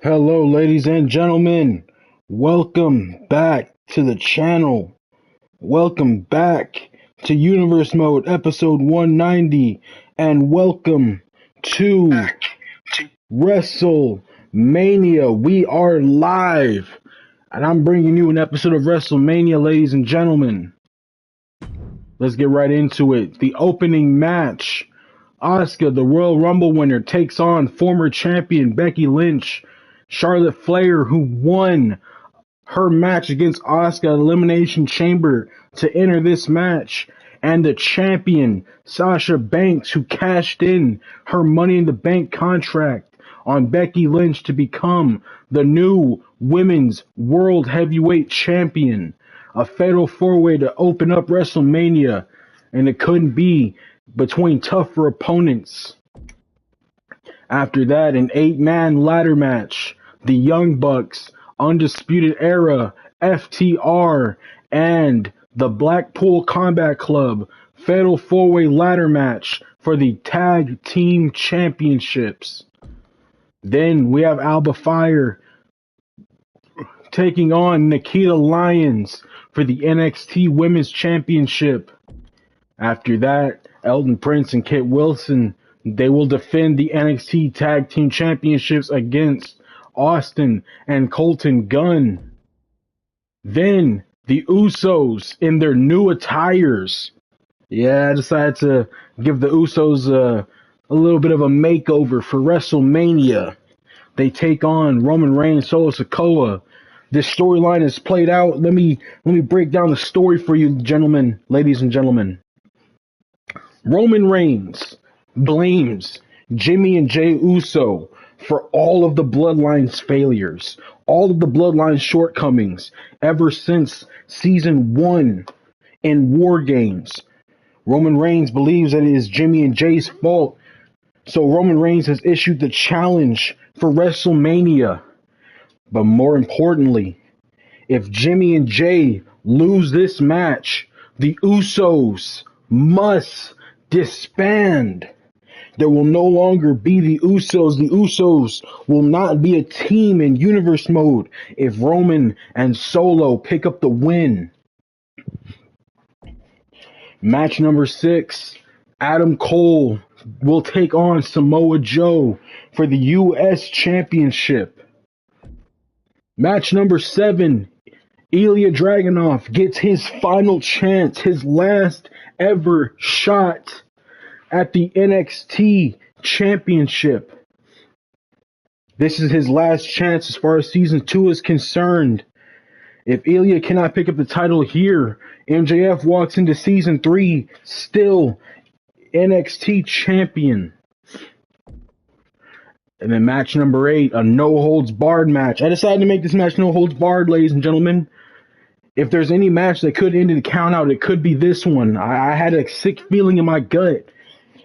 Hello, ladies and gentlemen. Welcome back to the channel. Welcome back to Universe Mode episode 190. And welcome to Wrestle Mania. We are live. And I'm bringing you an episode of Wrestle Mania, ladies and gentlemen. Let's get right into it. The opening match. Asuka, the Royal Rumble winner, takes on former champion Becky Lynch. Charlotte Flair, who won her match against Asuka Elimination Chamber to enter this match, and the champion Sasha Banks, who cashed in her Money in the Bank contract on Becky Lynch to become the new Women's World Heavyweight Champion. A fatal four-way to open up WrestleMania, and it couldn't be between tougher opponents. After that, an 8-man ladder match. The Young Bucks, Undisputed Era, FTR, and the Blackpool Combat Club fatal four-way ladder match for the Tag Team Championships. Then we have Alba Fire taking on Nikita Lyons for the NXT Women's Championship. After that, Elton Prince and Kit Wilson, they will defend the NXT Tag Team Championships against Austin and Colton Gunn. Then the Usos in their new attires. Yeah, I decided to give the Usos a little bit of a makeover for WrestleMania. They take on Roman Reigns, Solo Sikoa. This storyline is played out. Let me break down the story for you, gentlemen, ladies and gentlemen. Roman Reigns blames Jimmy and Jey Uso for all of the Bloodline's failures, all of the Bloodline's shortcomings ever since season 1 in War Games. Roman Reigns believes that it is Jimmy and Jey's fault, so Roman Reigns has issued the challenge for WrestleMania. But more importantly, if Jimmy and Jey lose this match, the Usos must disband. There will no longer be the Usos. The Usos will not be a team in Universe Mode if Roman and Solo pick up the win. Match number 6, Adam Cole will take on Samoa Joe for the U.S. Championship. Match number 7, Ilya Dragunov gets his final chance, his last ever shot at the NXT Championship. This is his last chance as far as Season 2 is concerned. If Ilya cannot pick up the title here, MJF walks into Season 3 still NXT Champion. And then match number 8, a no-holds-barred match. I decided to make this match no-holds-barred, ladies and gentlemen. If there's any match that could end in a count-out, it could be this one. I had a sick feeling in my gut.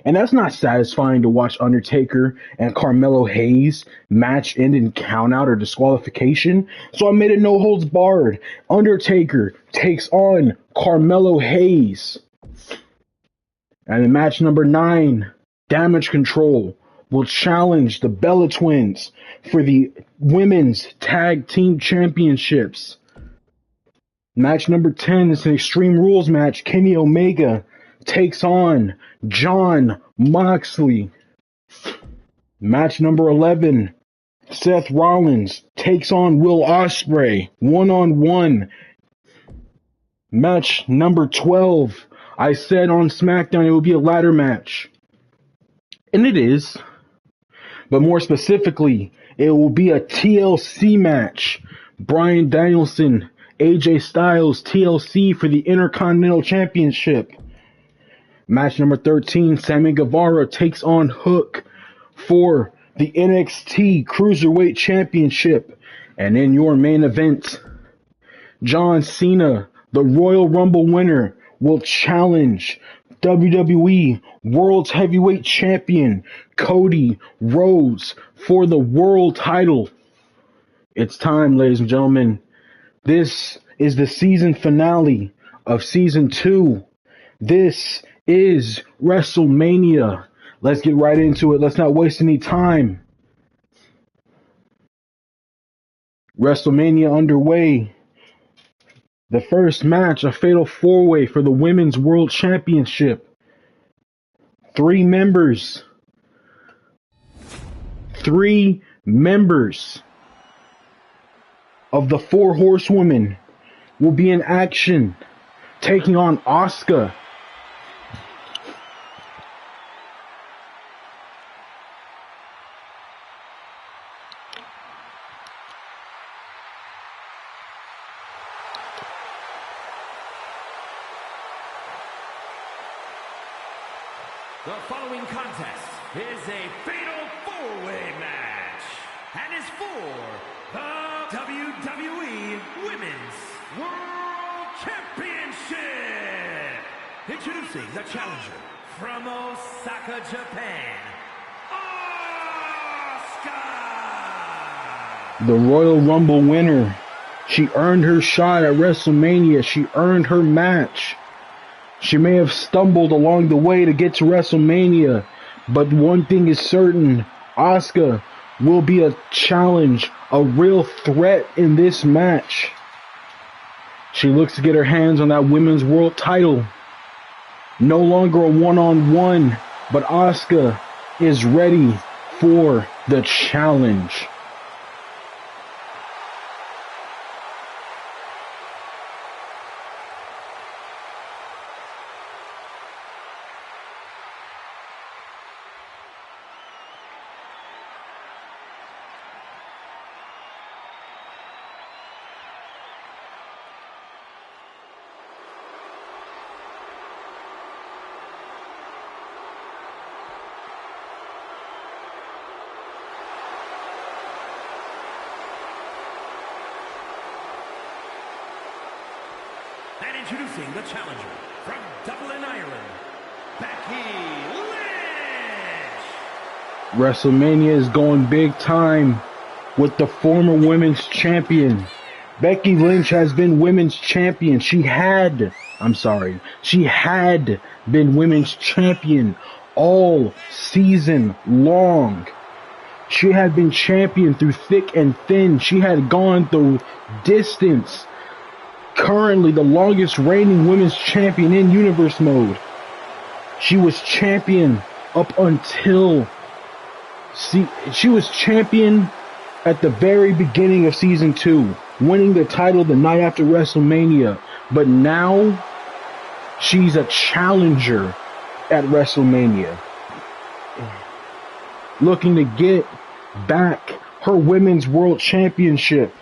And that's not satisfying to watch Undertaker and Carmelo Hayes match end in count-out or disqualification. So I made it no holds barred. Undertaker takes on Carmelo Hayes. And in match number 9, Damage Control will challenge the Bella Twins for the Women's Tag Team Championships. Match number 10 is an Extreme Rules match. Kenny Omega takes on Jon Moxley. Match number 11, Seth Rollins takes on Will Ospreay one-on-one. Match number 12, I said on SmackDown it would be a ladder match. And it is. But more specifically, it will be a TLC match. Bryan Danielson, AJ Styles, TLC for the Intercontinental Championship. Match number 13, Sammy Guevara takes on Hook for the NXT Cruiserweight Championship. And in your main event, John Cena, the Royal Rumble winner, will challenge WWE World Heavyweight Champion Cody Rhodes for the world title. It's time, ladies and gentlemen. This is the season finale of Season 2. This is WrestleMania. Let's get right into it. Let's not waste any time. WrestleMania underway. The first match, a fatal four-way for the Women's World Championship. Three members of the Four Horsewomen will be in action, taking on Asuka. The following contest is a fatal four-way match and is for the WWE Women's World Championship. Introducing the challenger from Osaka, Japan, Asuka. The Royal Rumble winner. She earned her shot at WrestleMania. She earned her match. She may have stumbled along the way to get to WrestleMania, but one thing is certain, Asuka will be a challenge, a real threat in this match. She looks to get her hands on that Women's World title. No longer a one-on-one, but Asuka is ready for the challenge. And introducing the challenger from Dublin, Ireland, Becky Lynch. WrestleMania is going big time with the former women's champion. Becky Lynch has been women's champion. She had been women's champion all season long. She had been champion through thick and thin. She had gone the distance. Currently the longest reigning women's champion in Universe Mode. She was champion up until... she was champion at the very beginning of Season 2, winning the title the night after WrestleMania. But now, she's a challenger at WrestleMania. Looking to get back her Women's World Championship.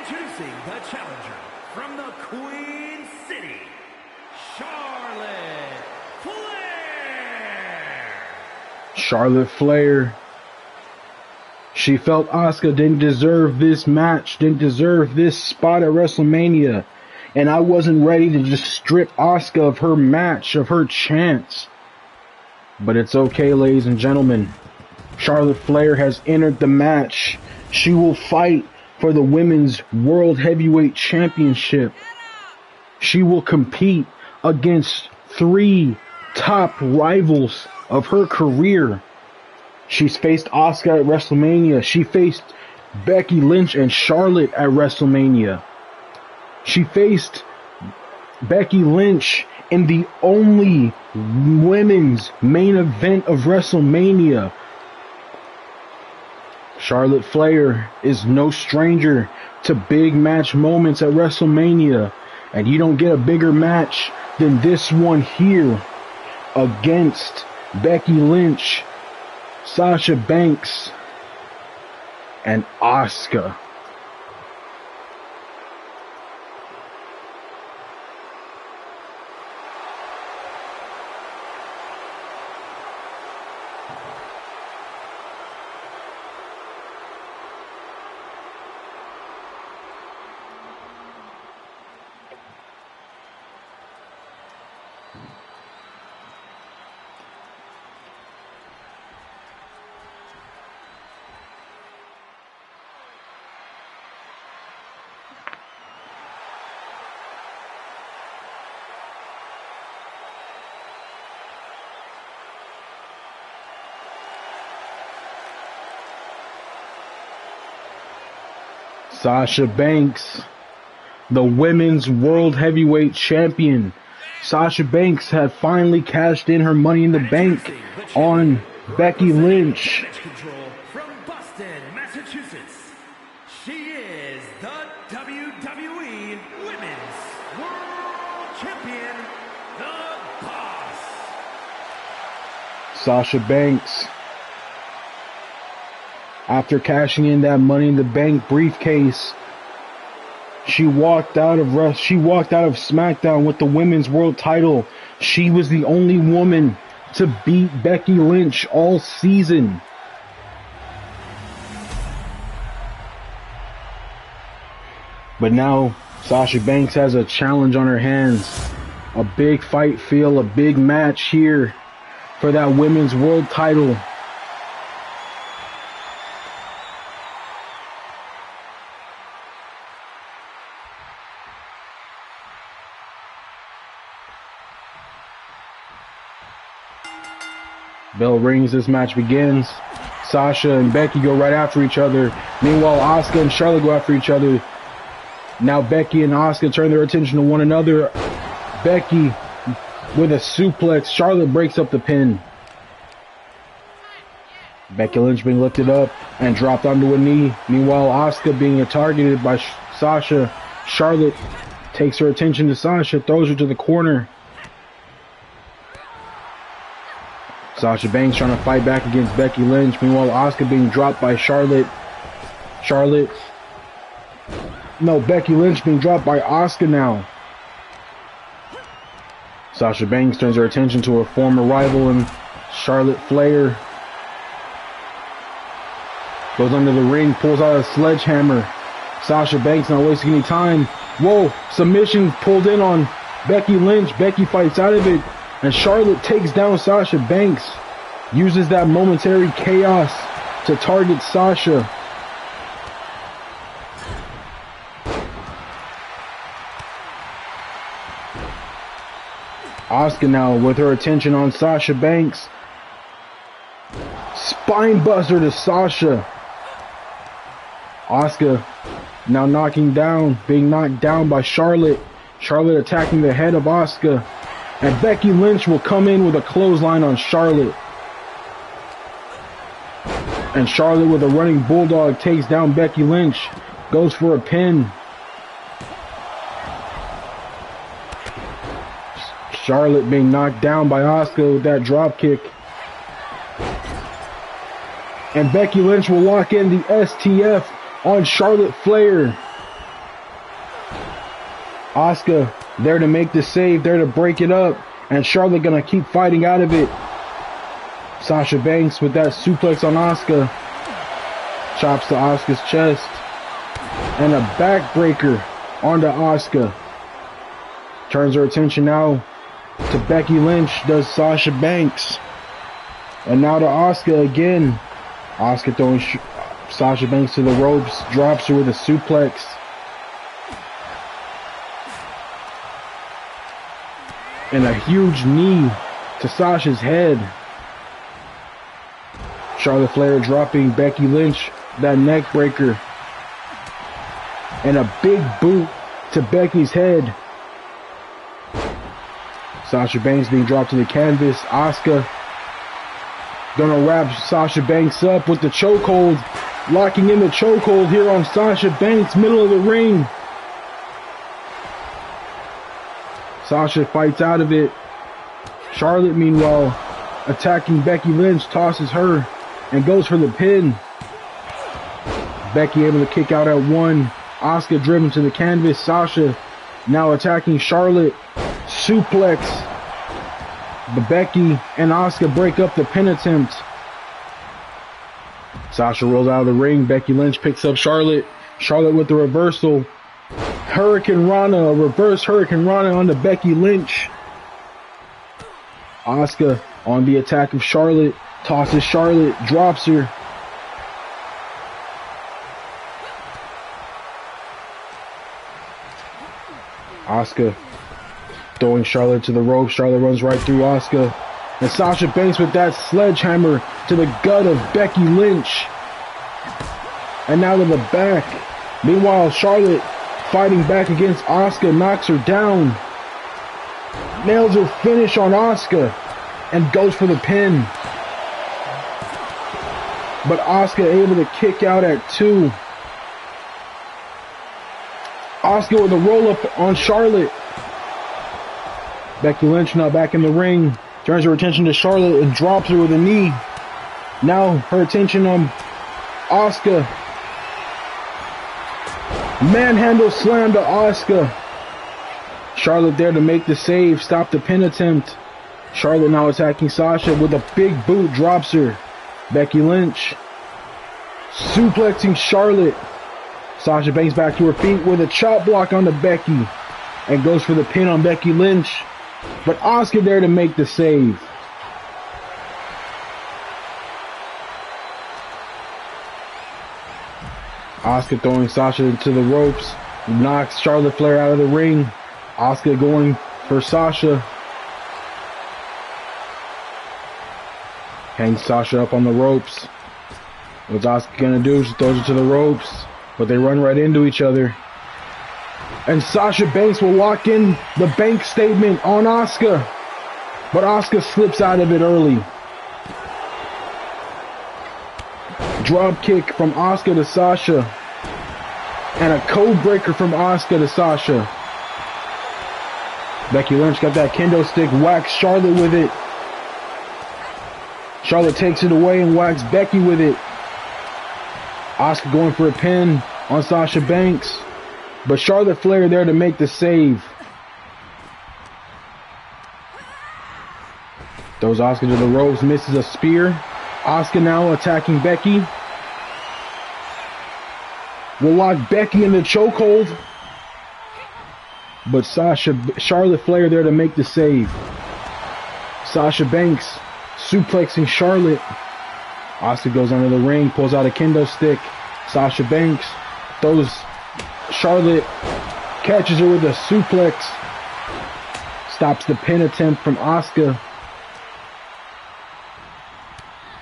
Introducing the challenger from the Queen City, Charlotte Flair. Charlotte Flair. She felt Asuka didn't deserve this match, didn't deserve this spot at WrestleMania. And I wasn't ready to just strip Asuka of her match, of her chance. But it's okay, ladies and gentlemen. Charlotte Flair has entered the match. She will fight for the Women's World Heavyweight Championship. She will compete against three top rivals of her career. She's faced Asuka at WrestleMania. She faced Becky Lynch and Charlotte at WrestleMania. She faced Becky Lynch in the only women's main event of WrestleMania. Charlotte Flair is no stranger to big match moments at WrestleMania, and you don't get a bigger match than this one here against Becky Lynch, Sasha Banks, and Asuka. Sasha Banks, the Women's World Heavyweight Champion. Sasha Banks had finally cashed in her Money in the Bank on Becky Lynch. From Boston, Massachusetts, she is the WWE Women's World Champion, the Boss. Sasha Banks, after cashing in that Money in the Bank briefcase, she walked out of SmackDown with the Women's World title. She was the only woman to beat Becky Lynch all season. But now Sasha Banks has a challenge on her hands. A big fight feel, a big match here for that Women's World title. Bell rings, this match begins. Sasha and Becky go right after each other. Meanwhile, Asuka and Charlotte go after each other. Now Becky and Asuka turn their attention to one another. Becky with a suplex. Charlotte breaks up the pin. Becky Lynch being lifted up and dropped onto a knee. Meanwhile, Asuka being targeted by Sasha. Charlotte takes her attention to Sasha, throws her to the corner. Sasha Banks trying to fight back against Becky Lynch. Meanwhile, Asuka being dropped by Charlotte. Becky Lynch being dropped by Asuka now. Sasha Banks turns her attention to her former rival and Charlotte Flair. Goes under the ring, pulls out a sledgehammer. Sasha Banks not wasting any time. Whoa, submission pulled in on Becky Lynch. Becky fights out of it. And Charlotte takes down Sasha Banks. Uses that momentary chaos to target Sasha. Asuka now with her attention on Sasha Banks. Spine buster to Sasha. Asuka now being knocked down by Charlotte. Charlotte attacking the head of Asuka. And Becky Lynch will come in with a clothesline on Charlotte. And Charlotte with a running bulldog takes down Becky Lynch. Goes for a pin. Charlotte being knocked down by Asuka with that drop kick. And Becky Lynch will lock in the STF on Charlotte Flair. Asuka there to make the save, there to break it up. And Charlotte gonna keep fighting out of it. Sasha Banks with that suplex on Asuka. Chops to Asuka's chest. And a backbreaker onto Asuka. Turns her attention now to Becky Lynch, does Sasha Banks. And now to Asuka again. Asuka throwing Sasha Banks to the ropes, drops her with a suplex. And a huge knee to Sasha's head. Charlotte Flair dropping Becky Lynch, that neck breaker. And a big boot to Becky's head. Sasha Banks being dropped to the canvas. Asuka gonna wrap Sasha Banks up with the chokehold. Locking in the chokehold here on Sasha Banks, middle of the ring. Sasha fights out of it. Charlotte, meanwhile, attacking Becky Lynch, tosses her and goes for the pin. Becky able to kick out at one. Asuka driven to the canvas. Sasha now attacking Charlotte. Suplex. But Becky and Asuka break up the pin attempt. Sasha rolls out of the ring. Becky Lynch picks up Charlotte. Charlotte with the reversal. Hurricane Rana, a reverse Hurricane Rana onto Becky Lynch. Asuka on the attack of Charlotte. Tosses Charlotte, drops her. Asuka throwing Charlotte to the ropes. Charlotte runs right through Asuka. And Sasha Banks with that sledgehammer to the gut of Becky Lynch. And now to the back. Meanwhile, Charlotte fighting back against Asuka, knocks her down. Nails her finish on Asuka and goes for the pin. But Asuka able to kick out at 2. Asuka with a roll-up on Charlotte. Becky Lynch now back in the ring. Turns her attention to Charlotte and drops her with a knee. Now her attention on Asuka. Manhandle slam to Asuka. Charlotte there to make the save, stop the pin attempt. Charlotte now attacking Sasha with a big boot, drops her. Becky Lynch suplexing Charlotte. Sasha Banks back to her feet with a chop block onto Becky and goes for the pin on Becky Lynch. But Asuka there to make the save. Asuka throwing Sasha into the ropes, knocks Charlotte Flair out of the ring. Asuka going for Sasha. Hangs Sasha up on the ropes. What's Asuka gonna do? She throws her to the ropes, but they run right into each other. And Sasha Banks will lock in the bank statement on Asuka. But Asuka slips out of it early. Drop kick from Asuka to Sasha. And a code breaker from Asuka to Sasha. Becky Lynch got that kendo stick, whacks Charlotte with it. Charlotte takes it away and whacks Becky with it. Asuka going for a pin on Sasha Banks. But Charlotte Flair there to make the save. Throws Asuka to the ropes, misses a spear. Asuka now attacking Becky. Will lock Becky in the chokehold. But Charlotte Flair there to make the save. Sasha Banks suplexing Charlotte. Asuka goes under the ring, pulls out a kendo stick. Sasha Banks throws Charlotte, catches her with a suplex. Stops the pin attempt from Asuka.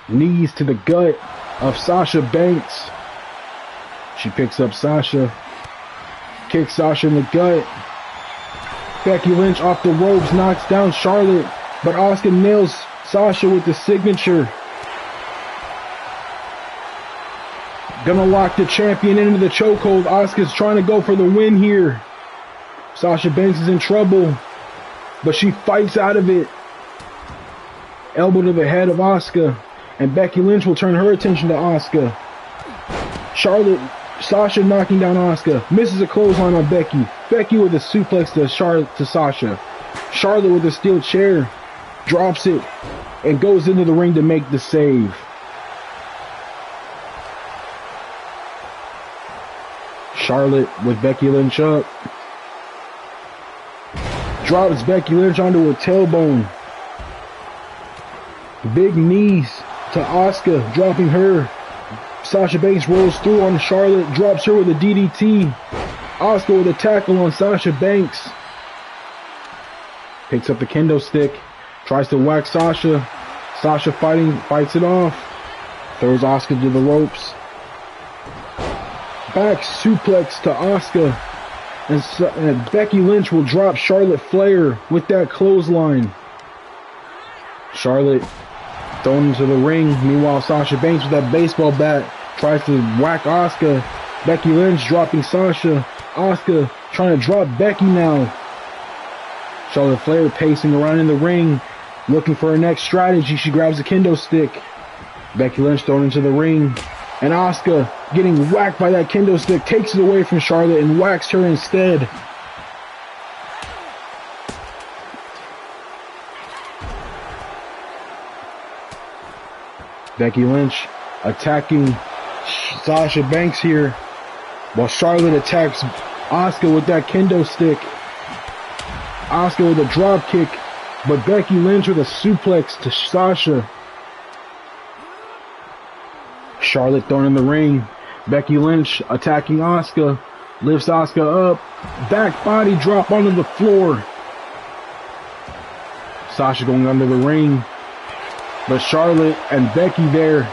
Knees to the gut of Sasha Banks. She picks up Sasha. Kicks Sasha in the gut. Becky Lynch off the ropes, knocks down Charlotte. But Asuka nails Sasha with the signature. Gonna lock the champion into the chokehold. Asuka's trying to go for the win here. Sasha Banks is in trouble, but she fights out of it. Elbow to the head of Asuka, and Becky Lynch will turn her attention to Asuka. Sasha knocking down Asuka, misses a clothesline on Becky. Becky with a suplex to Sasha. Charlotte with a steel chair, drops it, and goes into the ring to make the save. Charlotte with Becky Lynch up. Drops Becky Lynch onto her tailbone. Big knees to Asuka, dropping her. Sasha Banks rolls through on Charlotte, drops her with a DDT. Asuka with a tackle on Sasha Banks. Picks up the kendo stick, tries to whack Sasha. Sasha fights it off. Throws Asuka to the ropes. Back suplex to Asuka. And Becky Lynch will drop Charlotte Flair with that clothesline. Charlotte thrown into the ring. Meanwhile, Sasha Banks with that baseball bat tries to whack Asuka. Becky Lynch dropping Sasha. Asuka trying to drop Becky now. Charlotte Flair pacing around in the ring, looking for her next strategy. She grabs a kendo stick. Becky Lynch thrown into the ring. And Asuka, getting whacked by that kendo stick, takes it away from Charlotte and whacks her instead. Becky Lynch attacking Sasha Banks here, while Charlotte attacks Asuka with that kendo stick. Asuka with a drop kick, but Becky Lynch with a suplex to Sasha. Charlotte thrown in the ring. Becky Lynch attacking Asuka. Lifts Asuka up. Back body drop onto the floor. Sasha going under the ring. But Charlotte and Becky there.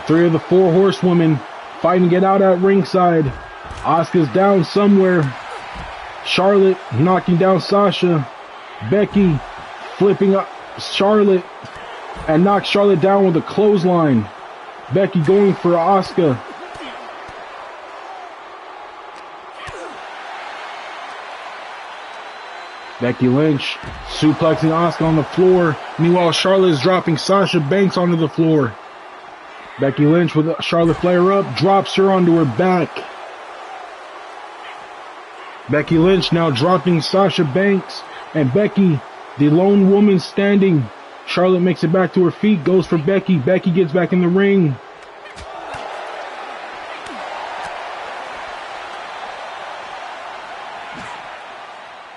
3 of the 4 horsewomen fighting it out at ringside. Asuka's down somewhere. Charlotte knocking down Sasha. Becky flipping up Charlotte and knocks Charlotte down with a clothesline. Becky going for Asuka. Becky Lynch suplexing Asuka on the floor. Meanwhile, Charlotte is dropping Sasha Banks onto the floor. Becky Lynch with Charlotte Flair up, drops her onto her back. Becky Lynch now dropping Sasha Banks, and Becky, the lone woman standing. Charlotte makes it back to her feet, goes for Becky. Becky gets back in the ring.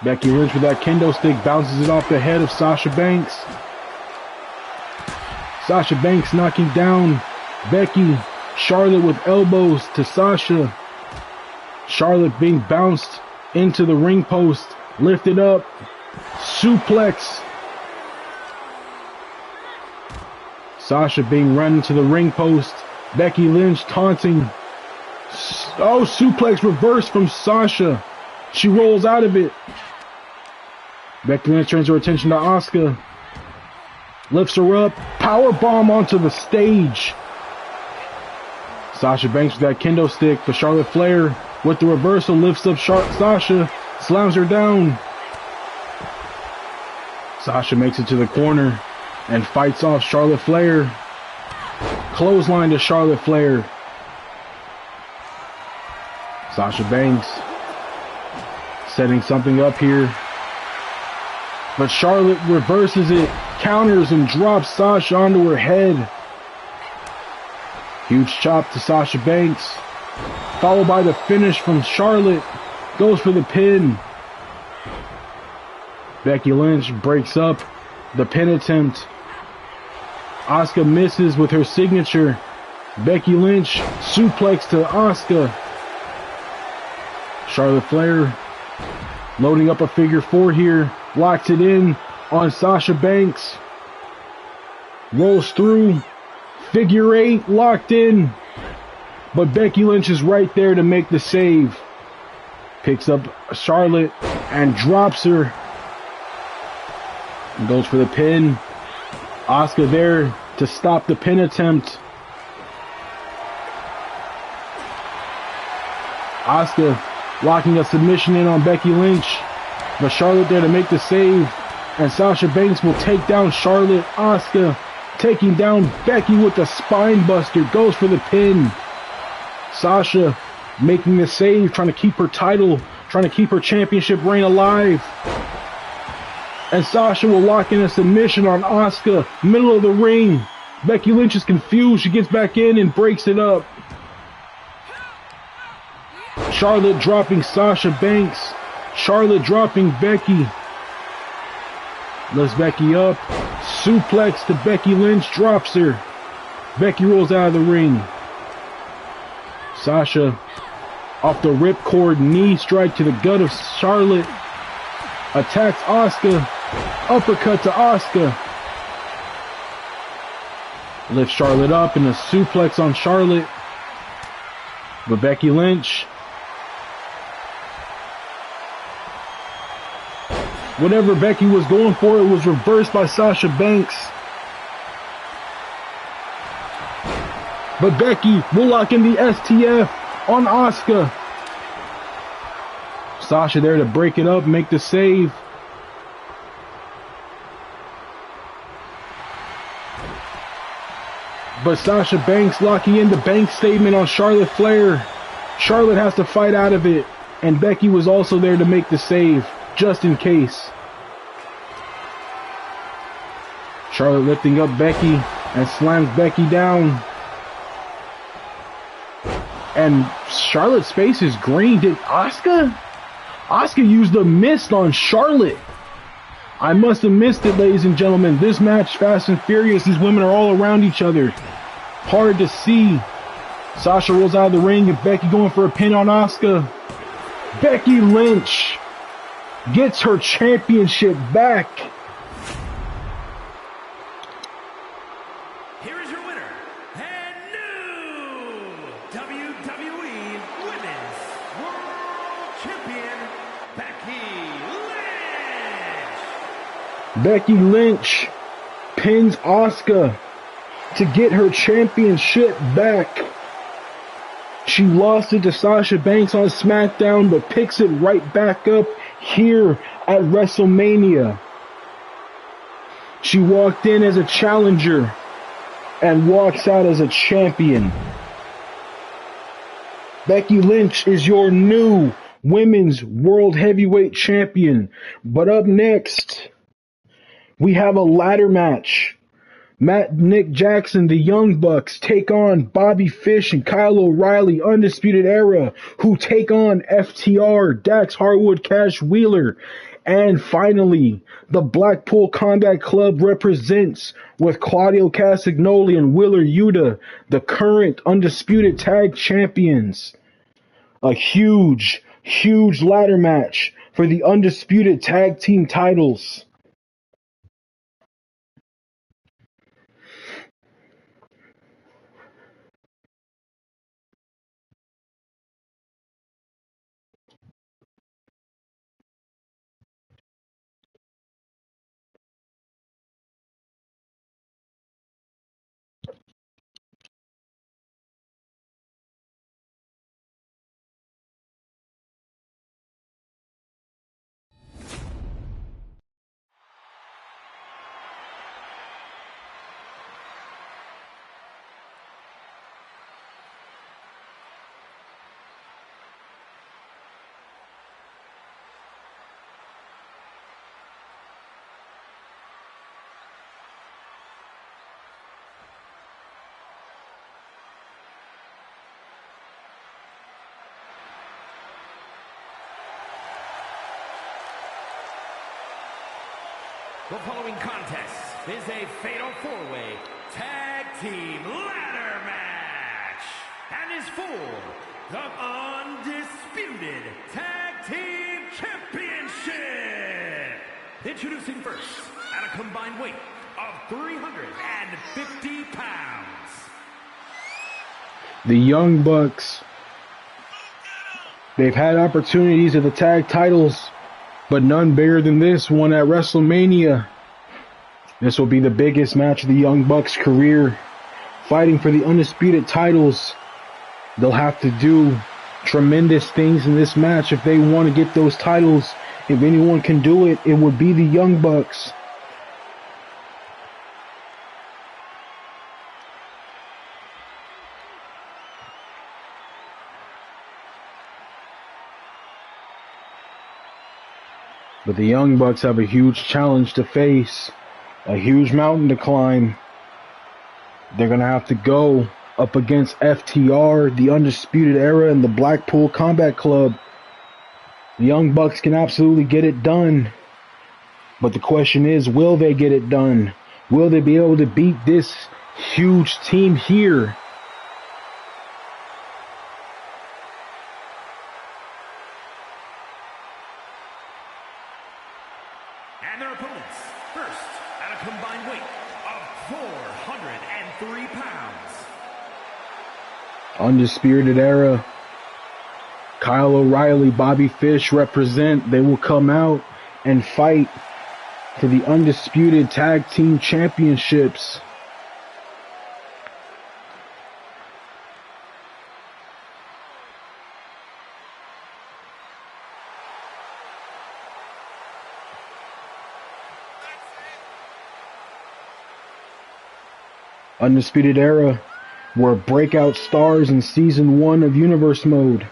Becky Lynch with that kendo stick bounces it off the head of Sasha Banks. Sasha Banks knocking down Becky. Charlotte with elbows to Sasha. Charlotte being bounced into the ring post. Lifted up. Suplex. Sasha being run into the ring post. Becky Lynch taunting. Oh, suplex reverse from Sasha. She rolls out of it. Becky Lynch turns her attention to Asuka. Lifts her up. Power bomb onto the stage. Sasha Banks with that kendo stick for Charlotte Flair. With the reversal, lifts up Sasha. Slams her down. Sasha makes it to the corner and fights off Charlotte Flair. Clothesline to Charlotte Flair. Sasha Banks setting something up here. But Charlotte reverses it, counters, and drops Sasha onto her head. Huge chop to Sasha Banks. Followed by the finish from Charlotte. Goes for the pin. Becky Lynch breaks up the pin attempt. Asuka misses with her signature. Becky Lynch suplex to Asuka. Charlotte Flair loading up a figure four here. Locks it in on Sasha Banks. Rolls through. Figure eight locked in. But Becky Lynch is right there to make the save. Picks up Charlotte and drops her. And goes for the pin. Asuka there to stop the pin attempt. Asuka locking a submission in on Becky Lynch. But Charlotte there to make the save. And Sasha Banks will take down Charlotte. Asuka taking down Becky with the spine buster. Goes for the pin. Sasha making the save. Trying to keep her title. Trying to keep her championship reign alive. And Sasha will lock in a submission on Asuka. Middle of the ring. Becky Lynch is confused. She gets back in and breaks it up. Charlotte dropping Sasha Banks. Charlotte dropping Becky. Lifts Becky up. Suplex to Becky Lynch. Drops her. Becky rolls out of the ring. Sasha off the ripcord knee strike to the gut of Charlotte. Attacks Asuka. Uppercut to Asuka. Lifts Charlotte up and a suplex on Charlotte. But Becky Lynch, whatever Becky was going for, it was reversed by Sasha Banks. But Becky will lock in the STF on Asuka. Sasha there to break it up, make the save. But Sasha Banks locking in the bank statement on Charlotte Flair. Charlotte has to fight out of it. And Becky was also there to make the save, just in case. Charlotte lifting up Becky and slams Becky down. And Charlotte's face is green. Did Asuka? Asuka used a mist on Charlotte. I must have missed it, ladies and gentlemen. This match, fast and furious. These women are all around each other. Hard to see. Sasha rolls out of the ring and Becky going for a pin on Asuka. Becky Lynch gets her championship back. Here is your winner and new Becky Lynch pins Asuka to get her championship back. She lost it to Sasha Banks on SmackDown, but picks it right back up here at WrestleMania. She walked in as a challenger and walks out as a champion. Becky Lynch is your new Women's World Heavyweight Champion. But up next, we have a ladder match. Nick Jackson, the Young Bucks, take on Bobby Fish and Kyle O'Reilly, Undisputed Era, who take on FTR, Dax Harwood, Cash Wheeler. And finally, the Blackpool Combat Club represents with Claudio Castagnoli and Wheeler Yuta, the current Undisputed Tag Champions. A huge ladder match for the Undisputed Tag Team titles. The following contest is a fatal four-way tag team ladder match and is for the Undisputed Tag Team Championship. Introducing first at a combined weight of 350 pounds. The Young Bucks, they've had opportunities at the tag titles, but none bigger than this one at WrestleMania. This will be the biggest match of the Young Bucks' career. Fighting for the undisputed titles. They'll have to do tremendous things in this match if they want to get those titles. If anyone can do it, it would be the Young Bucks. But the Young Bucks have a huge challenge to face, a huge mountain to climb. They're going to have to go up against FTR, the Undisputed Era, and the Blackpool Combat Club. The Young Bucks can absolutely get it done. But the question is, will they get it done? Will they be able to beat this huge team here? And their opponents, first at a combined weight of 403 pounds. Undisputed Era, Kyle O'Reilly, Bobby Fish represent. They will come out and fight for the Undisputed Tag Team Championships. Undisputed Era were breakout stars in Season 1 of Universe Mode.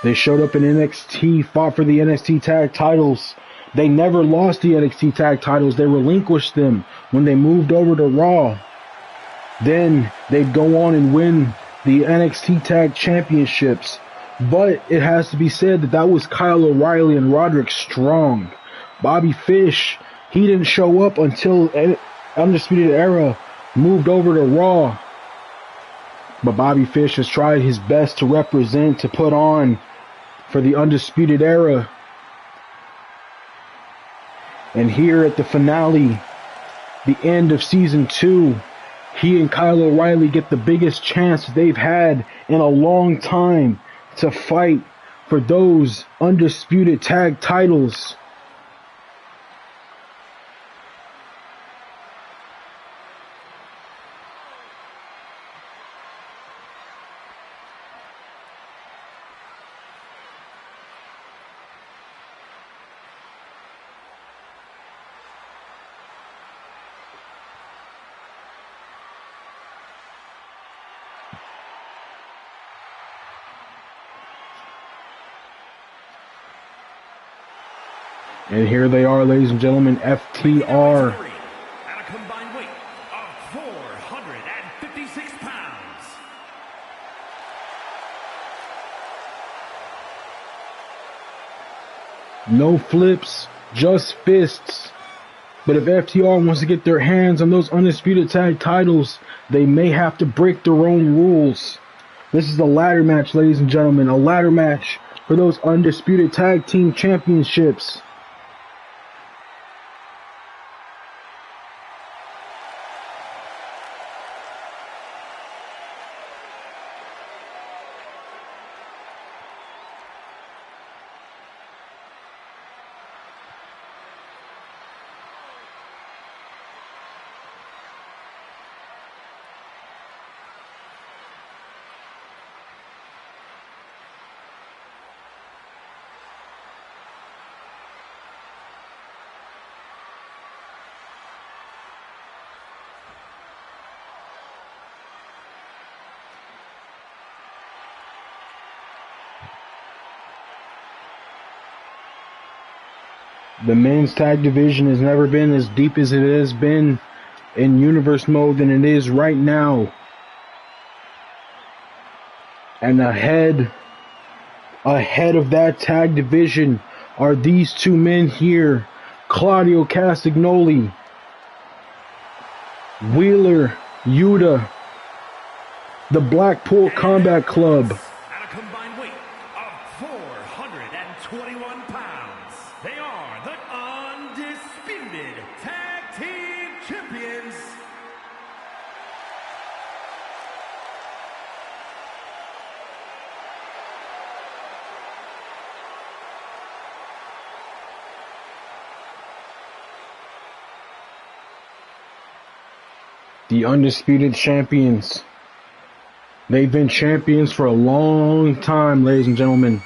They showed up in NXT, fought for the NXT Tag Titles. They never lost the NXT Tag Titles. They relinquished them when they moved over to Raw. Then they'd go on and win the NXT Tag Championships. But it has to be said that that was Kyle O'Reilly and Roderick Strong. Bobby Fish, he didn't show up until Undisputed Era moved over to Raw. But Bobby Fish has tried his best to represent, to put on for the Undisputed Era. And here at the finale, the end of Season 2, he and Kyle O'Reilly get the biggest chance they've had in a long time to fight for those Undisputed Tag Titles. And here they are, ladies and gentlemen, FTR. At a combined weight of 456 pounds. No flips, just fists. But if FTR wants to get their hands on those undisputed tag titles, they may have to break their own rules. This is a ladder match, ladies and gentlemen, a ladder match for those undisputed tag team championships. The men's tag division has never been as deep as it has been in universe mode than it is right now. And ahead of that tag division are these two men here, Claudio Castagnoli, Wheeler Yuta, the Blackpool Combat Club. At a combined weight of 421 pounds, they are the undisputed tag team champions. The undisputed champions. They've been champions for a long time, ladies and gentlemen.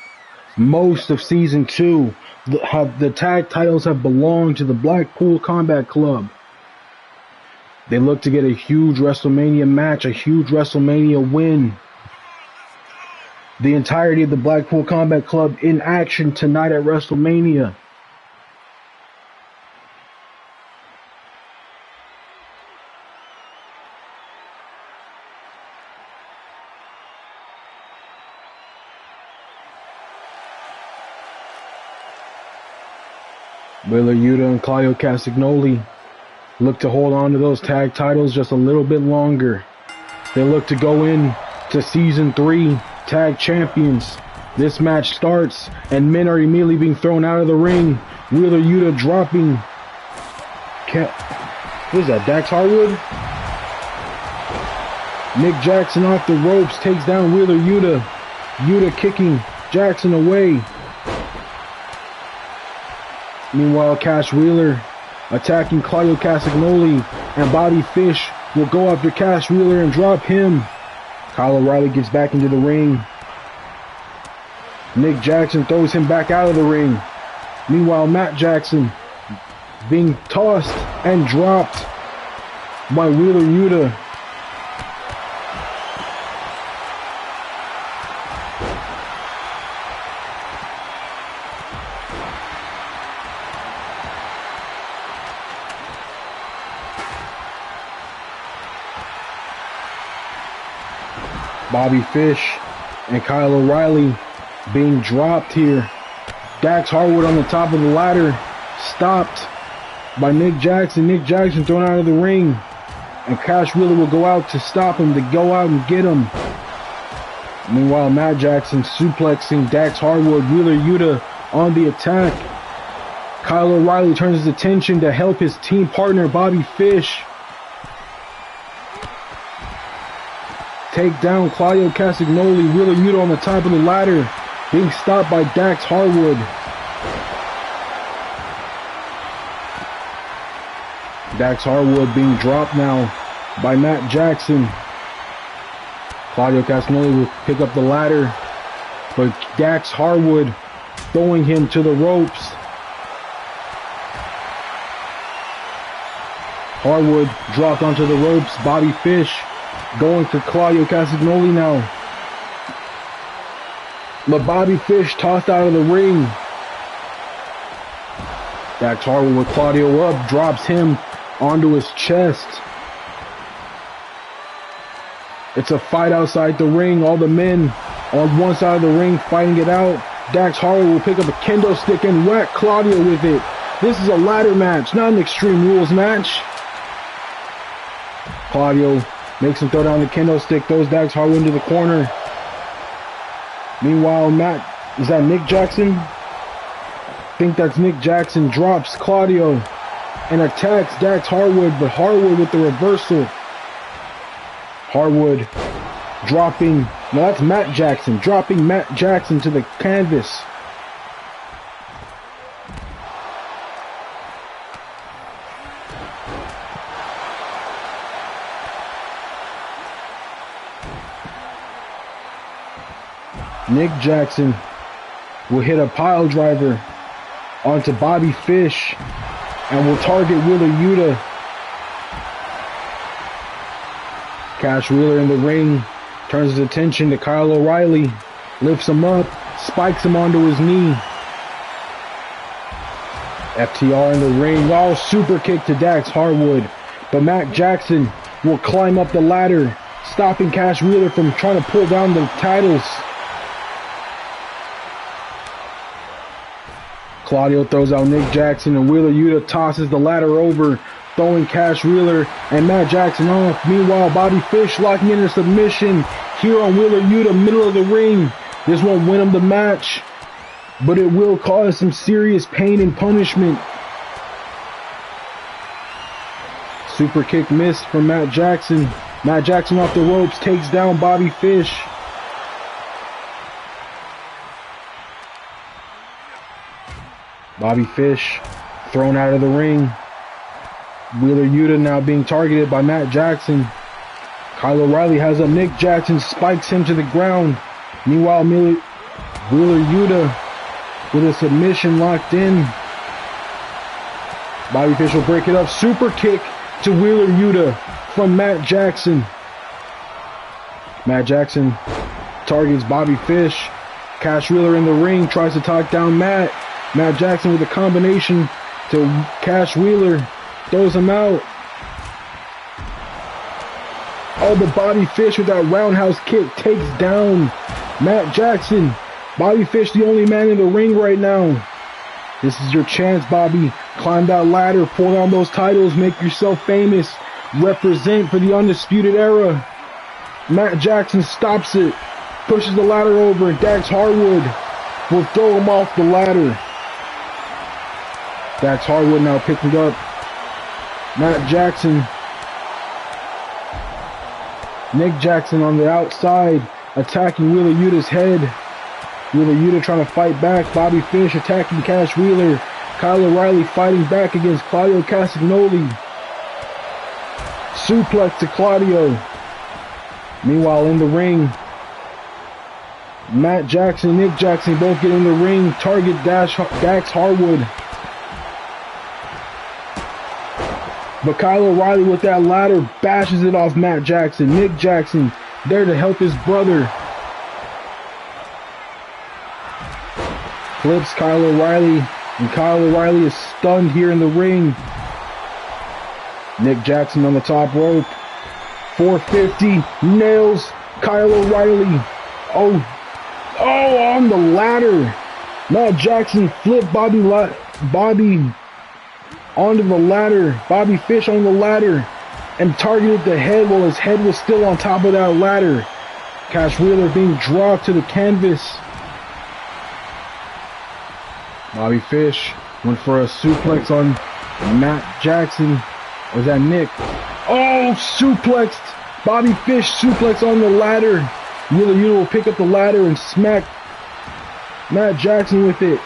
Most of season 2, the tag titles have belonged to the Blackpool Combat Club. They look to get a huge WrestleMania match, a huge WrestleMania win. The entirety of the Blackpool Combat Club in action tonight at WrestleMania. Wheeler Yuta and Claudio Castagnoli look to hold on to those tag titles just a little bit longer. They look to go in to season 3 tag champions. This match starts and men are immediately being thrown out of the ring. Wheeler Yuta dropping. What is that, Dax Harwood? Nick Jackson off the ropes takes down Wheeler Yuta. Yuta kicking Jackson away. Meanwhile, Cash Wheeler attacking Claudio Castagnoli, and Bobby Fish will go after Cash Wheeler and drop him. Kyle O'Reilly gets back into the ring. Nick Jackson throws him back out of the ring. Meanwhile, Matt Jackson being tossed and dropped by Wheeler Yuta. Bobby Fish and Kyle O'Reilly being dropped here. Dax Harwood on the top of the ladder, stopped by Nick Jackson. Nick Jackson thrown out of the ring, and Cash Wheeler will go out to stop him, to go out and get him. Meanwhile, Matt Jackson suplexing Dax Harwood. Wheeler Yuta on the attack. Kyle O'Reilly turns his attention to help his team partner Bobby Fish take down Claudio Castagnoli. Wheeler Yuta on the top of the ladder, being stopped by Dax Harwood. Dax Harwood being dropped now by Matt Jackson. Claudio Castagnoli will pick up the ladder, but Dax Harwood throwing him to the ropes. Harwood dropped onto the ropes. Bobby Fish going for Claudio Castagnoli now. But Bobby Fish tossed out of the ring. Dax Harwood with Claudio up, drops him onto his chest. It's a fight outside the ring. All the men on one side of the ring fighting it out. Dax Harwood will pick up a kendo stick and whack Claudio with it. This is a ladder match, not an Extreme Rules match. Claudio makes him throw down the kendo stick, throws Dax Harwood into the corner. Meanwhile, is that Nick Jackson? I think that's Nick Jackson. Drops Claudio and attacks Dax Harwood, but Harwood with the reversal. Harwood dropping, no, that's Matt Jackson, dropping Matt Jackson to the canvas. Nick Jackson will hit a pile driver onto Bobby Fish and will target Wheeler Yuta. Cash Wheeler in the ring turns his attention to Kyle O'Reilly, lifts him up, spikes him onto his knee. FTR in the ring, super kick to Dax Harwood, but Matt Jackson will climb up the ladder, stopping Cash Wheeler from trying to pull down the titles. Claudio throws out Nick Jackson and Wheeler Yuta tosses the ladder over, throwing Cash Wheeler and Matt Jackson off. Meanwhile, Bobby Fish locking in a submission here on Wheeler Yuta, middle of the ring. This won't win him the match, but it will cause some serious pain and punishment. Super kick missed from Matt Jackson. Matt Jackson off the ropes, takes down Bobby Fish. Bobby Fish thrown out of the ring. Wheeler Yuta now being targeted by Matt Jackson. Kyle O'Reilly has up Nick Jackson, spikes him to the ground. Meanwhile, Wheeler Yuta with a submission locked in. Bobby Fish will break it up. Super kick to Wheeler Yuta from Matt Jackson. Matt Jackson targets Bobby Fish. Cash Wheeler in the ring tries to talk down Matt. Matt Jackson with a combination to Cash Wheeler. Throws him out. Oh, but Bobby Fish with that roundhouse kick takes down Matt Jackson. Bobby Fish the only man in the ring right now. This is your chance, Bobby. Climb that ladder, pull down those titles, make yourself famous. Represent for the Undisputed Era. Matt Jackson stops it, pushes the ladder over, and Dax Harwood will throw him off the ladder. Dax Harwood now picking up Matt Jackson. Nick Jackson on the outside, attacking Wheeler Yuta's head. Wheeler Yuta trying to fight back. Bobby Fish attacking Cash Wheeler. Kyle O'Reilly fighting back against Claudio Castagnoli. Suplex to Claudio. Meanwhile, in the ring, Matt Jackson and Nick Jackson both get in the ring. Target Dax Harwood. But Kyle O'Reilly with that ladder bashes it off Matt Jackson. Nick Jackson there to help his brother. Flips Kyle O'Reilly, and Kyle O'Reilly is stunned here in the ring. Nick Jackson on the top rope. 450, nails Kyle O'Reilly. Oh, on the ladder. Matt Jackson flipped Bobby onto the ladder. Bobby Fish on the ladder and targeted the head while his head was still on top of that ladder. Cash Wheeler being dropped to the canvas. Bobby Fish went for a suplex on Matt Jackson. Or is that Nick? Oh, suplexed. Bobby Fish suplex on the ladder. Wheeler Yuta will pick up the ladder and smack Matt Jackson with it.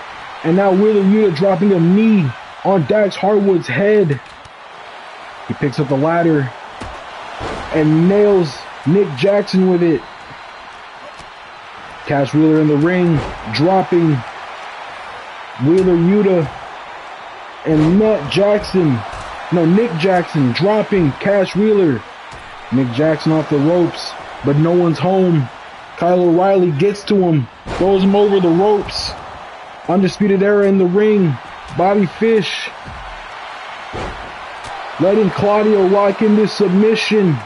And now Wheeler Yuta dropping a knee on Dax Harwood's head. He picks up the ladder and nails Nick Jackson with it. Cash Wheeler in the ring, dropping Wheeler Yuta and Nick Jackson dropping Cash Wheeler. Nick Jackson off the ropes, but no one's home. Kyle O'Reilly gets to him, throws him over the ropes. Undisputed Era in the ring. Bobby Fish letting Claudio lock in this submission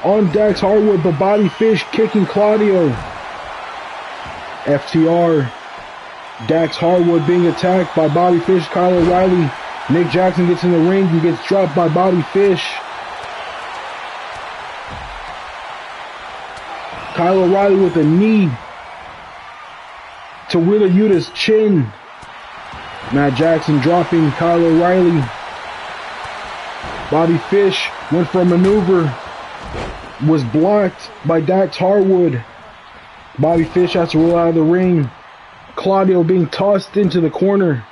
on Dax Harwood, but Bobby Fish kicking Claudio. FTR. Dax Harwood being attacked by Bobby Fish, Kyle O'Reilly. Nick Jackson gets in the ring and gets dropped by Bobby Fish. Kyle O'Reilly with a knee to Wheeler Yuta's chin. Matt Jackson dropping Kyle O'Reilly. Bobby Fish went for a maneuver, was blocked by Dax Harwood. Bobby Fish has to roll out of the ring. Claudio being tossed into the corner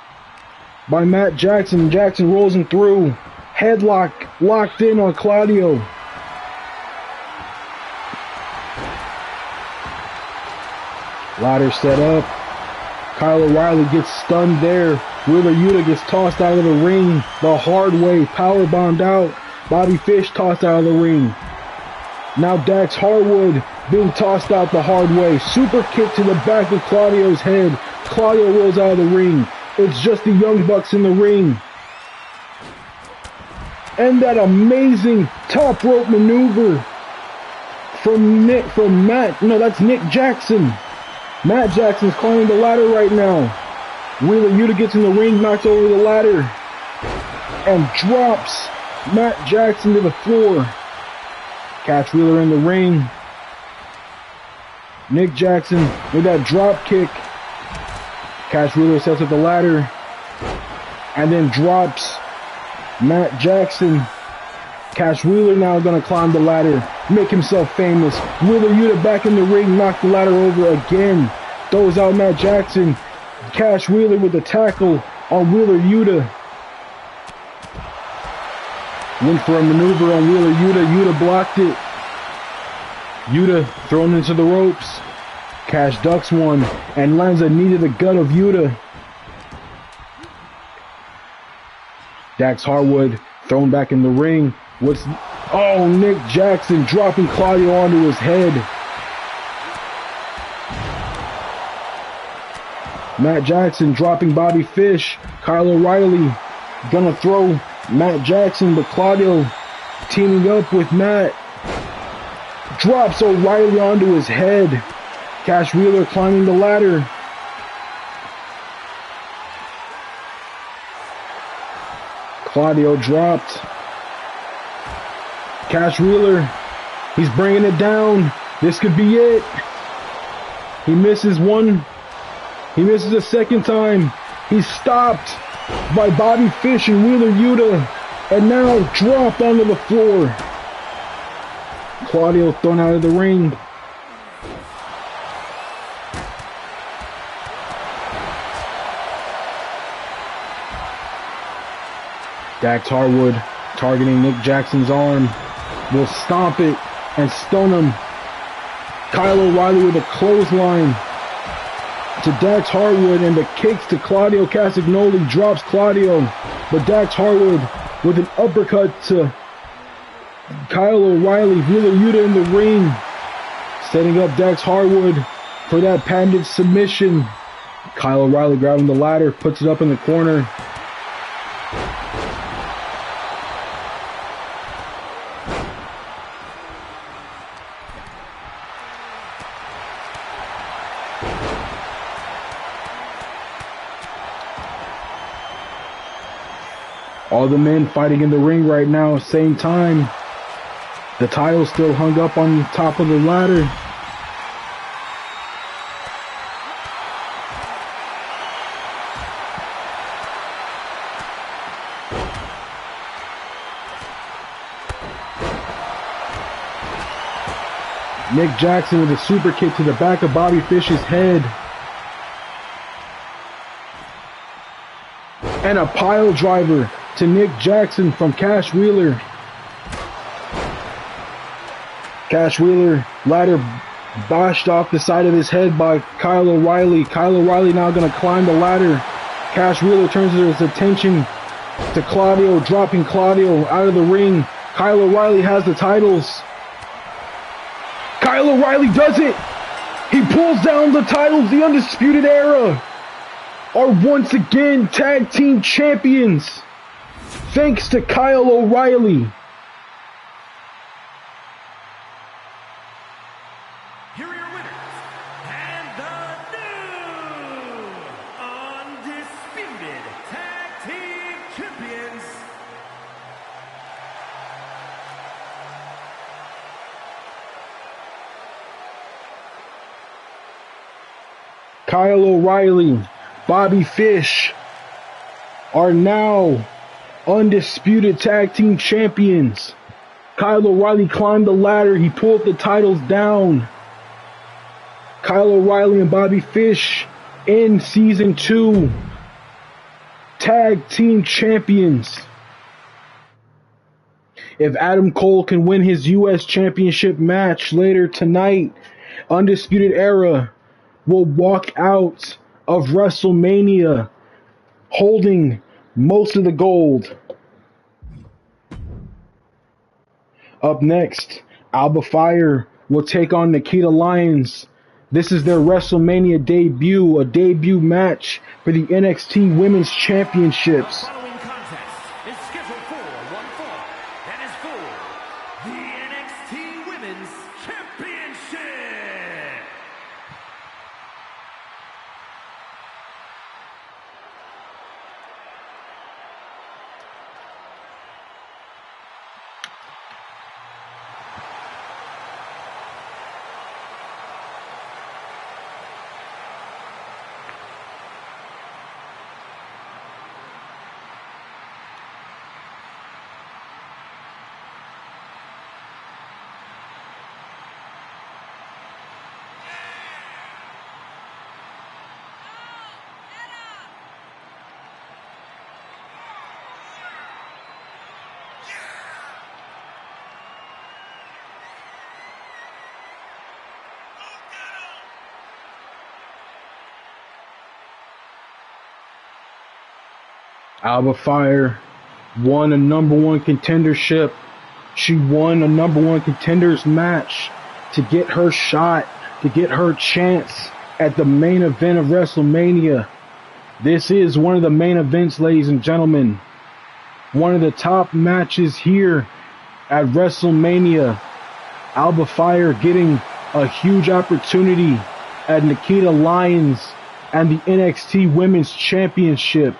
by Matt Jackson. Jackson rolls him through. Headlock locked in on Claudio. Ladder set up. Kyle O'Reilly gets stunned there. Wheeler Yuta gets tossed out of the ring the hard way. Power bombed out. Bobby Fish tossed out of the ring. Now Dax Harwood being tossed out the hard way. Super kick to the back of Claudio's head. Claudio rolls out of the ring. It's just the Young Bucks in the ring. And that amazing top rope maneuver from that's Nick Jackson. Matt Jackson's climbing the ladder right now. Wheeler Yuta gets in the ring, knocks over the ladder, and drops Matt Jackson to the floor. Cash Wheeler in the ring. Nick Jackson with that drop kick. Cash Wheeler sets up the ladder and then drops Matt Jackson. Cash Wheeler now gonna climb the ladder, make himself famous. Wheeler Yuta back in the ring, knock the ladder over again. Throws out Matt Jackson. Cash Wheeler with a tackle on Wheeler Yuta. Went for a maneuver on Wheeler Yuta. Yuta blocked it. Yuta thrown into the ropes. Cash ducks one and lands a knee to the gut of Yuta. Dax Harwood thrown back in the ring. Nick Jackson dropping Claudio onto his head. Matt Jackson dropping Bobby Fish. Kyle O'Reilly gonna throw Matt Jackson, but Claudio teaming up with Matt drops O'Reilly onto his head. Cash Wheeler climbing the ladder. Claudio dropped. Cash Wheeler, he's bringing it down. This could be it. He misses one. He misses a second time. He's stopped by Bobby Fish and Wheeler Yuta, and now dropped onto the floor. Claudio thrown out of the ring. Dax Harwood targeting Nick Jackson's arm. Will stomp it and stun him. Kyle O'Reilly with a clothesline to Dax Harwood, and the kicks to Claudio Castagnoli drops Claudio, but Dax Harwood with an uppercut to Kyle O'Reilly. Wheeler Yuta in the ring, setting up Dax Harwood for that patented submission. Kyle O'Reilly grabbing the ladder, puts it up in the corner. All the men fighting in the ring right now, same time. The title still hung up on the top of the ladder. Nick Jackson with a super kick to the back of Bobby Fish's head. And a pile driver to Nick Jackson from Cash Wheeler. Cash Wheeler ladder bashed off the side of his head by Kyle O'Reilly. Kyle O'Reilly now going to climb the ladder. Cash Wheeler turns his attention to Claudio, dropping Claudio out of the ring. Kyle O'Reilly has the titles. Kyle O'Reilly does it. He pulls down the titles, the Undisputed Era. are once again tag team champions, thanks to Kyle O'Reilly. Here are your winners, and the new undisputed tag team champions, Kyle O'Reilly, Bobby Fish are now undisputed tag team champions. Kyle O'Reilly climbed the ladder. He pulled the titles down. Kyle O'Reilly and Bobby Fish in Season 2 tag team champions. If Adam Cole can win his U.S. Championship match later tonight, Undisputed Era will walk out of WrestleMania holding most of the gold. Up next, Alba Fire will take on Nikita Lyons. This is their WrestleMania debut, a debut match for the NXT Women's Championships. the following contest is scheduled for one fall, and is for the NXT Women's Championship. Alba Fire won a #1 contendership. She won a #1 contenders match to get her shot, to get her chance at the main event of WrestleMania. This is one of the main events, ladies and gentlemen. One of the top matches here at WrestleMania. Alba Fire getting a huge opportunity at Nikita Lyons and the NXT Women's Championship.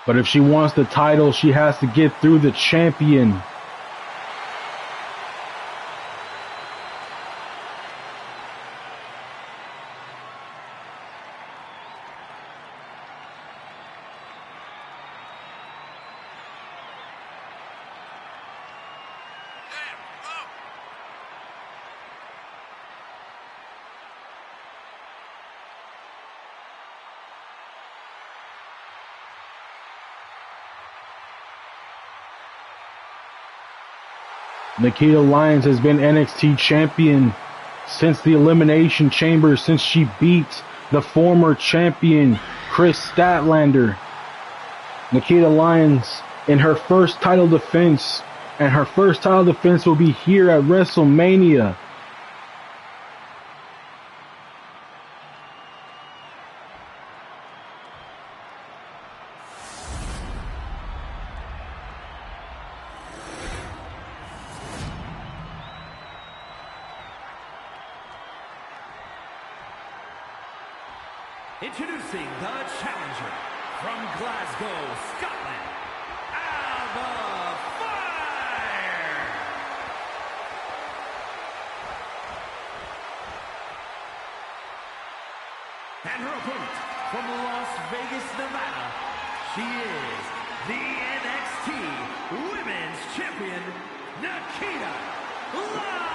But if she wants the title, she has to get through the champion. Nikita Lyons has been NXT champion since the Elimination Chamber, since she beat the former champion, Chris Statlander. Nikita Lyons in her first title defense, and her first title defense will be here at WrestleMania. Introducing the challenger from Glasgow, Scotland, Alba Fire. And her opponent from Las Vegas, Nevada, she is the NXT Women's Champion, Nikita Lyons.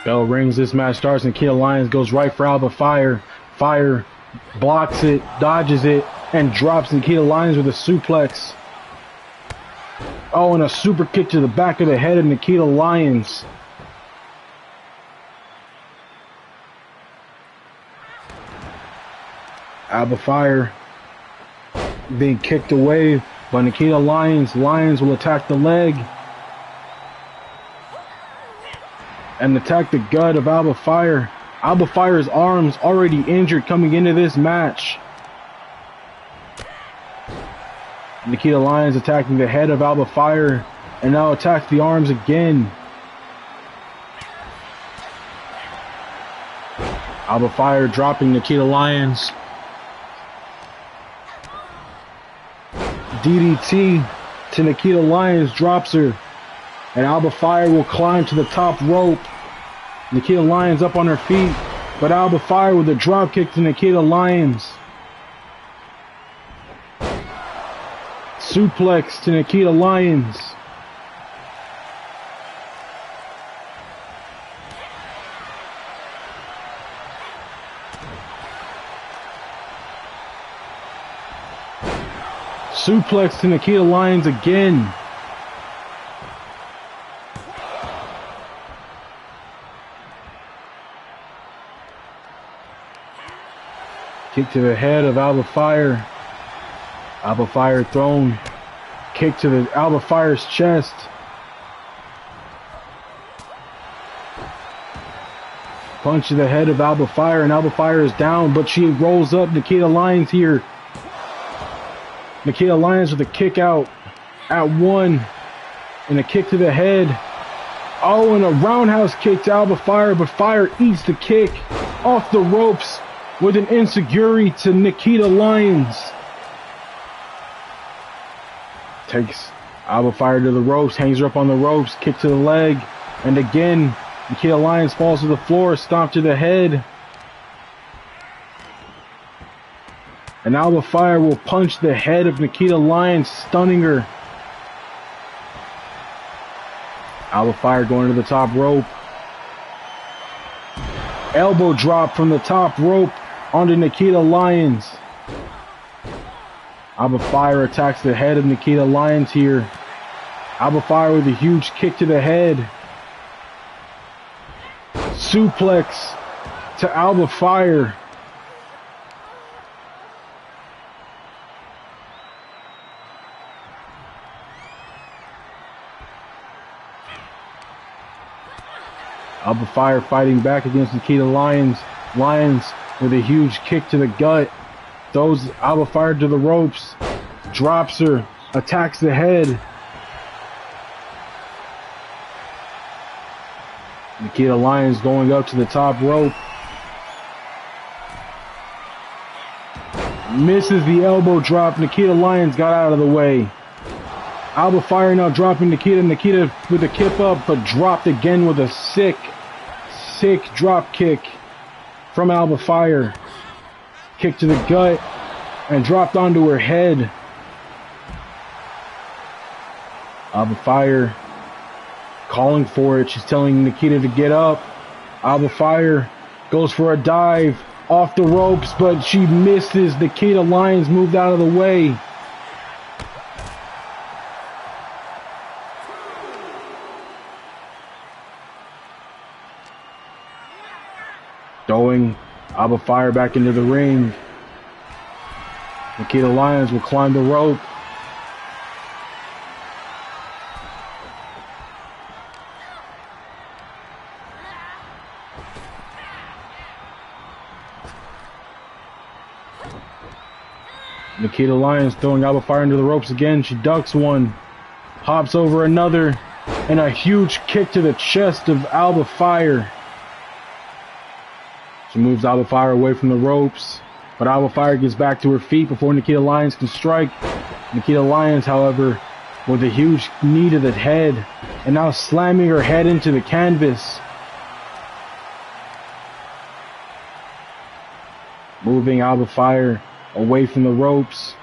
Bell rings. This match starts. Nikita Lyons goes right for Alba Fire. Fire blocks it, dodges it, and drops Nikita Lyons with a suplex. Oh, and a super kick to the back of the head of Nikita Lyons. Alba Fire being kicked away by Nikita Lyons. Lyons will attack the leg and attack the gut of Alba Fire. Alba Fire's arms already injured coming into this match. Nikita Lyons attacking the head of Alba Fire and now attacks the arms again. Alba Fire dropping Nikita Lyons. DDT to Nikita Lyons, drops her, and Alba Fire will climb to the top rope. Nikita Lyons up on her feet, but Alba Fire with a drop kick to Nikita Lyons. Suplex to Nikita Lyons. Suplex to Nikita Lyons again. Kick to the head of Alba Fire. Alba Fire thrown. Kick to the Alba Fire's chest. Punch to the head of Alba Fire, and Alba Fire is down, but she rolls up Nikita Lyons here. Nikita Lyons with a kick out at one, and a kick to the head. Oh, and a roundhouse kick to Alba Fire, but Fire eats the kick off the ropes with an enziguri to Nikita Lyons. Takes Alba Fire to the ropes, hangs her up on the ropes, kick to the leg, and again, Nikita Lyons falls to the floor, stomp to the head. And Alba Fire will punch the head of Nikita Lyons, stunning her. Alba Fire going to the top rope. Elbow drop from the top rope onto Nikita Lyons. Alba Fire attacks the head of Nikita Lyons here. Alba Fire with a huge kick to the head. Suplex to Alba Fire. Alba Fire fighting back against Nikita Lyons. Lyons with a huge kick to the gut. Throws Alba Fire to the ropes. Drops her. Attacks the head. Nikita Lyons going up to the top rope. Misses the elbow drop. Nikita Lyons got out of the way. Alba Fire now dropping Nikita. Nikita with a kip up, but dropped again with a sick drop kick from Alba Fire. Kick to the gut and dropped onto her head. Alba Fire calling for it. She's telling Nikita to get up. Alba Fire goes for a dive off the ropes, but she misses. Nikita Lyons moved out of the way. Throwing Alba Fire back into the ring. Nikita Lyons will climb the rope. Nikita Lyons throwing Alba Fire into the ropes again. She ducks one, hops over another, and a huge kick to the chest of Alba Fire. She moves Alba Fire away from the ropes, but Alba Fire gets back to her feet before Nikita Lyons can strike. Nikita Lyons, however, with a huge knee to the head, and now slamming her head into the canvas. Moving Alba Fire away from the ropes,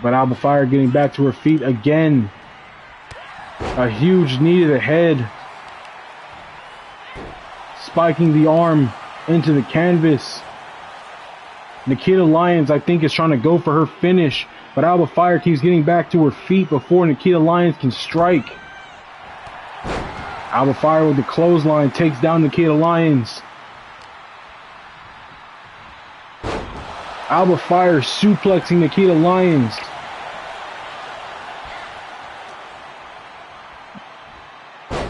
but Alba Fire getting back to her feet again. A huge knee to the head. spiking the arm into the canvas. Nikita Lyons, I think, is trying to go for her finish, but Alba Fire keeps getting back to her feet before Nikita Lyons can strike. Alba Fire with the clothesline takes down Nikita Lyons. Alba Fire suplexing Nikita Lyons.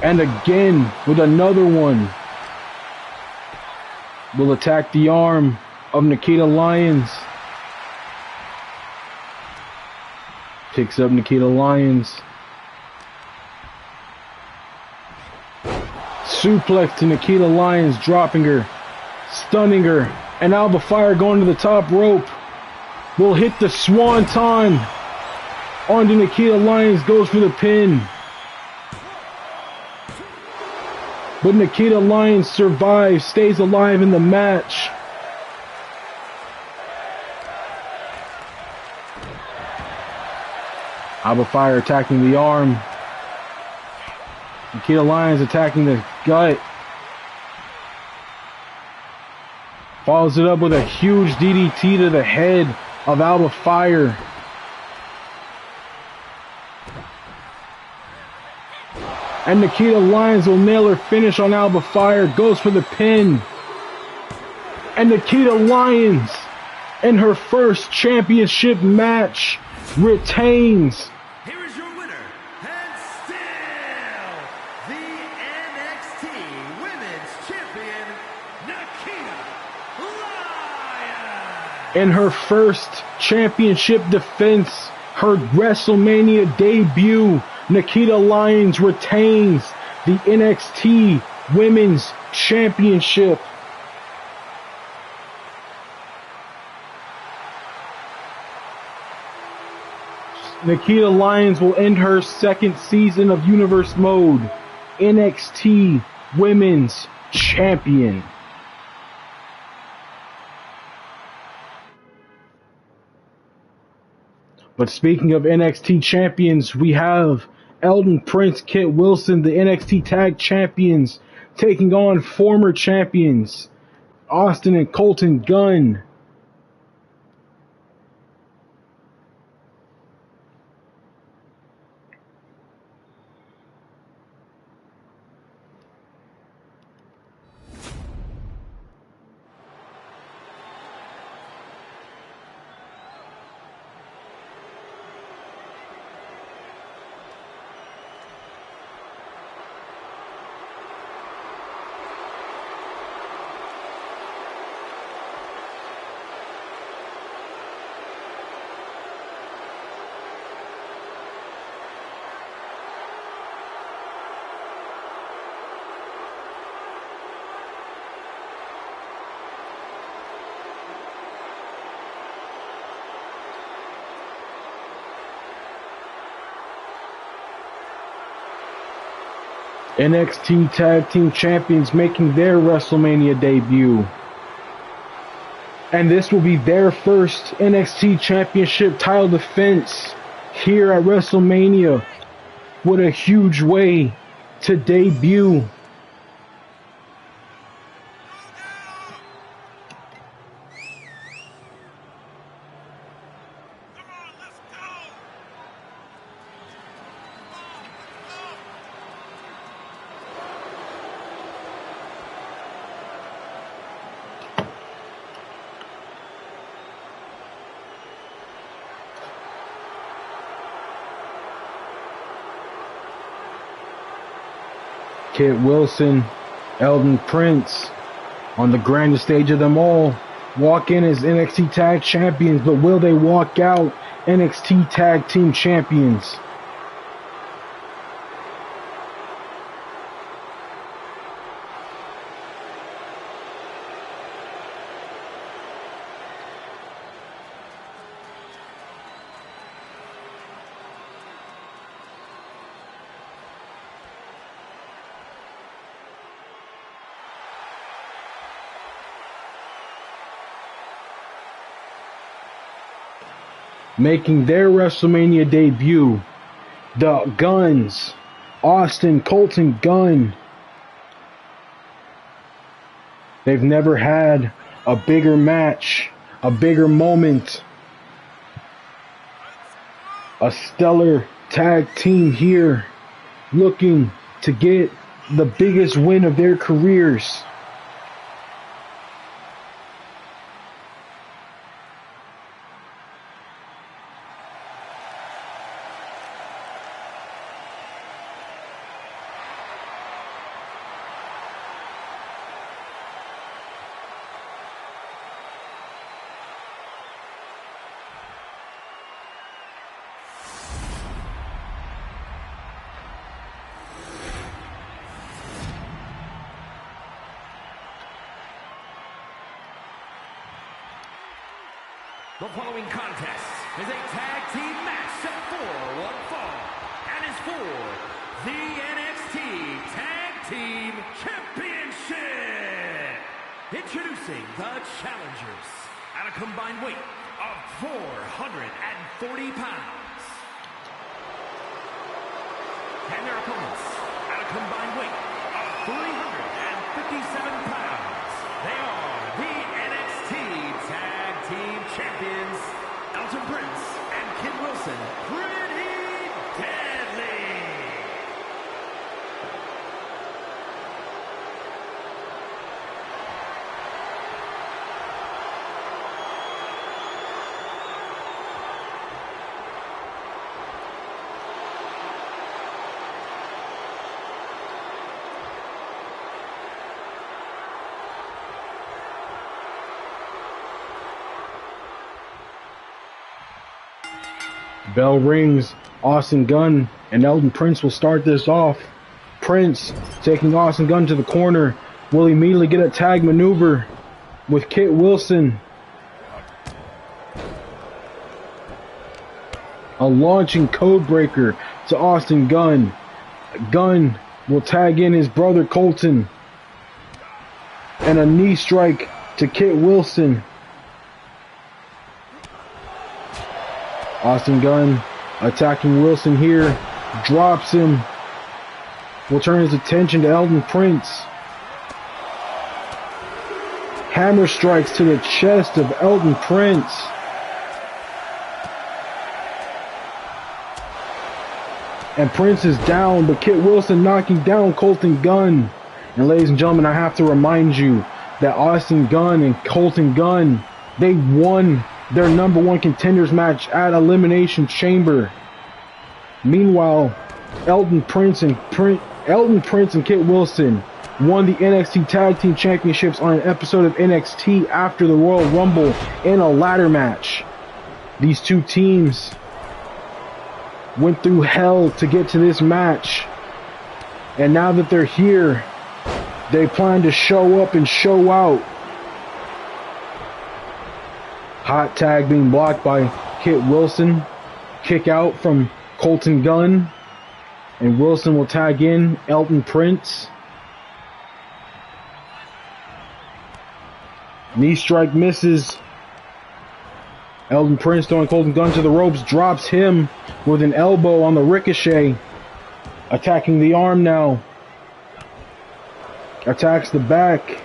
And again with another one. Will attack the arm of Nikita Lyons. Picks up Nikita Lyons. Suplex to Nikita Lyons, dropping her, stunning her, and Alba Fire going to the top rope. Will hit the swanton onto Nikita Lyons, goes for the pin. But Nikita Lyons survives, stays alive in the match. Alba Fire attacking the arm. Nikita Lyons attacking the gut. Follows it up with a huge DDT to the head of Alba Fire. And Nikita Lyons will nail her finish on Alba Fire. Goes for the pin. And Nikita Lyons, in her first championship match, retains. Here is your winner, and still the NXT Women's Champion, Nikita Lyons. In her first championship defense, her WrestleMania debut, Nikita Lyons retains the NXT Women's Championship. Nikita Lyons will end her second season of Universe Mode, NXT Women's Champion. But speaking of NXT champions, we have Eldon Prince, Kit Wilson, the NXT Tag Champions, taking on former champions Austin and Colton Gunn. NXT Tag Team Champions making their WrestleMania debut. And this will be their first NXT Championship title defense here at WrestleMania. What a huge way to debut. Kit Wilson, Eldon Prince, on the grandest stage of them all, walk in as NXT Tag Champions, but will they walk out NXT Tag Team Champions? Making their WrestleMania debut, the Guns, Austin Colton Gunn, They've never had a bigger match, a bigger moment. A stellar tag team here, looking to get the biggest win of their careers. The following contest is a tag team match set for one fall and is for the NXT Tag Team Championship. Introducing the challengers at a combined weight of 440 pounds. And their opponents at a combined weight of 357 pounds. They are the NXT Tag Team Champions, Elton Prince and Kid Wilson, Pretty Deadly. Bell rings. Austin Gunn and Elton Prince will start this off. Prince taking Austin Gunn to the corner. Will immediately get a tag maneuver with Kit Wilson. A launching code breaker to Austin Gunn. Gunn will tag in his brother Colton. And a knee strike to Kit Wilson. Austin Gunn attacking Wilson here, drops him, will turn his attention to Elton Prince. Hammer strikes to the chest of Elton Prince. And Prince is down, but Kit Wilson knocking down Colton Gunn. And ladies and gentlemen, I have to remind you that Austin Gunn and Colton Gunn, they won their #1 contenders match at Elimination Chamber. Meanwhile, Elton Prince and Kit Wilson won the NXT Tag Team Championships on an episode of NXT after the Royal Rumble in a ladder match. These two teams went through hell to get to this match. And now that they're here, they plan to show up and show out. Hot tag being blocked by Kit Wilson. Kick out from Colton Gunn. And Wilson will tag in Elton Prince. Knee strike misses. Elton Prince throwing Colton Gunn to the ropes. Drops him with an elbow on the ricochet. Attacking the arm now. Attacks the back.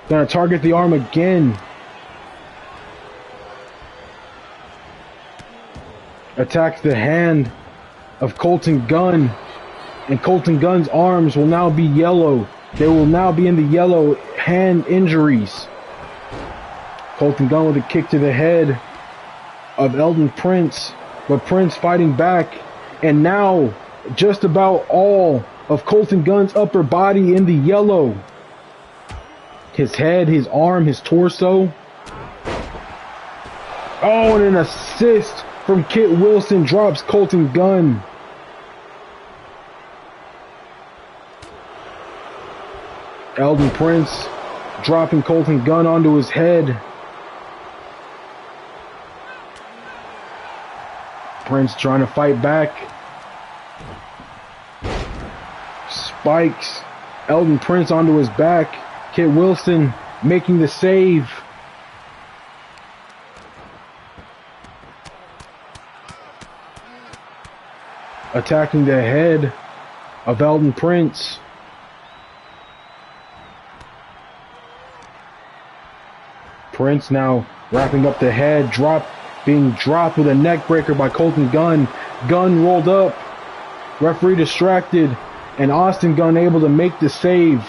Gonna target the arm again. Attacks the hand of Colton Gunn. And Colton Gunn's arms will now be yellow. They will now be in the yellow hand injuries. Colton Gunn with a kick to the head of Elton Prince. But Prince fighting back. And now just about all of Colton Gunn's upper body in the yellow. His head, his arm, his torso. Oh, and an assist from Kit Wilson drops Colton Gunn. Elton Prince dropping Colton Gunn onto his head. Prince trying to fight back. Spikes Elton Prince onto his back. Kit Wilson making the save. Attacking the head of Elton Prince. Prince now wrapping up the head, being dropped with a neck breaker by Colton Gunn. Gunn rolled up, referee distracted, and Austin Gunn able to make the save.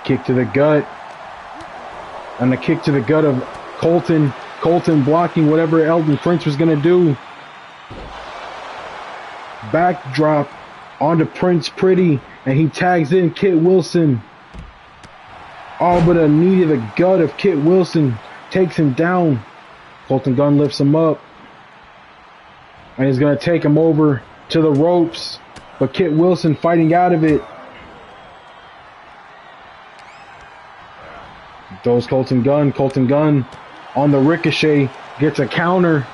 Kick to the gut, and a kick to the gut of Colton. Colton blocking whatever Elton Prince was going to do. Backdrop onto Prince Pretty, and he tags in Kit Wilson. All but a knee to the gut of Kit Wilson takes him down. Colton Gunn lifts him up, and he's going to take him over to the ropes, but Kit Wilson fighting out of it. Throws Colton Gunn. Colton Gunn on the ricochet gets a counter.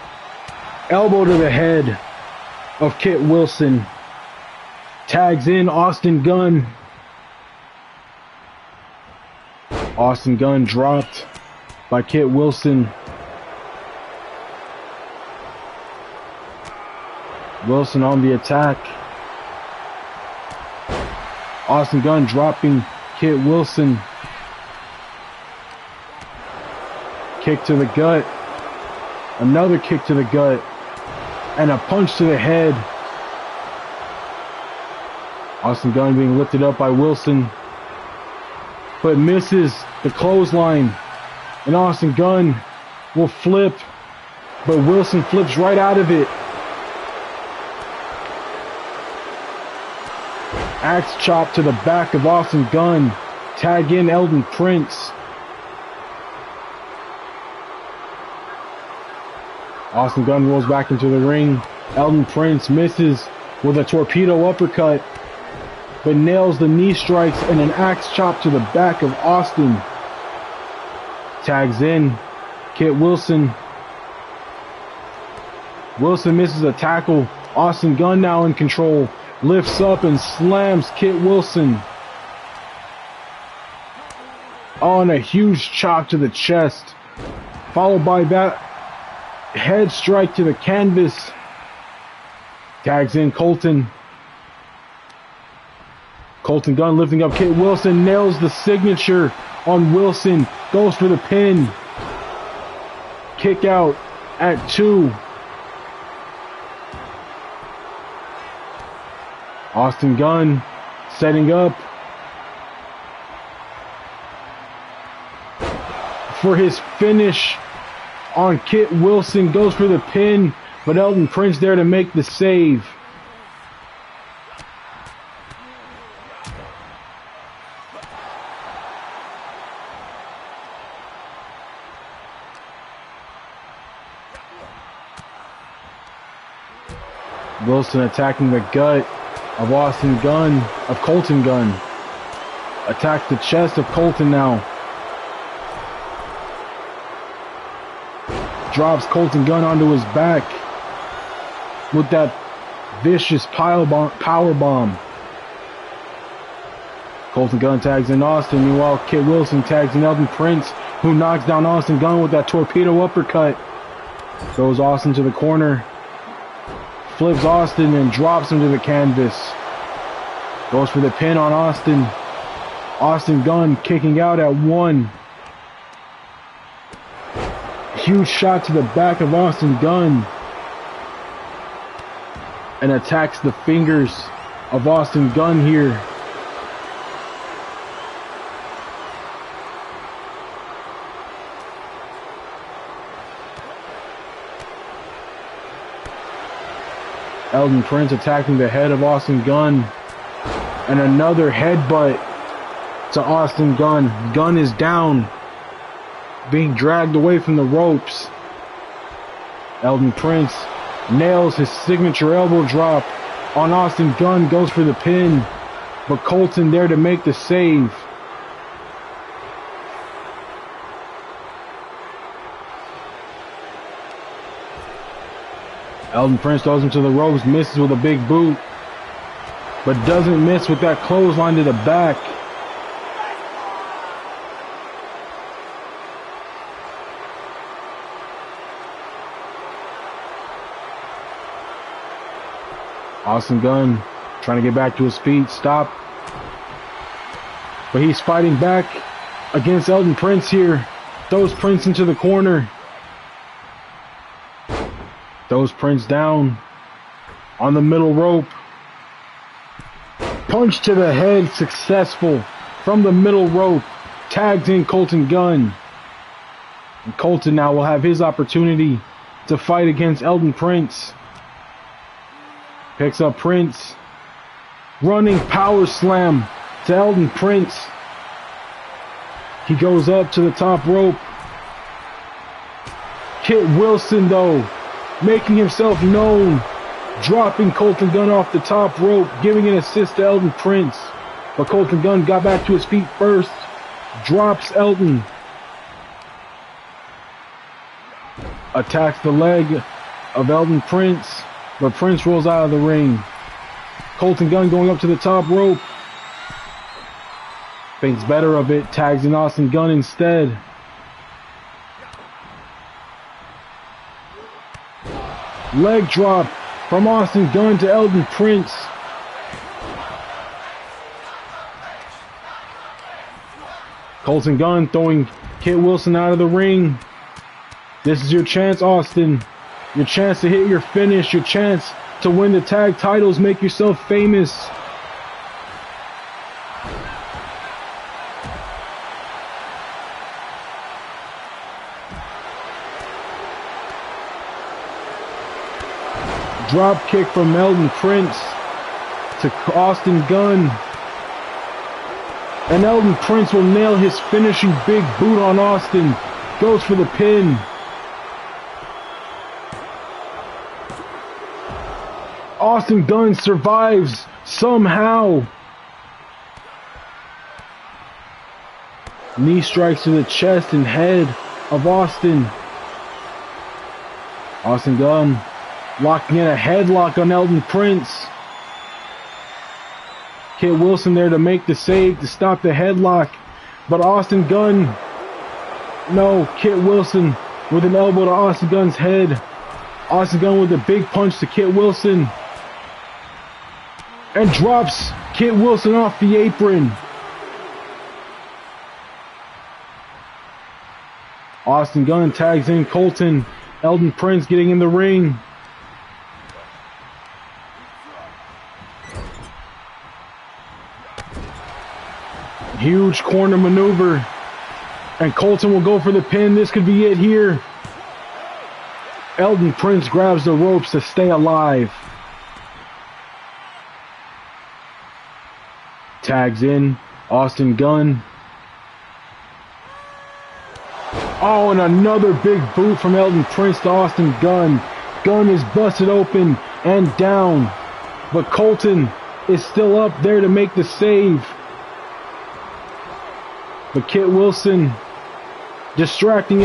Elbow to the head of Kit Wilson. Tags in Austin Gunn. Austin Gunn dropped by Kit Wilson. Wilson on the attack. Austin Gunn dropping Kit Wilson. Kick to the gut. Another kick to the gut. And a punch to the head. Austin Gunn being lifted up by Wilson, but misses the clothesline. And Austin Gunn will flip, but Wilson flips right out of it. Axe chop to the back of Austin Gunn. Tag in Elton Prince. Austin Gunn rolls back into the ring. Elton Prince misses with a torpedo uppercut, but nails the knee strikes and an axe chop to the back of Austin. Tags in Kit Wilson. Wilson misses a tackle. Austin Gunn now in control. Lifts up and slams Kit Wilson. On a huge chop to the chest, followed by that head strike to the canvas. Tags in Colton. Colton Gunn lifting up Kit Wilson, nails the signature on Wilson, goes for the pin. Kick out at 2. Austin Gunn setting up for his finish on Kit Wilson, goes for the pin, but Elton Prince there to make the save. Wilson attacking the gut of Colton Gunn. Attacks the chest of Colton now. Drops Colton Gunn onto his back with that vicious power bomb. Colton Gunn tags in Austin. Meanwhile, Kit Wilson tags in Elton Prince, who knocks down Austin Gunn with that torpedo uppercut. Throws Austin to the corner. Flips Austin and drops him to the canvas. Goes for the pin on Austin. Austin Gunn kicking out at 1. Huge shot to the back of Austin Gunn. And attacks the fingers of Austin Gunn here. Elton Prince attacking the head of Austin Gunn. And another headbutt to Austin Gunn. Gunn is down, being dragged away from the ropes. Elton Prince nails his signature elbow drop on Austin Gunn, goes for the pin, but Colton there to make the save. Elton Prince throws him to the ropes, misses with a big boot, but doesn't miss with that clothesline to the back. Austin Gunn trying to get back to his feet, stop. But he's fighting back against Elton Prince here. Throws Prince into the corner. Throws Prince down on the middle rope. Punch to the head, successful from the middle rope. Tags in Colton Gunn. And Colton now will have his opportunity to fight against Elton Prince. Picks up Prince. Running power slam to Elton Prince. He goes up to the top rope. Kit Wilson, though, making himself known, dropping Colton Gunn off the top rope, giving an assist to Elton Prince. But Colton Gunn got back to his feet first, drops Elton. Attacks the leg of Elton Prince, but Prince rolls out of the ring. Colton Gunn going up to the top rope. Thinks better of it, tags in Austin Gunn instead. Leg drop from Austin Gunn to Elton Prince. Colton Gunn throwing Kit Wilson out of the ring. This is your chance, Austin. Your chance to hit your finish. Your chance to win the tag titles. Make yourself famous. Drop kick from Elton Prince to Austin Gunn. And Elton Prince will nail his finishing big boot on Austin. Goes for the pin. Austin Gunn survives somehow. Knee strikes to the chest and head of Austin. Austin Gunn locking in a headlock on Elton Prince. Kit Wilson there to make the save to stop the headlock. But Austin Gunn, no, Kit Wilson with an elbow to Austin Gunn's head. Austin Gunn with a big punch to Kit Wilson. And drops Kit Wilson off the apron. Austin Gunn tags in Colton. Elton Prince getting in the ring. Huge corner maneuver. And Colton will go for the pin. This could be it here. Elton Prince grabs the ropes to stay alive. Tags in Austin Gunn. Oh, and another big boot from Elton Prince to Austin Gunn. Gunn is busted open and down. But Colton is still up there to make the save. But Kit Wilson distracting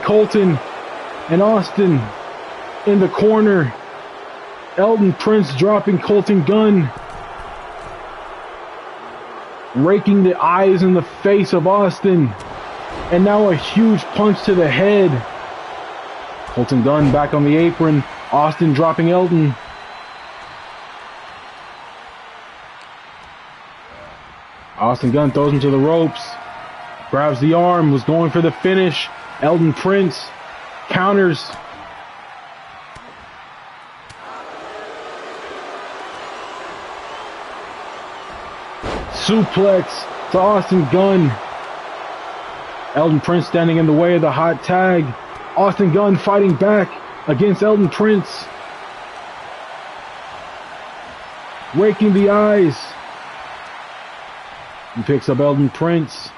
Colton and Austin in the corner. Elton Prince dropping Colton Gunn. Raking the eyes in the face of Austin. And now a huge punch to the head. Colton Gunn back on the apron. Austin dropping Elton. Austin Gunn throws him to the ropes. Grabs the arm. Was going for the finish. Elton Prince counters. Suplex to Austin Gunn. Elton Prince standing in the way of the hot tag. Austin Gunn fighting back against Elton Prince. Raking the eyes. He picks up Elton Prince.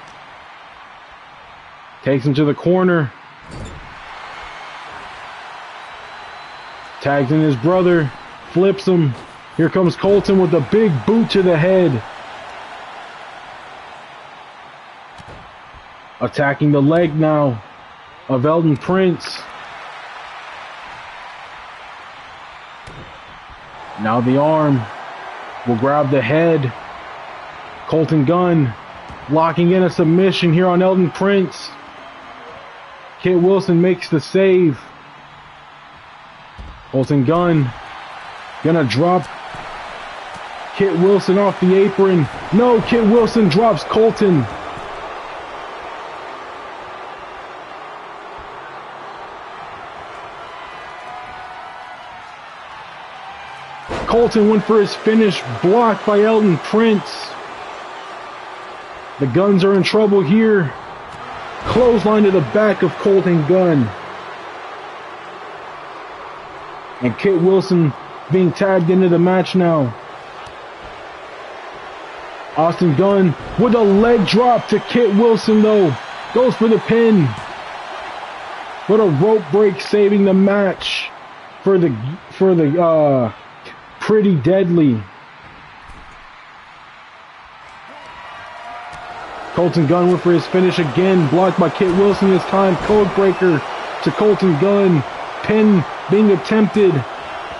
Takes him to the corner. Tags in his brother. Flips him. Here comes Colton with a big boot to the head. Attacking the leg now of Elton Prince. Now the arm will grab the head. Colton Gunn locking in a submission here on Elton Prince. Kit Wilson makes the save. Colton Gunn gonna drop Kit Wilson off the apron. No, Kit Wilson drops Colton. Colton went for his finish, blocked by Elton Prince. The Guns are in trouble here. Clothesline to the back of Colton Gunn. And Kit Wilson being tagged into the match now. Austin Gunn with a leg drop to Kit Wilson though. Goes for the pin. But a rope break saving the match for the Pretty Deadly. Colton Gunn went for his finish again, blocked by Kit Wilson this time. Code breaker to Colton Gunn. Pin being attempted.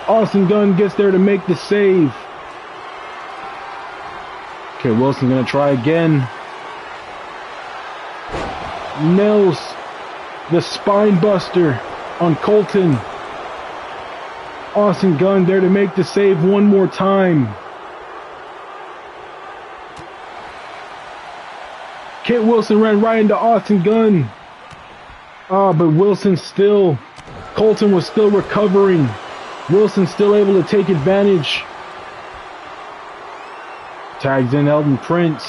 Austin Gunn gets there to make the save. Kit Wilson gonna try again. Nails the spine buster on Colton. Austin Gunn there to make the save one more time. Kit Wilson ran right into Austin Gunn. But Wilson still, Colton was still recovering. Wilson still able to take advantage. Tags in Elton Prince.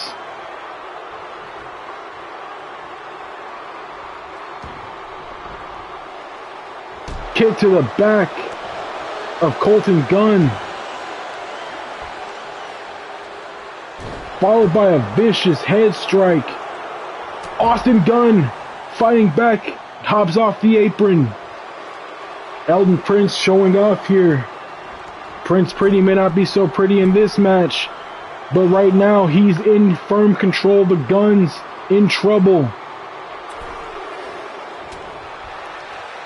Kick to the back of Colton Gunn. Followed by a vicious head strike. Austin Gunn fighting back, hops off the apron. Elton Prince showing off here. Prince Pretty may not be so pretty in this match, but right now he's in firm control. The Guns in trouble.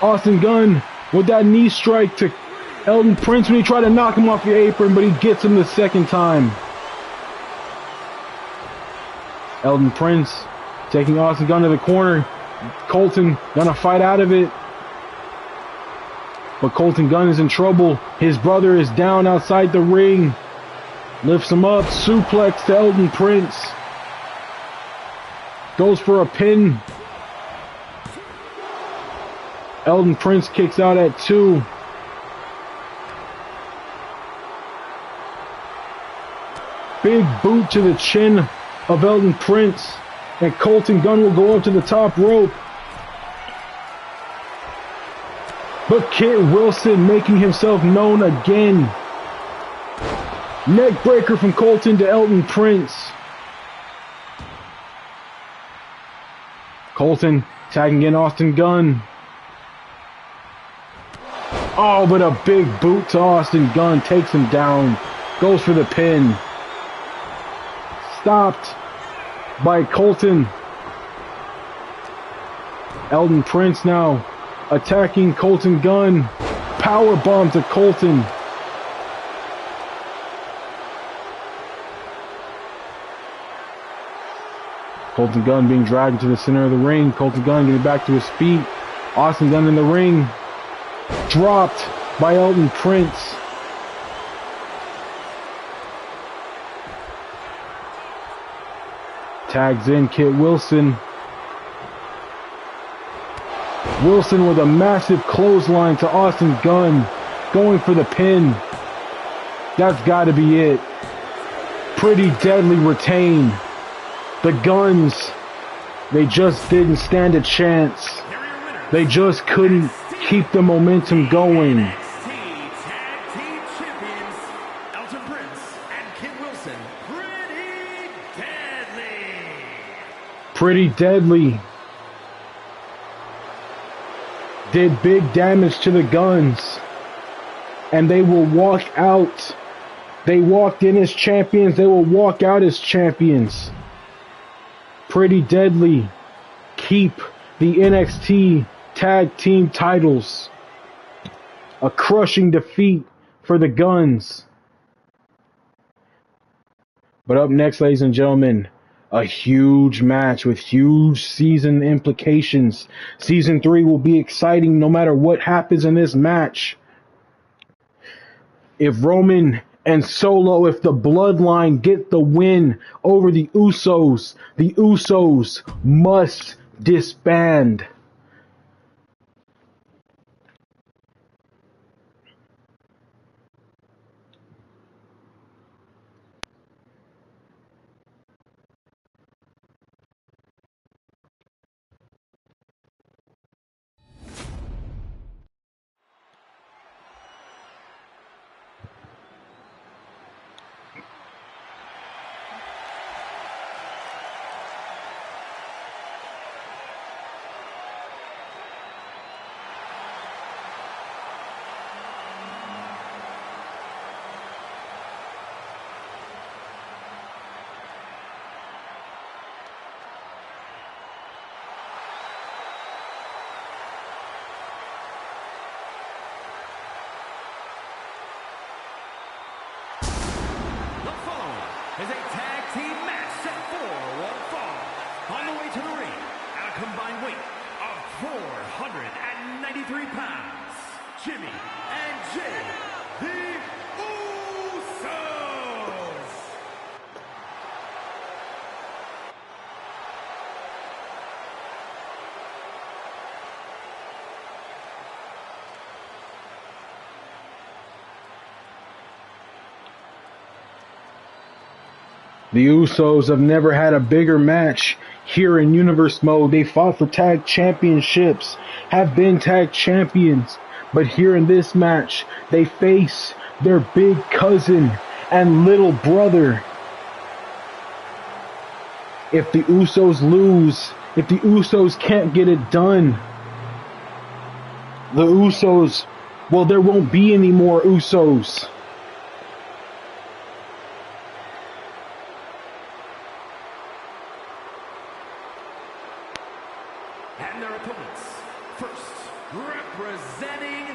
Austin Gunn with that knee strike to Elton Prince when he tried to knock him off the apron, but he gets him the second time. Elton Prince taking Austin Gunn to the corner. Colton gonna fight out of it. But Colton Gunn is in trouble. His brother is down outside the ring. Lifts him up. Suplex to Elton Prince. Goes for a pin. Elton Prince kicks out at 2. Big boot to the chin of Elton Prince. And Colton Gunn will go up to the top rope. But Kit Wilson making himself known again. Neck breaker from Colton to Elton Prince. Colton tagging in Austin Gunn. Oh, but a big boot to Austin Gunn takes him down. Goes for the pin. Stopped by Colton. Elton Prince now attacking Colton Gunn. Power bomb to Colton. Colton Gunn being dragged to the center of the ring. Colton Gunn getting back to his feet. Austin Gunn in the ring. Dropped by Elton Prince. Tags in Kit Wilson. Wilson with a massive clothesline to Austin Gunn. Going for the pin. That's got to be it. Pretty Deadly retain. The Guns, they just didn't stand a chance. They just couldn't keep the momentum going. NXT Tag Team Champions, Elton Prince and Kit Wilson. Pretty Deadly. Pretty Deadly did big damage to the Guns. And they will walk out. They walked in as champions. They will walk out as champions. Pretty Deadly keep the NXT Tag Team titles. A crushing defeat for the Guns. But up next, ladies and gentlemen, a huge match with huge season implications. Season 3 will be exciting no matter what happens in this match. If Roman and Solo, if the Bloodline get the win over the Usos must disband. is a tag team match set for one fall. On the way to the ring, at a combined weight of 493 pounds, Jimmy and Jay, the Usos. The Usos have never had a bigger match here in Universe Mode. They fought for tag championships, have been tag champions, but here in this match, they face their big cousin and little brother. If the Usos lose, if the Usos can't get it done, the Usos, well, there won't be any more Usos. And their opponents, first, representing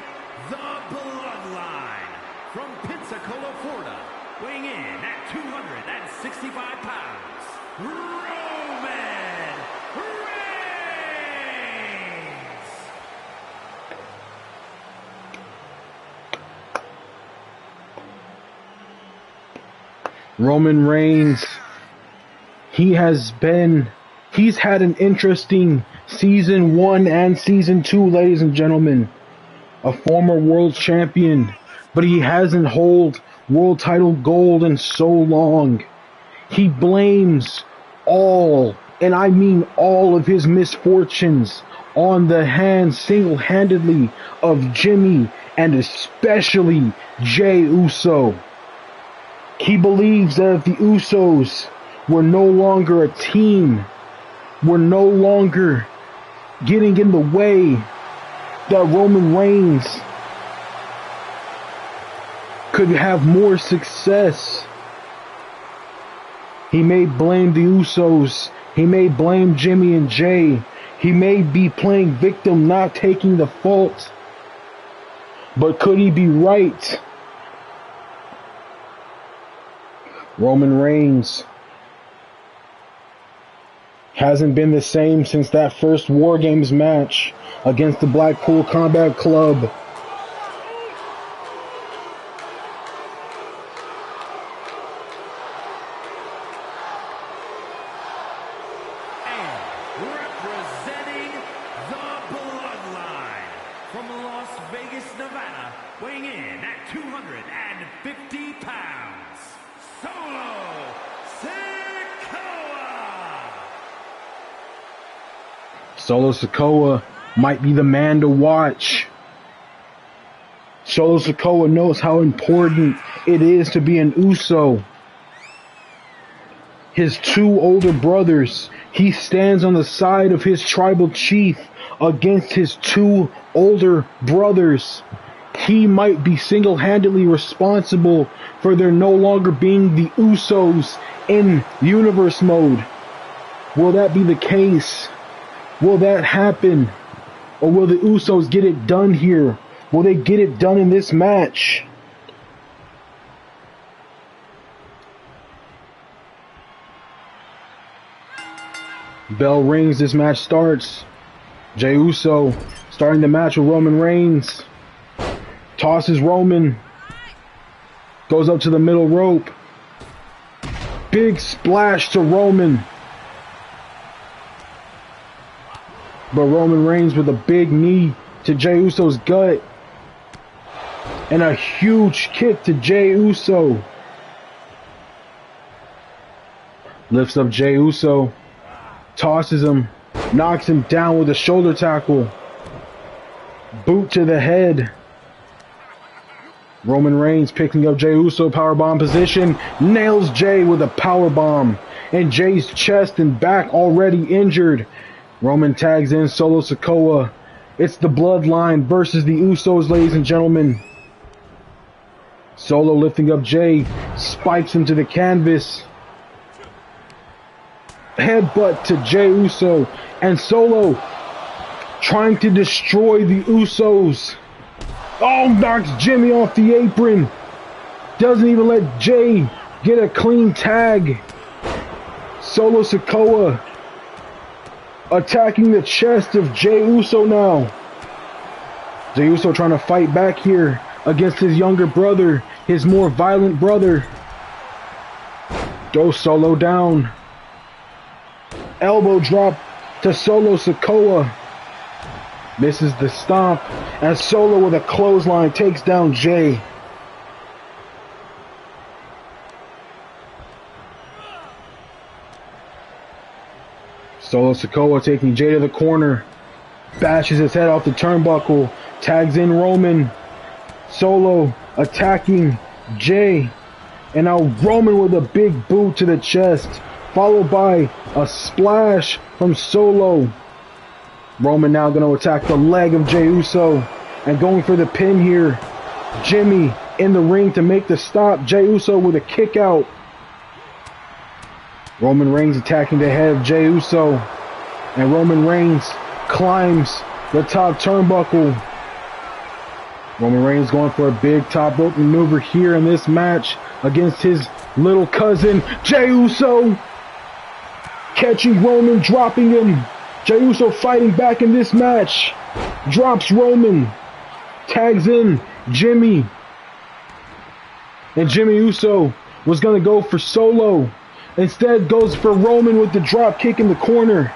the Bloodline, from Pensacola, Florida, weighing in at 265 pounds, Roman Reigns. Roman Reigns, he's had an interesting Season 1 and Season 2, ladies and gentlemen. A former world champion, but he hasn't held world title gold in so long. He blames all, and I mean all, of his misfortunes on the hands single-handedly of Jimmy and especially Jey Uso. He believes that if the Usos were no longer a team, were no longer getting in the way, that Roman Reigns could have more success. He may blame the Usos. He may blame Jimmy and Jay. He may be playing victim, not taking the fault. But could he be right? Roman Reigns hasn't been the same since that first War Games match against the Blackpool Combat Club. And representing the Bloodline, from Las Vegas, Nevada, weighing in at 250 pounds, Solo Sikoa. Solo Sikoa might be the man to watch. Solo Sikoa knows how important it is to be an Uso. His two older brothers, he stands on the side of his tribal chief against his two older brothers. He might be single-handedly responsible for there no longer being the Usos in Universe Mode. Will that be the case? Will that happen? Or will the Usos get it done here? Will they get it done in this match? Bell rings, this match starts. Jey Uso starting the match with Roman Reigns. Tosses Roman. Goes up to the middle rope. Big splash to Roman. But Roman Reigns with a big knee to Jey Uso's gut. And a huge kick to Jey Uso. Lifts up Jey Uso. Tosses him. Knocks him down with a shoulder tackle. Boot to the head. Roman Reigns picking up Jey Uso, powerbomb position. Nails Jey with a powerbomb. And Jey's chest and back already injured. Roman tags in Solo Sikoa. It's the Bloodline versus the Usos, ladies and gentlemen. Solo lifting up Jey. Spikes him to the canvas. Headbutt to Jey Uso. And Solo trying to destroy the Usos. Oh, knocks Jimmy off the apron. Doesn't even let Jey get a clean tag. Solo Sikoa attacking the chest of Jey Uso now. Jey Uso trying to fight back here against his younger brother, his more violent brother. Goes Solo down. Elbow drop to Solo Sikoa. Misses the stomp, and Solo with a clothesline takes down Jey. Solo Sikoa taking Jey to the corner, bashes his head off the turnbuckle, tags in Roman. Solo attacking Jey, and now Roman with a big boot to the chest, followed by a splash from Solo. Roman now going to attack the leg of Jey Uso and going for the pin here. Jimmy in the ring to make the stop. Jey Uso with a kick out. Roman Reigns attacking the head of Jey Uso, and Roman Reigns climbs the top turnbuckle. Roman Reigns going for a big top rope maneuver here in this match against his little cousin Jey Uso. Catching Roman, dropping him. Jey Uso fighting back in this match. Drops Roman. Tags in Jimmy. And Jimmy Uso was going to go for Solo. Instead goes for Roman with the drop kick in the corner.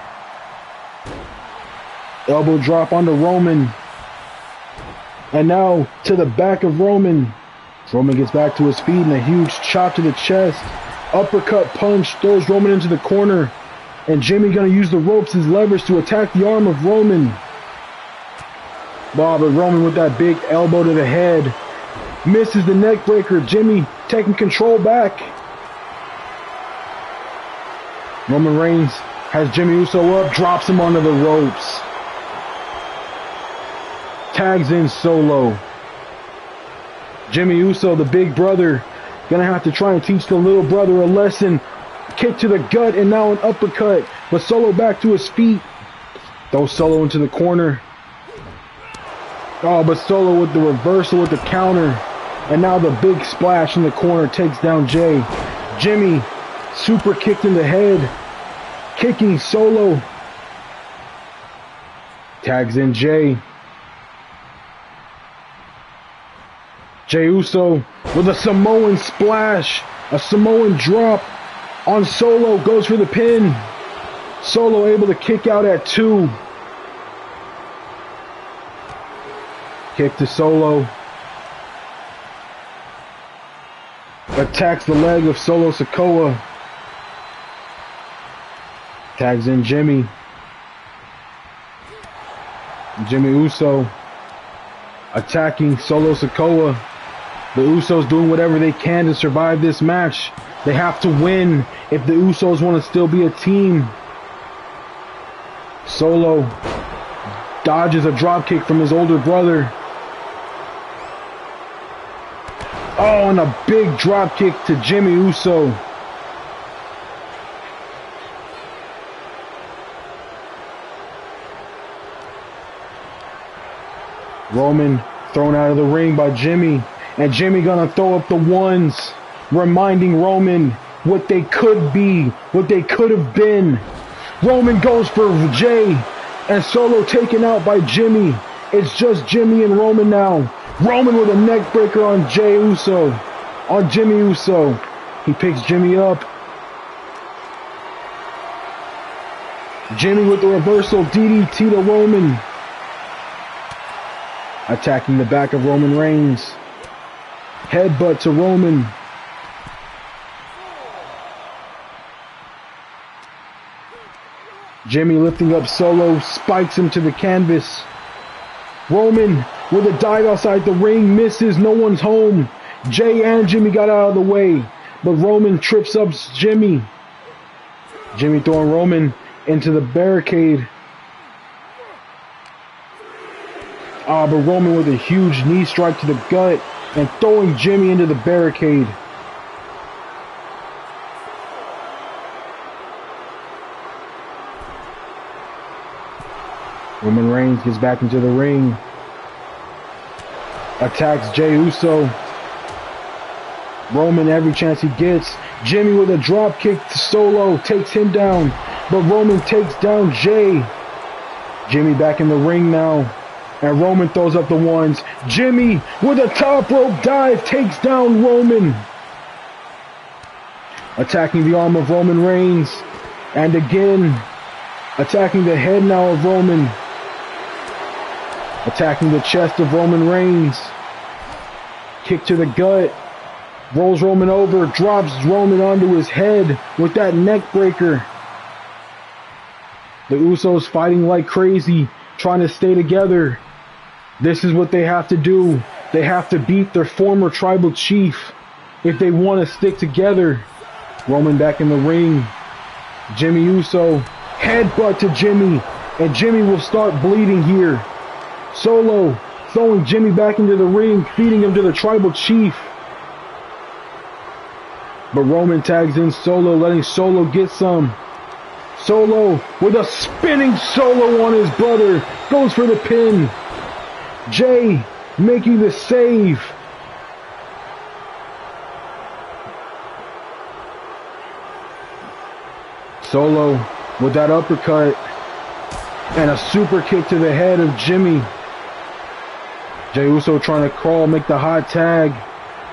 Elbow drop onto Roman. And now to the back of Roman. Roman gets back to his feet and a huge chop to the chest. Uppercut punch throws Roman into the corner. And Jimmy gonna use the ropes as leverage to attack the arm of Roman. But Roman with that big elbow to the head. Misses the neck breaker. Jimmy taking control back. Roman Reigns has Jimmy Uso up, drops him onto the ropes. Tags in Solo. Jimmy Uso, the big brother, gonna have to try and teach the little brother a lesson. Kick to the gut and now an uppercut. But Solo back to his feet. Throws Solo into the corner. Oh, but Solo with the reversal with the counter. And now the big splash in the corner takes down Jey. Jimmy super kicked in the head. Kicking Solo. Tags in Jey. Jey Uso with a Samoan splash. A Samoan drop on Solo. Goes for the pin. Solo able to kick out at 2. Kick to Solo. Attacks the leg of Solo Sikoa. Tags in Jimmy. Jimmy Uso attacking Solo Sikoa. The Usos doing whatever they can to survive this match. They have to win if the Usos want to still be a team. Solo dodges a dropkick from his older brother. Oh, and a big dropkick to Jimmy Uso. Roman thrown out of the ring by Jimmy. And Jimmy gonna throw up the ones, reminding Roman what they could be, what they could have been. Roman goes for Jey, and Solo taken out by Jimmy. It's just Jimmy and Roman now. Roman with a neck breaker on Jey Uso, on Jimmy Uso. He picks Jimmy up. Jimmy with the reversal DDT to Roman. Attacking the back of Roman Reigns. Headbutt to Roman. Jimmy lifting up Solo, spikes him to the canvas. Roman with a dive outside the ring, misses, no one's home. Jey and Jimmy got out of the way, but Roman trips up Jimmy. Jimmy throwing Roman into the barricade. But Roman with a huge knee strike to the gut and throwing Jimmy into the barricade. Roman Reigns gets back into the ring. Attacks Jey Uso. Roman every chance he gets. Jimmy with a drop kick to Solo, takes him down, but Roman takes down Jay. Jimmy back in the ring now, and Roman throws up the ones. Jimmy with a top rope dive takes down Roman. Attacking the arm of Roman Reigns, and again attacking the head now of Roman. Attacking the chest of Roman Reigns. Kick to the gut. Rolls Roman over, drops Roman onto his head with that neck breaker. The Usos fighting like crazy, trying to stay together. This is what they have to do. They have to beat their former tribal chief if they want to stick together. Roman back in the ring. Jimmy Uso, headbutt to Jimmy, and Jimmy will start bleeding here. Solo throwing Jimmy back into the ring, feeding him to the tribal chief. But Roman tags in Solo, letting Solo get some. Solo with a spinning Solo on his brother, goes for the pin. Jay making the save. Solo with that uppercut and a super kick to the head of Jimmy. Jey Uso trying to crawl, make the hot tag.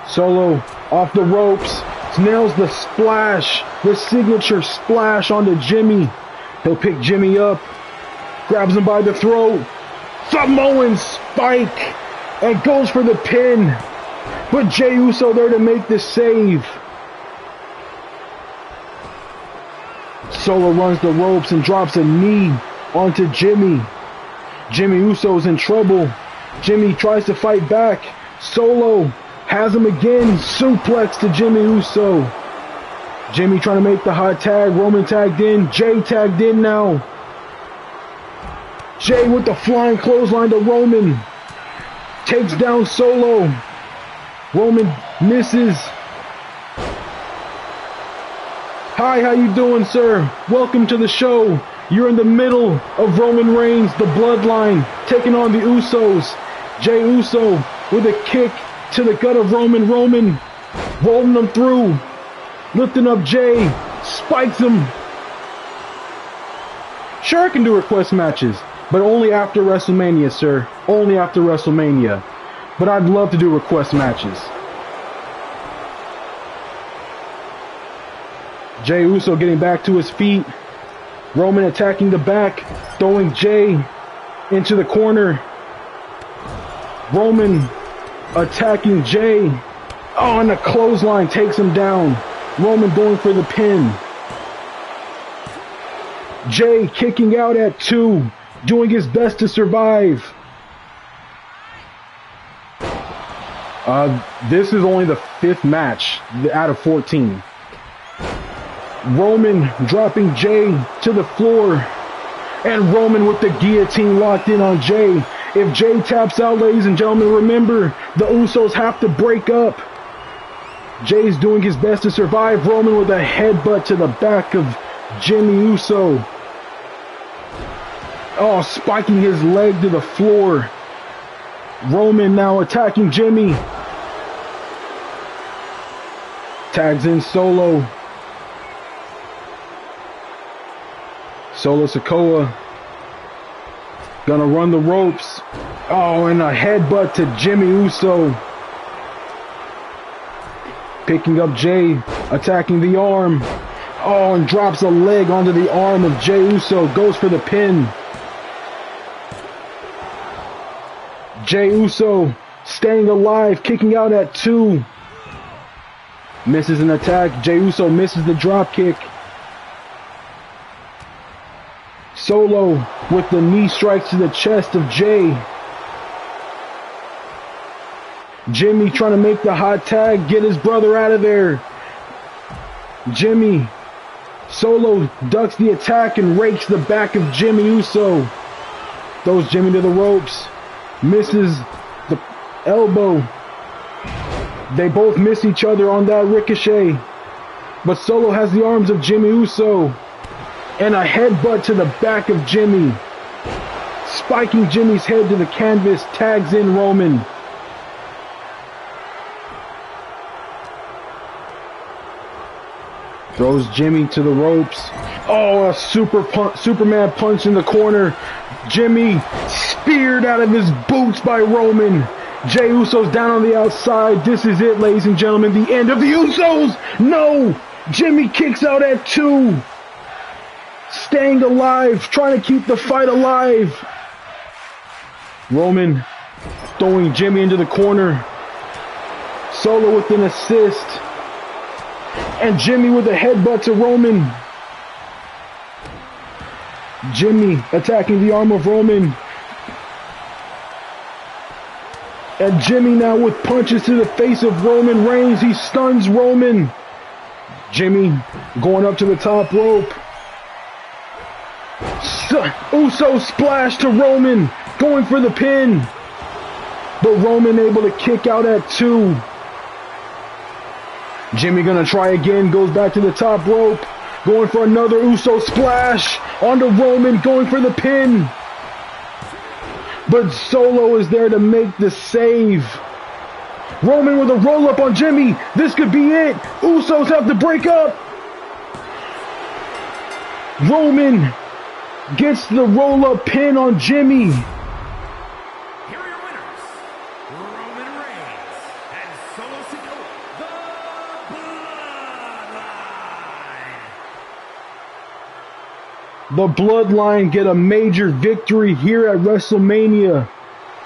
Solo off the ropes, nails the splash, the signature splash onto Jimmy. He'll pick Jimmy up, grabs him by the throat, Samoan spike, and goes for the pin. But Jey Uso there to make the save. Solo runs the ropes and drops a knee onto Jimmy. Jimmy Uso's in trouble. Jimmy tries to fight back. Solo has him again. Suplex to Jimmy Uso. Jimmy trying to make the hot tag. Roman tagged in. Jay tagged in now. Jay with the flying clothesline to Roman. Takes down Solo. Roman misses. Hi, how you doing, sir? Welcome to the show. You're in the middle of Roman Reigns, the Bloodline, taking on the Usos. Jey Uso with a kick to the gut of Roman. Roman rolling them through, lifting up Jey, spikes him. Sure, I can do request matches, but only after WrestleMania, sir. Only after WrestleMania. But I'd love to do request matches. Jey Uso getting back to his feet. Roman attacking the back, throwing Jey into the corner. Roman attacking Jey. Oh, and the clothesline takes him down. Roman going for the pin. Jey kicking out at 2, doing his best to survive. This is only the 5th match out of 14. Roman dropping Jey to the floor, and Roman with the guillotine locked in on Jey. If Jey taps out, ladies and gentlemen, remember, the Usos have to break up. Jey's doing his best to survive. Roman with a headbutt to the back of Jimmy Uso. Oh, spiking his leg to the floor. Roman now attacking Jimmy. Tags in Solo. Solo Sikoa gonna run the ropes. Oh, and a headbutt to Jimmy Uso. Picking up Jey, attacking the arm. Oh, and drops a leg onto the arm of Jey Uso. Goes for the pin. Jey Uso staying alive, kicking out at 2. Misses an attack. Jey Uso misses the drop kick. Solo with the knee strikes to the chest of Jey. Jimmy trying to make the hot tag, get his brother out of there. Jimmy. Solo ducks the attack and rakes the back of Jimmy Uso. Throws Jimmy to the ropes. Misses the elbow. They both miss each other on that ricochet. But Solo has the arms of Jimmy Uso. And a headbutt to the back of Jimmy. Spiking Jimmy's head to the canvas, tags in Roman. Throws Jimmy to the ropes. Oh, a Superman punch in the corner. Jimmy speared out of his boots by Roman. Jey Uso's down on the outside. This is it, ladies and gentlemen. The end of the Usos. No! Jimmy kicks out at 2. Staying alive. Trying to keep the fight alive. Roman throwing Jimmy into the corner. Solo with an assist. And Jimmy with a headbutt to Roman. Jimmy attacking the arm of Roman. And Jimmy now with punches to the face of Roman Reigns. He stuns Roman. Jimmy going up to the top rope. Uso splash to Roman. Going for the pin. But Roman able to kick out at 2. Jimmy gonna try again. Goes back to the top rope. Going for another Uso splash. Onto Roman. Going for the pin. But Solo is there to make the save. Roman with a roll up on Jimmy. This could be it. Usos have to break up. Roman gets the roll up pin on Jimmy. Here are your winners, Roman Reigns and Solo Sikoa, the Bloodline. The Bloodline get a major victory here at Wrestle Mainia.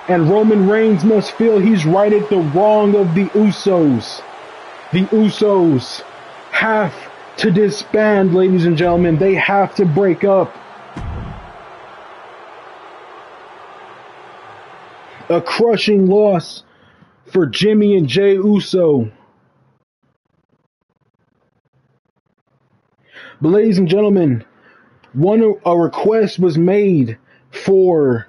And Roman Reigns must feel he's righted the wrong of the Usos. The Usos have to disband, ladies and gentlemen. They have to break up. A crushing loss for Jimmy and Jey Uso. But ladies and gentlemen, a request was made for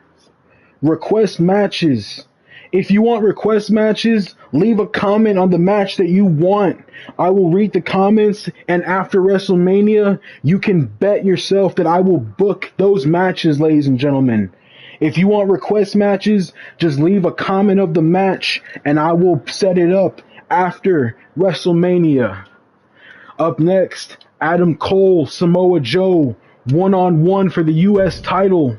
request matches. If you want request matches, leave a comment on the match that you want. I will read the comments, and after WrestleMania, you can bet yourself that I will book those matches, ladies and gentlemen. If you want request matches, just leave a comment of the match, and I will set it up after WrestleMania. Up next, Adam Cole, Samoa Joe, one-on-one for the U.S. title.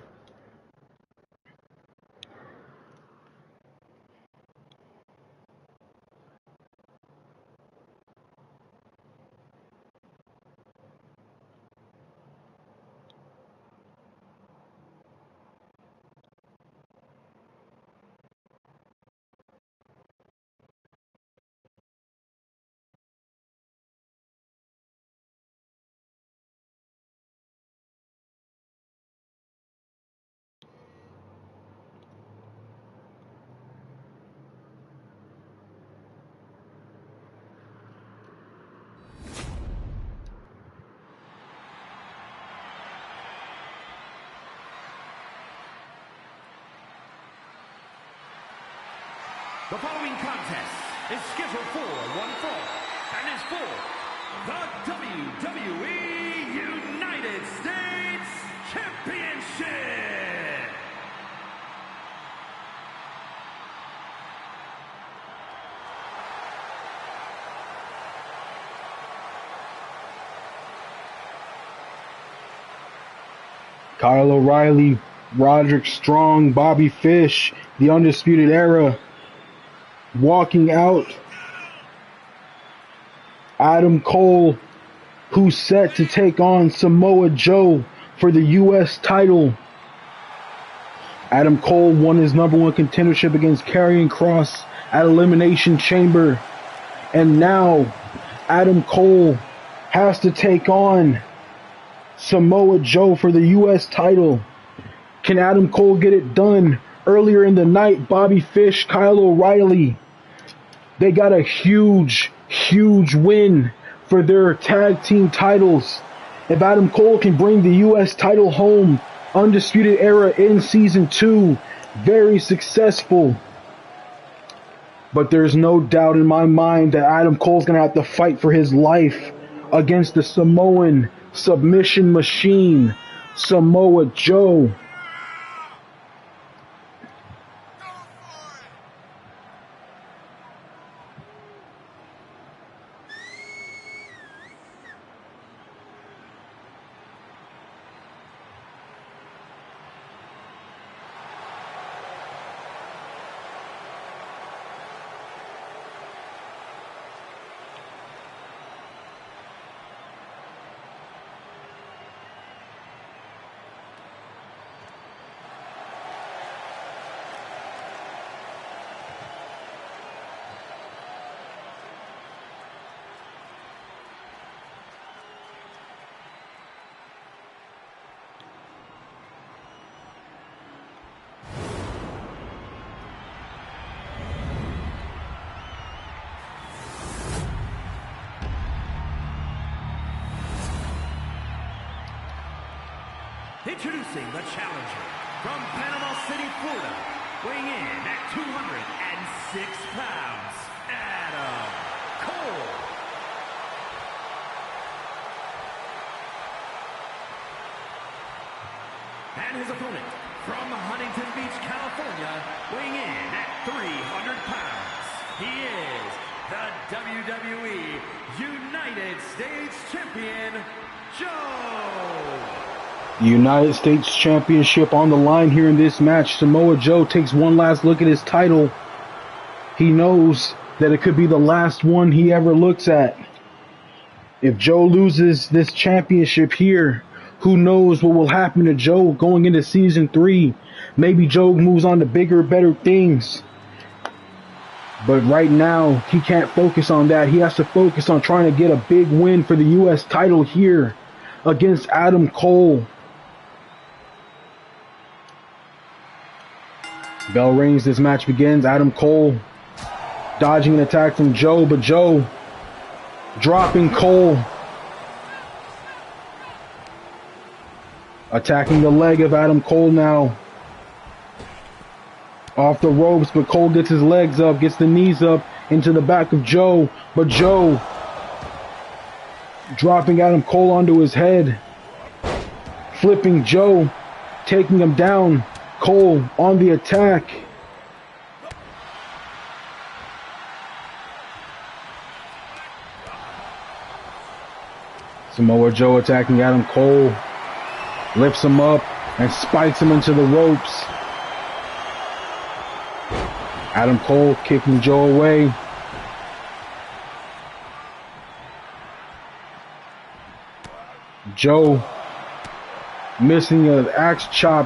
The following contest is scheduled for one fall and is for the WWE United States Championship. Kyle O'Reilly, Roderick Strong, Bobby Fish, the Undisputed Era, walking out. Adam Cole, who's set to take on Samoa Joe for the U.S. title. Adam Cole won his #1 contendership against Karrion Kross at Elimination Chamber. And now, Adam Cole has to take on Samoa Joe for the U.S. title. Can Adam Cole get it done? Earlier in the night, Bobby Fish, Kyle O'Reilly, they got a huge win for their tag team titles. If Adam Cole can bring the U.S. title home, Undisputed Era in Season 2, very successful. But there's no doubt in my mind that Adam Cole's going to have to fight for his life against the Samoan submission machine, Samoa Joe. Introducing the challenger from Panama City, Florida, weighing in at 206 pounds, Adam Cole. And his opponent from Huntington Beach, California, weighing in at 300 pounds. He is the WWE United States Champion, Joe. United States Championship on the line here in this match. Samoa Joe takes one last look at his title. He knows that it could be the last one he ever looks at. If Joe loses this championship here, who knows what will happen to Joe going into season 3. Maybe Joe moves on to bigger, better things. But right now, he can't focus on that. He has to focus on trying to get a big win for the U.S. title here against Adam Cole. Bell rings, this match begins. Adam Cole dodging an attack from Joe, but Joe dropping Cole. Attacking the leg of Adam Cole now. Off the ropes, but Cole gets his legs up, gets the knees up into the back of Joe. But Joe dropping Adam Cole onto his head. Flipping Joe, taking him down. Cole on the attack. Samoa Joe attacking Adam Cole. Lifts him up and spikes him into the ropes. Adam Cole kicking Joe away. Joe missing an axe chop.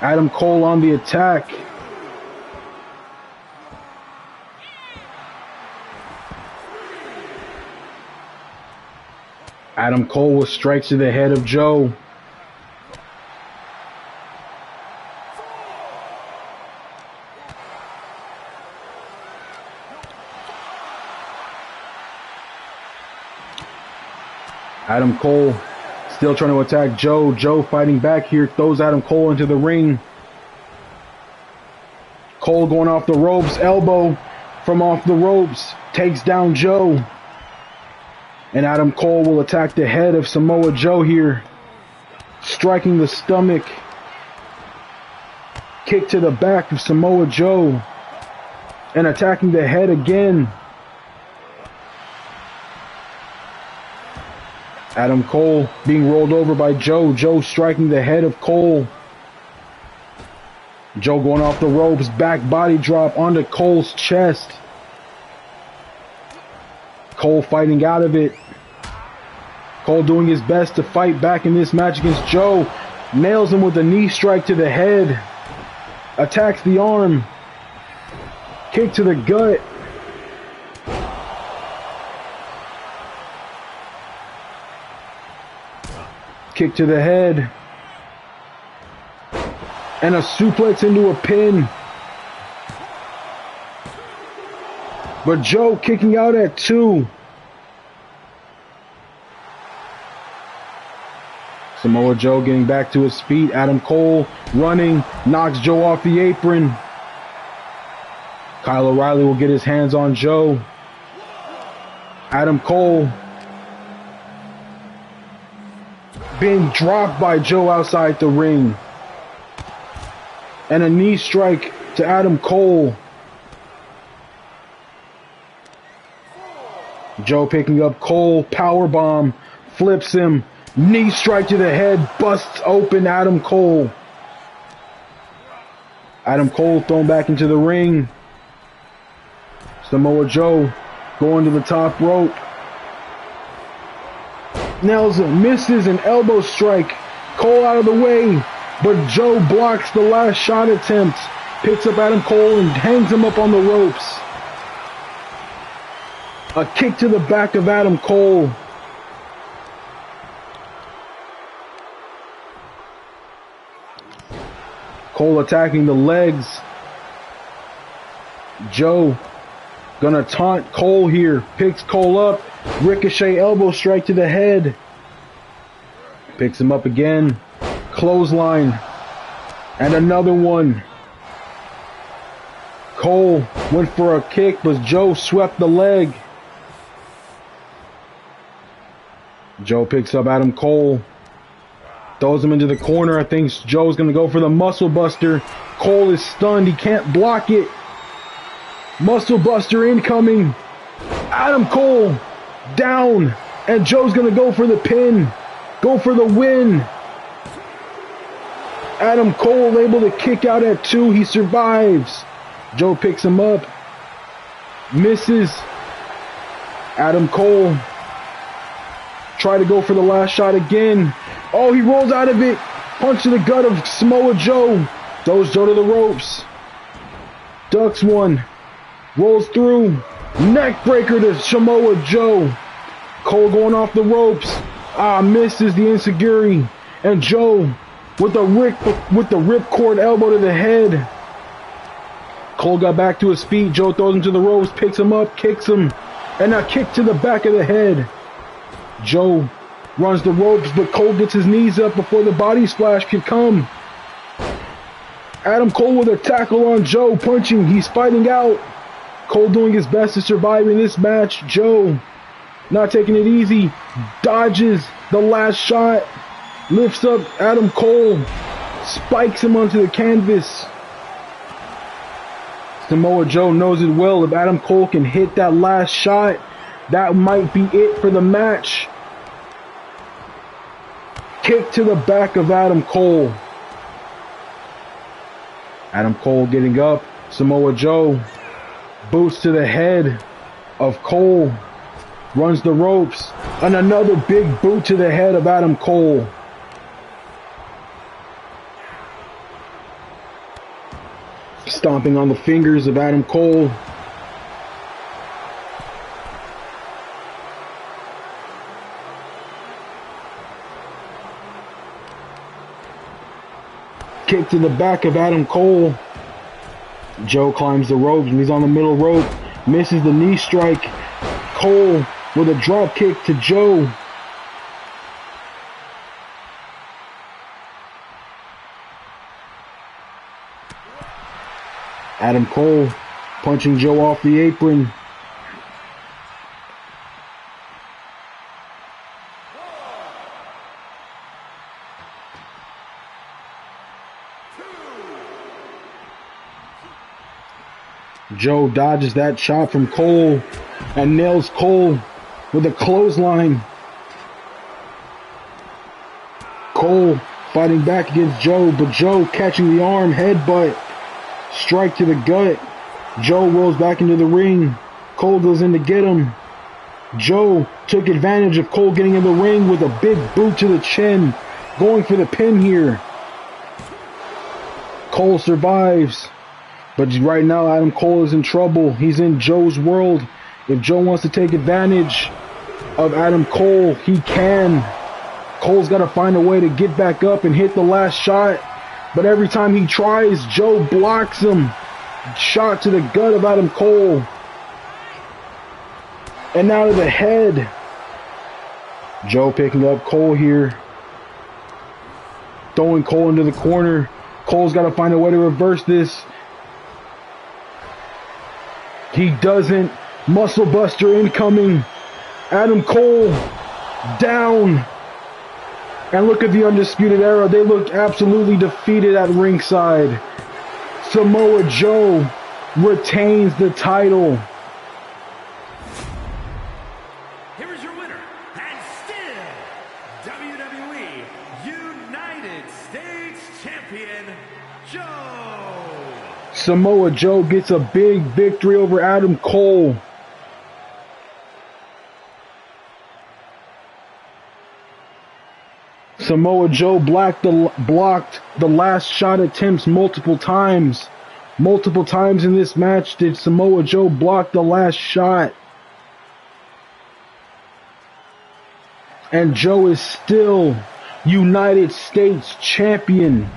Adam Cole on the attack. Adam Cole with strikes to the head of Joe. Adam Cole still trying to attack Joe. Joe fighting back here, throws Adam Cole into the ring. Cole going off the ropes, elbow from off the ropes, takes down Joe. And Adam Cole will attack the head of Samoa Joe here, striking the stomach. Kick to the back of Samoa Joe, and attacking the head again. Adam Cole being rolled over by Joe. Joe striking the head of Cole. Joe going off the ropes, back body drop onto Cole's chest. Cole fighting out of it. Cole doing his best to fight back in this match against Joe. Nails him with a knee strike to the head. Attacks the arm. Kick to the gut. Kick to the head. And a suplex into a pin. But Joe kicking out at 2. Samoa Joe getting back to his feet. Adam Cole running, knocks Joe off the apron. Kyle O'Reilly will get his hands on Joe. Adam Cole being dropped by Joe outside the ring. And a knee strike to Adam Cole. Joe picking up Cole, powerbomb, flips him, knee strike to the head, busts open Adam Cole. Adam Cole thrown back into the ring. Samoa Joe going to the top rope. Nails it, misses an elbow strike. Cole out of the way, but Joe blocks the last shot attempt. Picks up Adam Cole and hangs him up on the ropes. A kick to the back of Adam Cole. Cole attacking the legs. Joe gonna taunt Cole here. Picks Cole up. Ricochet elbow strike to the head. Picks him up again. clothesline. And another one. Cole went for a kick, but Joe swept the leg. Joe picks up Adam Cole. Throws him into the corner. I think Joe's going to go for the Muscle Buster. Cole is stunned. He can't block it. Muscle Buster incoming. Adam Cole down. And Joe's going to go for the pin. Go for the win. Adam Cole able to kick out at 2. He survives. Joe picks him up. Misses. Adam Cole try to go for the last shot again. Oh, he rolls out of it. Punch to the gut of Samoa Joe. Throws Joe to the ropes. Ducks one. Rolls through. Neck breaker to Samoa Joe. Cole going off the ropes. Misses the enziguri. And Joe with the ripcord elbow to the head. Cole got back to his feet. Joe throws him to the ropes, picks him up, kicks him. And a kick to the back of the head. Joe runs the ropes, but Cole gets his knees up before the body splash could come. Adam Cole with a tackle on Joe, punching. He's fighting out. Cole doing his best to survive in this match. Joe not taking it easy. Dodges the last shot. Lifts up Adam Cole. Spikes him onto the canvas. Samoa Joe knows it well. If Adam Cole can hit that last shot, that might be it for the match. Kick to the back of Adam Cole. Adam Cole getting up. Samoa Joe boots to the head of Cole. Runs the ropes. And another big boot to the head of Adam Cole. Stomping on the fingers of Adam Cole. Kick to the back of Adam Cole. Joe climbs the ropes and he's on the middle rope. Misses the knee strike. Cole with a drop kick to Joe. Adam Cole punching Joe off the apron. Joe dodges that shot from Cole and nails Cole with a clothesline. Cole fighting back against Joe, but Joe catching the arm, headbutt, strike to the gut. Joe rolls back into the ring. Cole goes in to get him. Joe took advantage of Cole getting in the ring with a big boot to the chin, going for the pin here. Cole survives. But right now, Adam Cole is in trouble. He's in Joe's world. If Joe wants to take advantage of Adam Cole, he can. Cole's got to find a way to get back up and hit the last shot. But every time he tries, Joe blocks him. Shot to the gut of Adam Cole. And now to the head. Joe picking up Cole here. Throwing Cole into the corner. Cole's got to find a way to reverse this. He doesn't. Muscle Buster incoming. Adam Cole down. And look at the Undisputed Era. They look absolutely defeated at ringside. Samoa Joe retains the title. Here is your winner, and still WWE United States Champion, Joe. Samoa Joe gets a big victory over Adam Cole. Samoa Joe blocked the last shot attempts multiple times. Multiple times in this match did Samoa Joe block the last shot. And Joe is still United States Champion.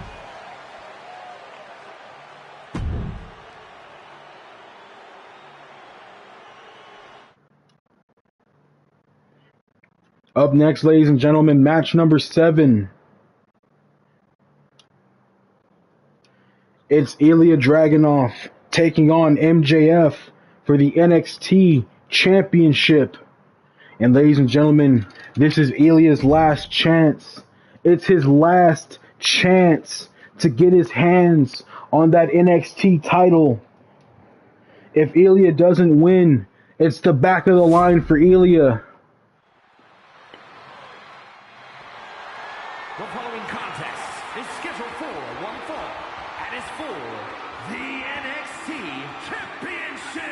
Up next, ladies and gentlemen, match number 7. It's Ilya Dragunov taking on MJF for the NXT Championship. And ladies and gentlemen, this is Ilya's last chance. It's his last chance to get his hands on that NXT title. If Ilya doesn't win, it's the back of the line for Ilya. The following contest is scheduled for one fall and is for the NXT Championship.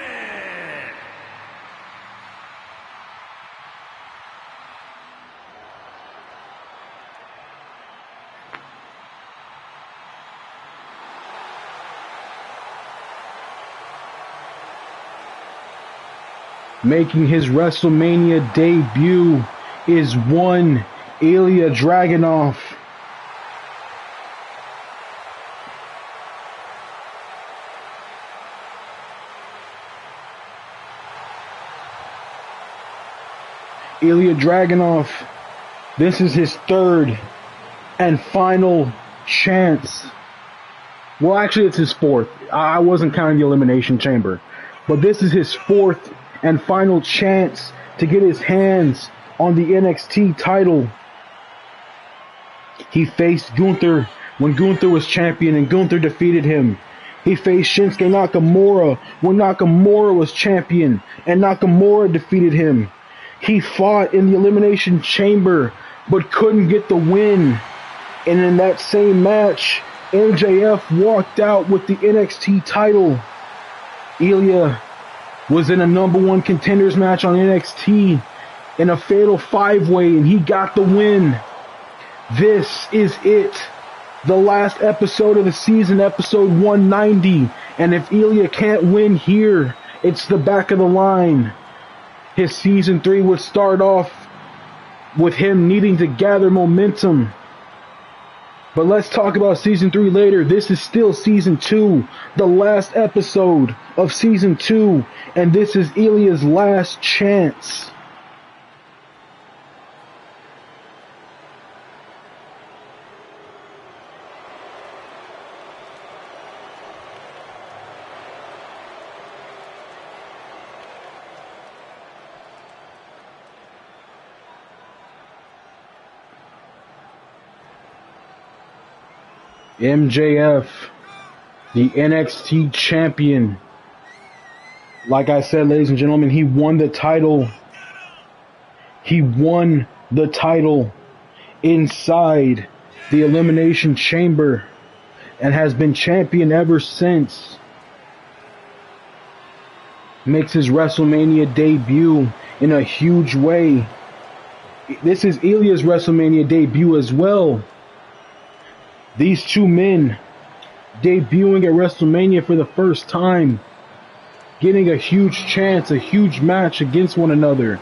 Making his WrestleMania debut is one Ilya Dragunov. Ilya Dragunov, this is his third and final chance. Well, actually, it's his fourth. I wasn't counting the Elimination Chamber. But this is his fourth and final chance to get his hands on the NXT title. He faced Gunther when Gunther was champion and Gunther defeated him. He faced Shinsuke Nakamura when Nakamura was champion and Nakamura defeated him. He fought in the Elimination Chamber but couldn't get the win. And in that same match, MJF walked out with the NXT title. Ilya was in a #1 contenders match on NXT in a fatal 5-way and he got the win. This is it. The last episode of the season, episode 190. And if Ilya can't win here, it's the back of the line. His season 3 would start off with him needing to gather momentum. But let's talk about season 3 later. This is still season 2, the last episode of season 2, and this is Ilya's last chance. MJF, the NXT champion. Like I said, ladies and gentlemen, he won the title. He won the title inside the Elimination Chamber and has been champion ever since. Makes his WrestleMania debut in a huge way. This is Ilya's WrestleMania debut as well. These two men debuting at WrestleMania for the first time, getting a huge chance, a huge match against one another.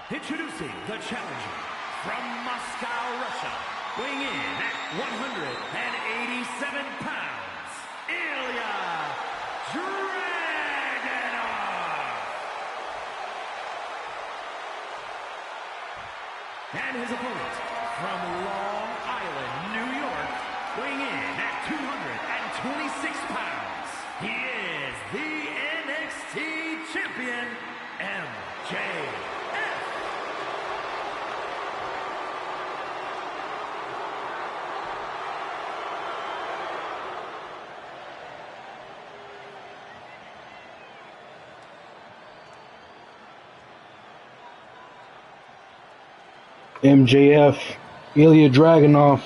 Introducing the challenger from Moscow, Russia, weighing in at 187 pounds, Ilya Dragunov. And his opponent from Long Island, New York, weighing in at 226 pounds, he is the NXT champion, MJF. MJF, Ilya Dragunov.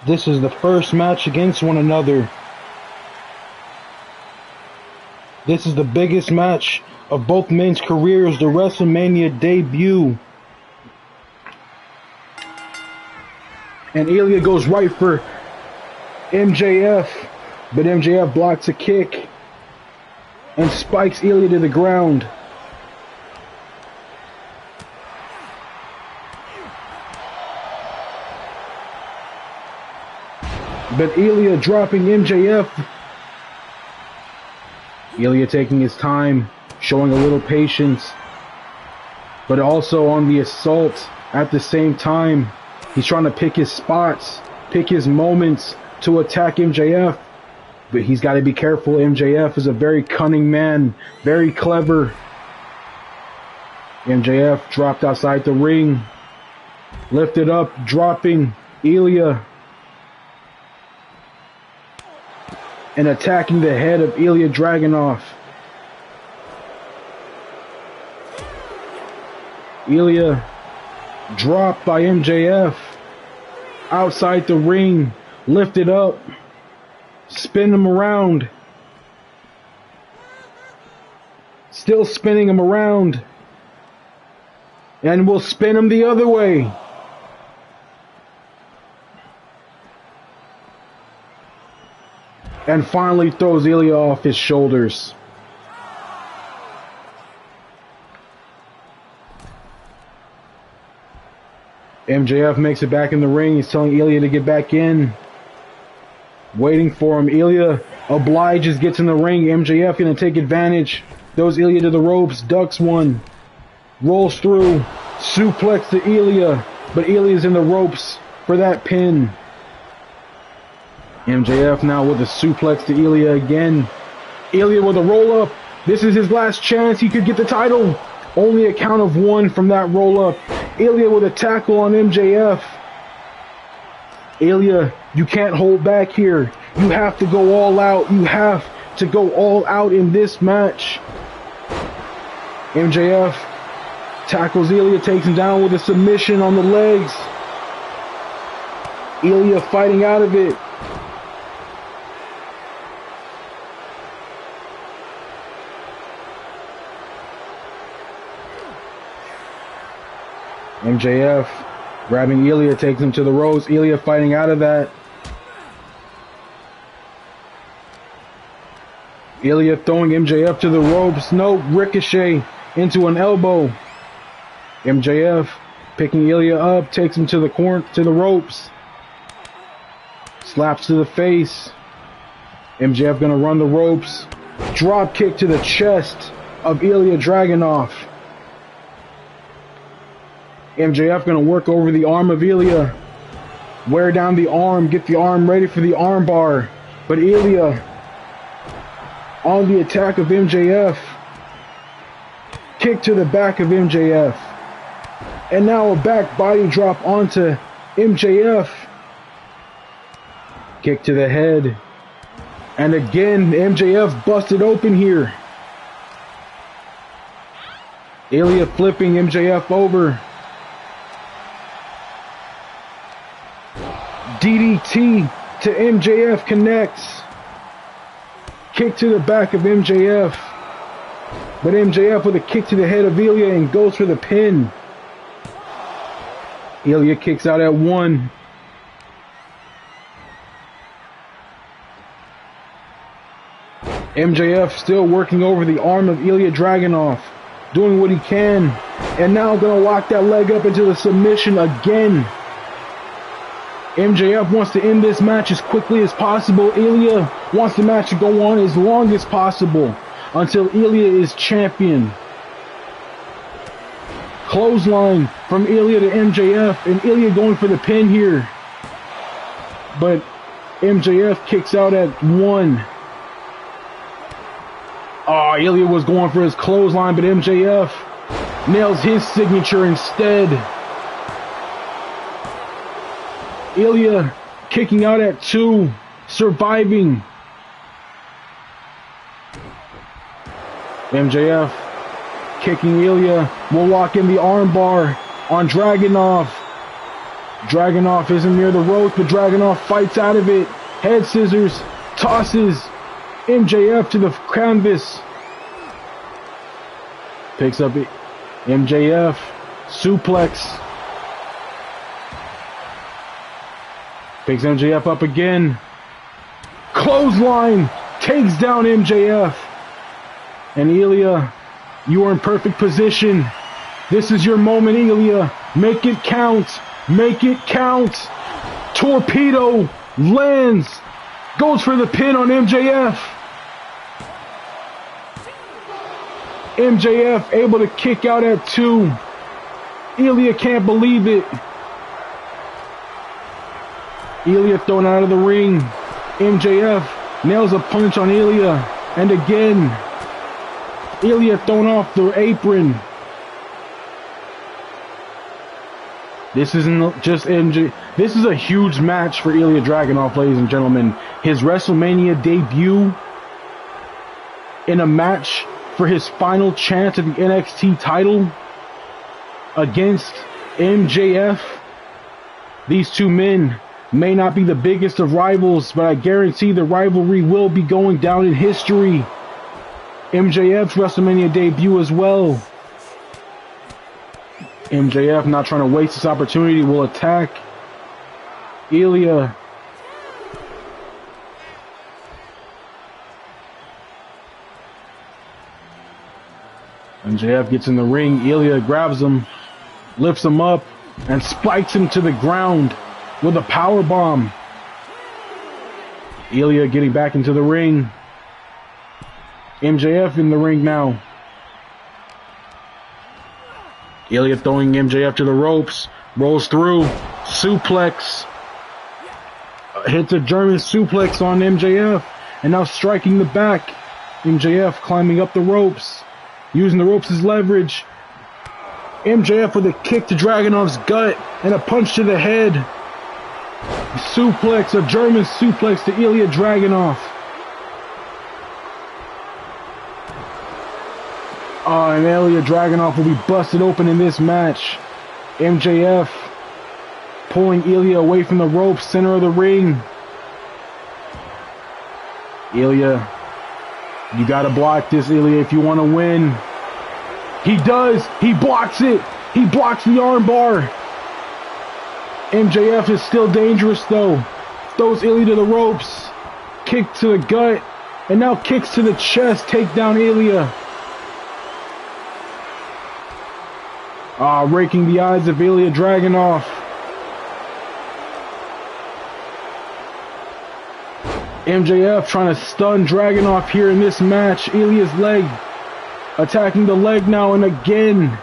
This is the first match against one another. This is the biggest match of both men's careers, the WrestleMania debut. And Ilya goes right for MJF, but MJF blocks a kick and spikes Ilya to the ground. But Ilya dropping MJF. Ilya taking his time, showing a little patience, but also on the assault at the same time. He's trying to pick his spots, pick his moments to attack MJF. But he's got to be careful. MJF is a very cunning man, very clever. MJF dropped outside the ring, lifted up, dropping Ilya, and attacking the head of Ilya Dragunov. Ilya dropped by MJF, outside the ring, lifted up, spin him around, still spinning him around, and we'll spin him the other way. And finally throws Ilya off his shoulders. MJF makes it back in the ring. He's telling Ilya to get back in. Waiting for him. Ilya obliges, gets in the ring. MJF gonna take advantage. Throws Ilya to the ropes. Ducks one. Rolls through. Suplex to Ilya. But Ilya's in the ropes for that pin. MJF now with a suplex to Ilya again. Ilya with a roll up. This is his last chance. He could get the title. Only a count of one from that roll up. Ilya with a tackle on MJF. Ilya, you can't hold back here. You have to go all out. You have to go all out in this match. MJF tackles Ilya, takes him down with a submission on the legs. Ilya fighting out of it. MJF grabbing Ilya, takes him to the ropes. Ilya fighting out of that. Ilya throwing MJF to the ropes. No, ricochet into an elbow. MJF picking Ilya up, takes him to the corner, to the ropes. Slaps to the face. MJF gonna run the ropes. Drop kick to the chest of Ilya Dragunov. MJF gonna work over the arm of Ilya. Wear down the arm, get the arm ready for the arm bar. But Ilya on the attack of MJF. Kick to the back of MJF. And now a back body drop onto MJF. Kick to the head. And again, MJF busted open here. Ilya flipping MJF over. DDT to MJF connects. Kick to the back of MJF. But MJF with a kick to the head of Ilya and goes for the pin. Ilya kicks out at one. MJF still working over the arm of Ilya Dragunov, doing what he can. And now gonna lock that leg up into the submission again. MJF wants to end this match as quickly as possible. Ilya wants the match to go on as long as possible until Ilya is champion. Clothesline from Ilya to MJF, and Ilya going for the pin here. But MJF kicks out at one. Oh, Ilya was going for his clothesline, but MJF nails his signature instead. Ilya kicking out at two, surviving. MJF kicking Ilya, will lock in the armbar on Dragunov. Dragunov isn't near the ropes, but Dragunov fights out of it. Head scissors, tosses MJF to the canvas. Picks up MJF, suplex. Picks MJF up again. Clothesline takes down MJF. And Ilya, you are in perfect position. This is your moment, Ilya. Make it count. Make it count. Torpedo Lands. Goes for the pin on MJF. MJF able to kick out at 2. Ilya can't believe it. Ilya thrown out of the ring. MJF nails a punch on Ilya. And again, Ilya thrown off the apron. This isn't just MJ. This is a huge match for Ilya Dragunov, ladies and gentlemen. His WrestleMania debut in a match for his final chance at the NXT title against MJF. These two men may not be the biggest of rivals, but I guarantee the rivalry will be going down in history. MJF's WrestleMania debut as well. MJF, not trying to waste this opportunity, will attack Ilya. MJF gets in the ring. Ilya grabs him, lifts him up, and spikes him to the ground with a power bomb. Ilya getting back into the ring. MJF in the ring now. Ilya throwing MJF to the ropes. Rolls through. Suplex. Hits a German suplex on MJF. And now striking the back. MJF climbing up the ropes. Using the ropes as leverage. MJF with a kick to Dragunov's gut. And a punch to the head. Suplex. A German suplex to Ilya Dragunov. And Ilya Dragunov will be busted open in this match. MJF pulling Ilya away from the ropes, center of the ring. Ilya, you gotta block this, Ilya, if you want to win. He does. He blocks it. He blocks the armbar. MJF is still dangerous though. Throws Ilya to the ropes. Kick to the gut. And now kicks to the chest. Take down Ilya. Raking the eyes of Ilya Dragunov. MJF trying to stun Dragunov here in this match. Ilya's leg. Attacking the leg now and again.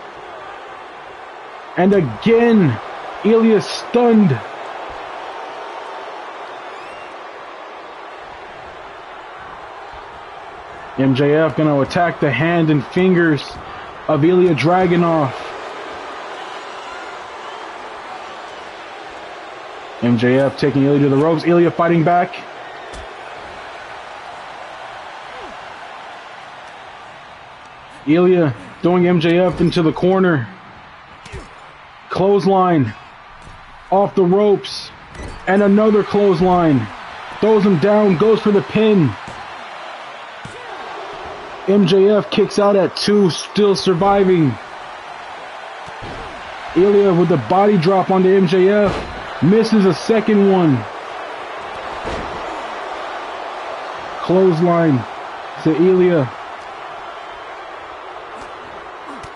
And again. Ilya stunned. MJF gonna attack the hand and fingers of Ilya Dragunov. MJF taking Ilya to the ropes. Ilya fighting back. Ilya throwing MJF into the corner. Clothesline. Off the ropes. And another clothesline. Throws him down. Goes for the pin. MJF kicks out at 2. Still surviving. Ilya with the body drop onto MJF. Misses a second one. Clothesline to Ilya.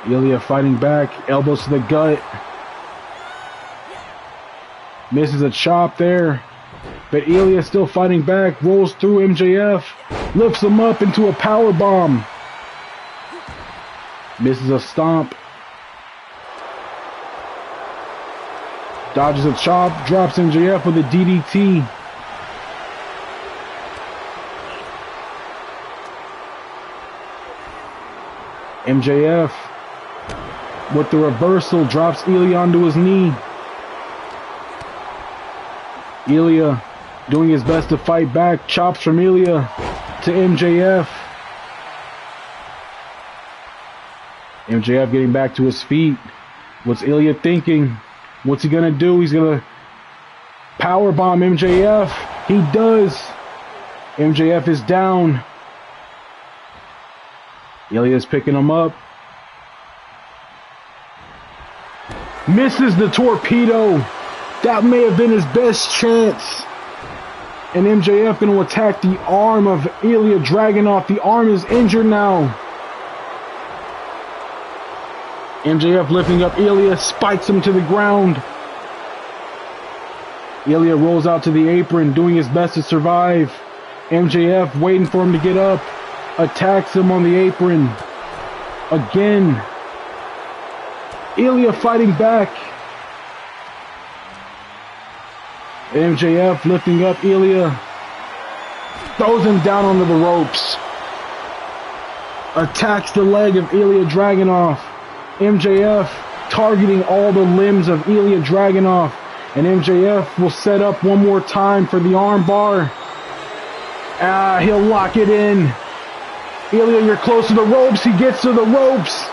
Ilya fighting back. Elbows to the gut. Misses a chop there. But Ilya still fighting back. Rolls through MJF. Lifts him up into a power bomb. Misses a stomp. Dodges a chop, drops MJF with a DDT. MJF with the reversal drops Ilya onto his knee. Ilya doing his best to fight back. Chops from Ilya to MJF. MJF getting back to his feet. What's Ilya thinking? What's he gonna do? He's gonna powerbomb MJF. He does. MJF is down. Ilya's picking him up. Misses the torpedo. That may have been his best chance. And MJF gonna attack the arm of Ilya Dragunov. The arm is injured now. MJF lifting up Ilya, spikes him to the ground. Ilya rolls out to the apron, doing his best to survive. MJF waiting for him to get up. Attacks him on the apron. Again. Ilya fighting back. MJF lifting up Ilya. Throws him down onto the ropes. Attacks the leg of Ilya Dragunov. MJF targeting all the limbs of Ilya Dragunov. And MJF will set up one more time for the armbar. He'll lock it in. Ilya, you're close to the ropes. He gets to the ropes.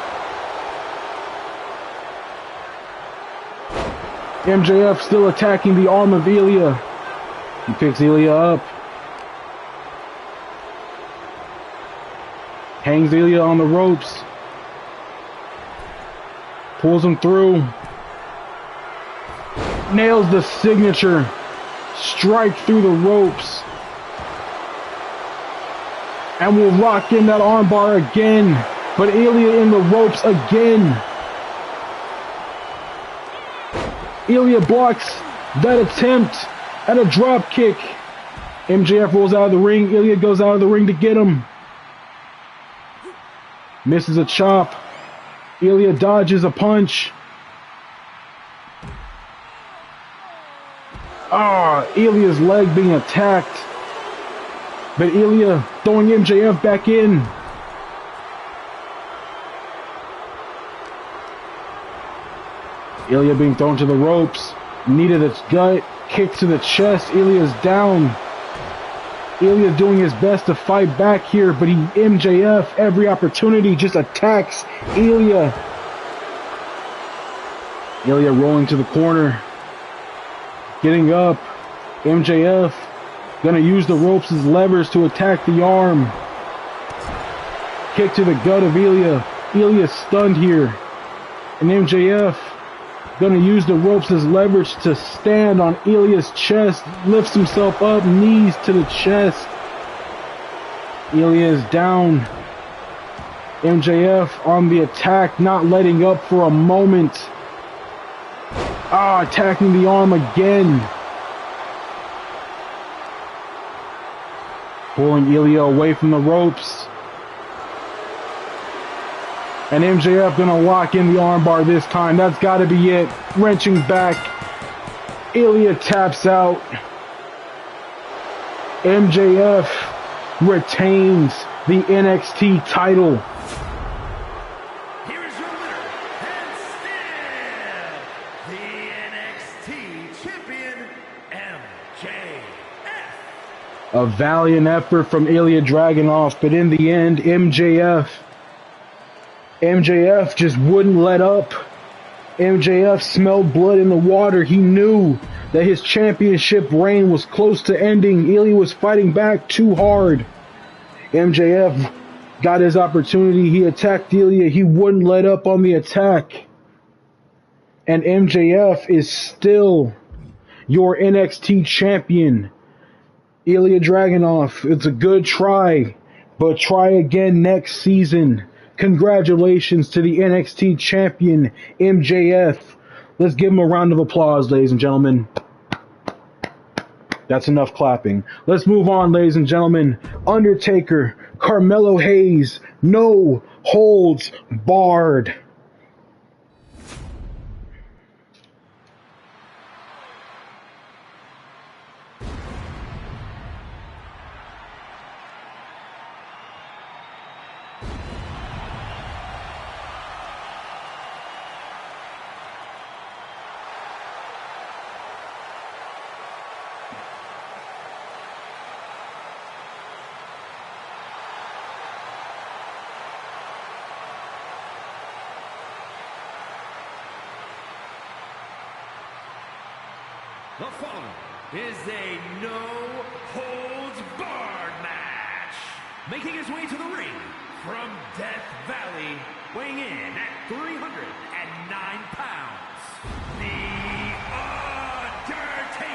MJF still attacking the arm of Ilya. He picks Ilya up. Hangs Ilya on the ropes. Pulls him through. Nails the signature. Strike through the ropes. And will lock in that armbar again. But Ilya in the ropes again. Ilya blocks that attempt at a drop kick. MJF rolls out of the ring. Ilya goes out of the ring to get him. Misses a chop. Ilya dodges a punch. Ilya's leg being attacked. But Ilya throwing MJF back in. Ilya being thrown to the ropes. Knee to the gut. Kick to the chest. Ilya's down. Ilya doing his best to fight back here, but MJF, every opportunity, just attacks Ilya. Ilya rolling to the corner. Getting up. MJF gonna use the ropes as levers to attack the arm. Kick to the gut of Ilya. Ilya's stunned here. And MJF gonna use the ropes as leverage to stand on Ilya's chest. Lifts himself up, knees to the chest. Ilya is down. MJF on the attack, not letting up for a moment. Attacking the arm again. Pulling Ilya away from the ropes. And MJF gonna lock in the armbar this time. That's gotta be it. Wrenching back. Ilya taps out. MJF retains the NXT title. Here is your winner, and still the NXT champion, MJF. A valiant effort from Ilya Dragunov, but in the end, MJF just wouldn't let up. MJF smelled blood in the water. He knew that his championship reign was close to ending. Ilya was fighting back too hard. MJF got his opportunity. He attacked Ilya. He wouldn't let up on the attack. And MJF is still your NXT champion. Ilya Dragunov, it's a good try, but try again next season. Congratulations to the NXT champion, MJF. Let's give him a round of applause, ladies and gentlemen. That's enough clapping. Let's move on, ladies and gentlemen. Undertaker, Carmelo Hayes, no holds barred. The following is a no-holds-barred match. Making his way to the ring from Death Valley, weighing in at 309 pounds, The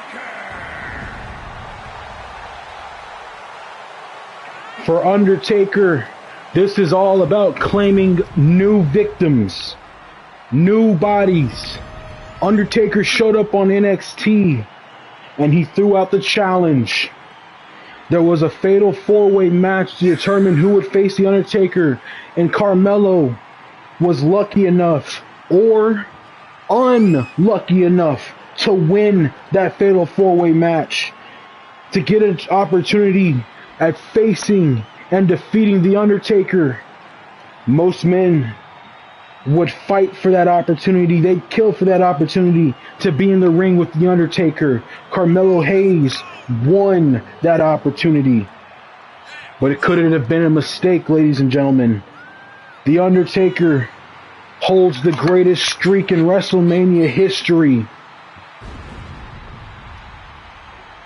Undertaker. For Undertaker, this is all about claiming new victims, new bodies. Undertaker showed up on NXT and he threw out the challenge. There was a fatal four-way match to determine who would face The Undertaker, and Carmelo was lucky enough, or unlucky enough, to win that fatal four-way match, to get an opportunity at facing and defeating The Undertaker. Most men would fight for that opportunity. They'd kill for that opportunity to be in the ring with The Undertaker. Carmelo Hayes won that opportunity. But it couldn't have been a mistake, ladies and gentlemen. The Undertaker holds the greatest streak in WrestleMania history.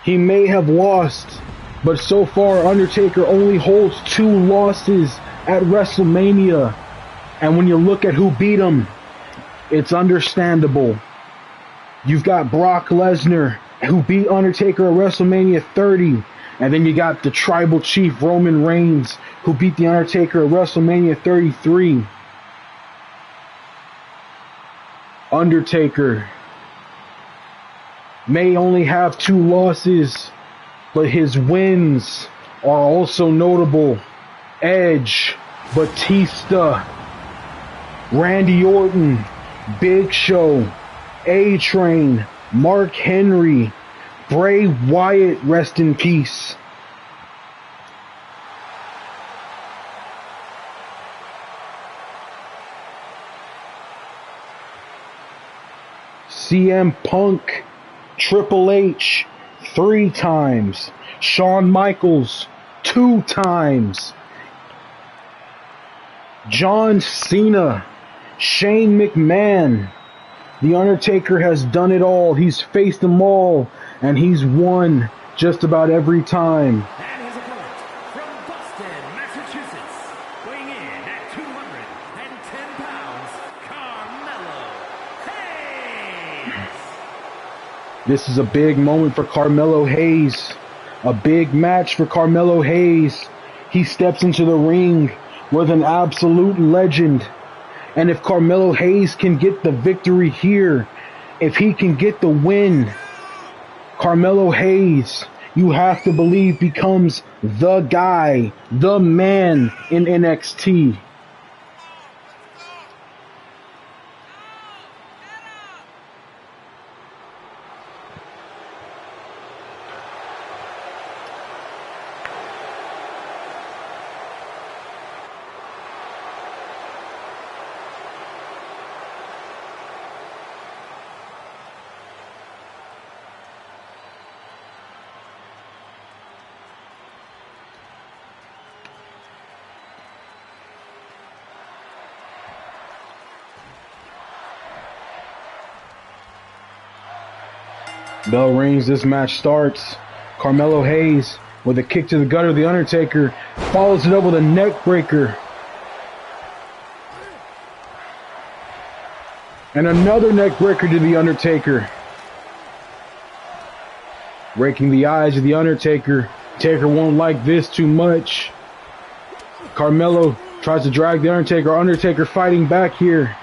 He may have lost, but so far Undertaker only holds 2 losses at WrestleMania. And when you look at who beat him, it's understandable. You've got Brock Lesnar, who beat Undertaker at WrestleMania 30. And then you got the Tribal Chief Roman Reigns, who beat The Undertaker at WrestleMania 33. Undertaker may only have 2 losses, but his wins are also notable. Edge, Batista, Randy Orton, Big Show, A-Train, Mark Henry, Bray Wyatt, rest in peace. CM Punk, Triple H, 3 times. Shawn Michaels, 2 times. John Cena, Shane McMahon. The Undertaker has done it all. He's faced them all, and he's won just about every time. And his opponent from Boston, Massachusetts, weighing in at 210 pounds, Carmelo Hayes. This is a big moment for Carmelo Hayes. A big match for Carmelo Hayes. He steps into the ring with an absolute legend. And if Carmelo Hayes can get the victory here, if he can get the win, Carmelo Hayes, you have to believe, becomes the guy, the man in NXT. Bell rings, this match starts. Carmelo Hayes with a kick to the gut of The Undertaker, follows it up with a neck breaker. And another neck breaker to The Undertaker. Raking the eyes of The Undertaker. Taker won't like this too much. Carmelo tries to drag The Undertaker. Undertaker fighting back here.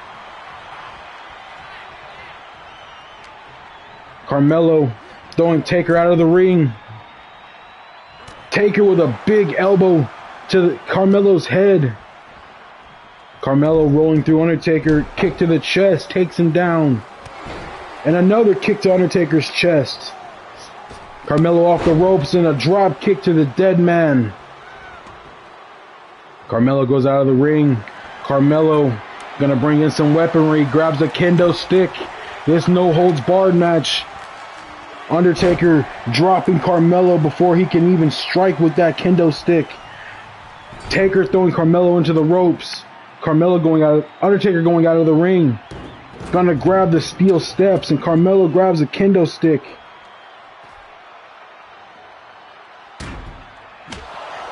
Carmelo throwing Taker out of the ring. Taker with a big elbow to Carmelo's head. Carmelo rolling through Undertaker. Kick to the chest. Takes him down. And another kick to Undertaker's chest. Carmelo off the ropes and a drop kick to the dead man. Carmelo goes out of the ring. Carmelo gonna bring in some weaponry. Grabs a kendo stick. This no holds barred match. Undertaker dropping Carmelo before he can even strike with that kendo stick. Taker throwing Carmelo into the ropes. Carmelo going out. Undertaker going out of the ring. Gonna grab the steel steps, and Carmelo grabs a kendo stick.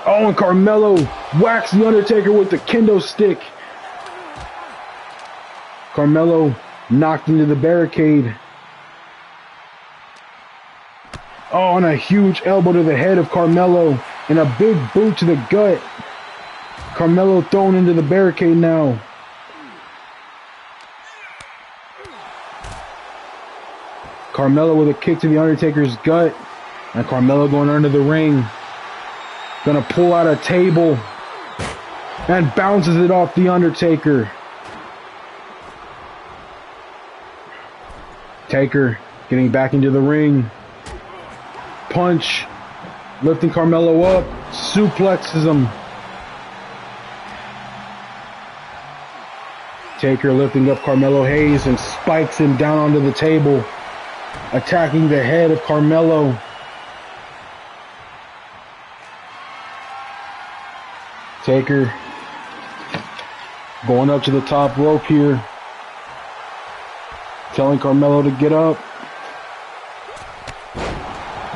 Oh, and Carmelo whacks the Undertaker with the kendo stick. Carmelo knocked into the barricade. Oh, and a huge elbow to the head of Carmelo, and a big boot to the gut. Carmelo thrown into the barricade now. Carmelo with a kick to the Undertaker's gut. And Carmelo going under the ring. Gonna pull out a table. And bounces it off the Undertaker. Taker getting back into the ring. Punch. Lifting Carmelo up. Suplexes him. Taker lifting up Carmelo Hayes and spikes him down onto the table. Attacking the head of Carmelo. Taker going up to the top rope here. Telling Carmelo to get up.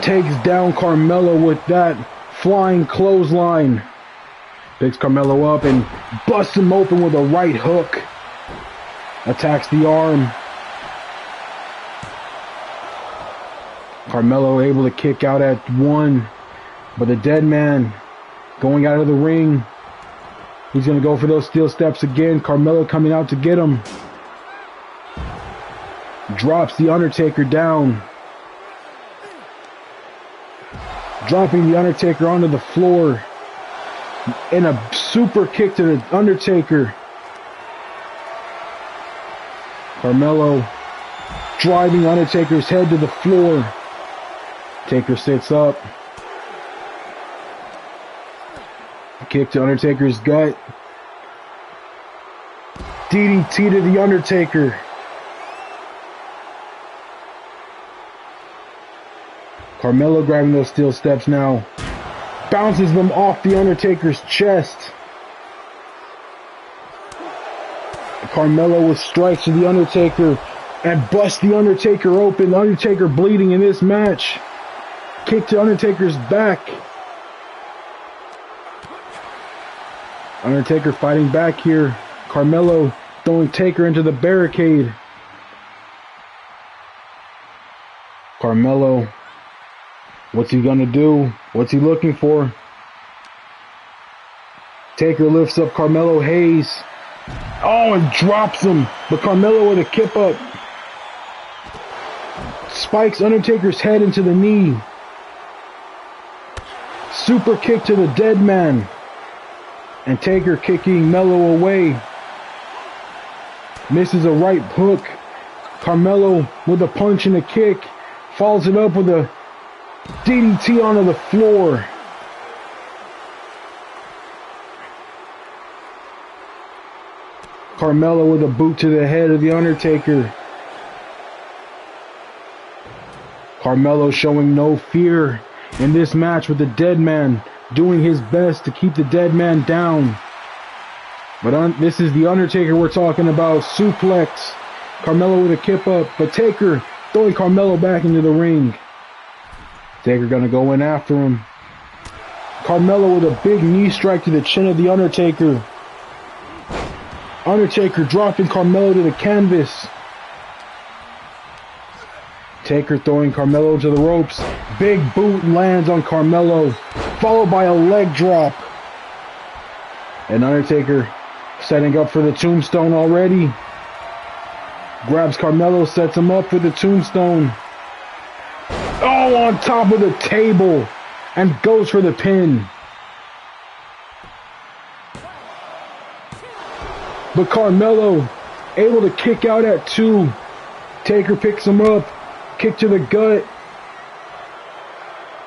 Takes down Carmelo with that flying clothesline. Picks Carmelo up and busts him open with a right hook. Attacks the arm. Carmelo able to kick out at one. But the dead man going out of the ring. He's going to go for those steel steps again. Carmelo coming out to get him. Drops the Undertaker down. Dropping the Undertaker onto the floor. And a super kick to the Undertaker. Carmelo driving Undertaker's head to the floor. Taker sits up. Kick to Undertaker's gut. DDT to the Undertaker. Carmelo grabbing those steel steps now. Bounces them off the Undertaker's chest. Carmelo with strikes to the Undertaker and busts the Undertaker open. The Undertaker bleeding in this match. Kick to Undertaker's back. Undertaker fighting back here. Carmelo throwing Taker into the barricade. Carmelo, what's he gonna do? What's he looking for? Taker lifts up Carmelo Hayes. Oh, and drops him. But Carmelo with a kip up. Spikes Undertaker's head into the knee. Super kick to the dead man. And Taker kicking Melo away. Misses a right hook. Carmelo with a punch and a kick. Follows it up with a DDT onto the floor. Carmelo with a boot to the head of the Undertaker. Carmelo showing no fear in this match with the dead man, doing his best to keep the dead man down. But this is the Undertaker we're talking about. Suplex. Carmelo with a kip up, but Taker throwing Carmelo back into the ring. Taker gonna go in after him. Carmelo with a big knee strike to the chin of the Undertaker. Undertaker dropping Carmelo to the canvas. Taker throwing Carmelo to the ropes. Big boot lands on Carmelo, followed by a leg drop. And Undertaker setting up for the tombstone already. Grabs Carmelo, sets him up for the tombstone. Oh, on top of the table. And goes for the pin. But Carmelo able to kick out at 2. Taker picks him up. Kick to the gut.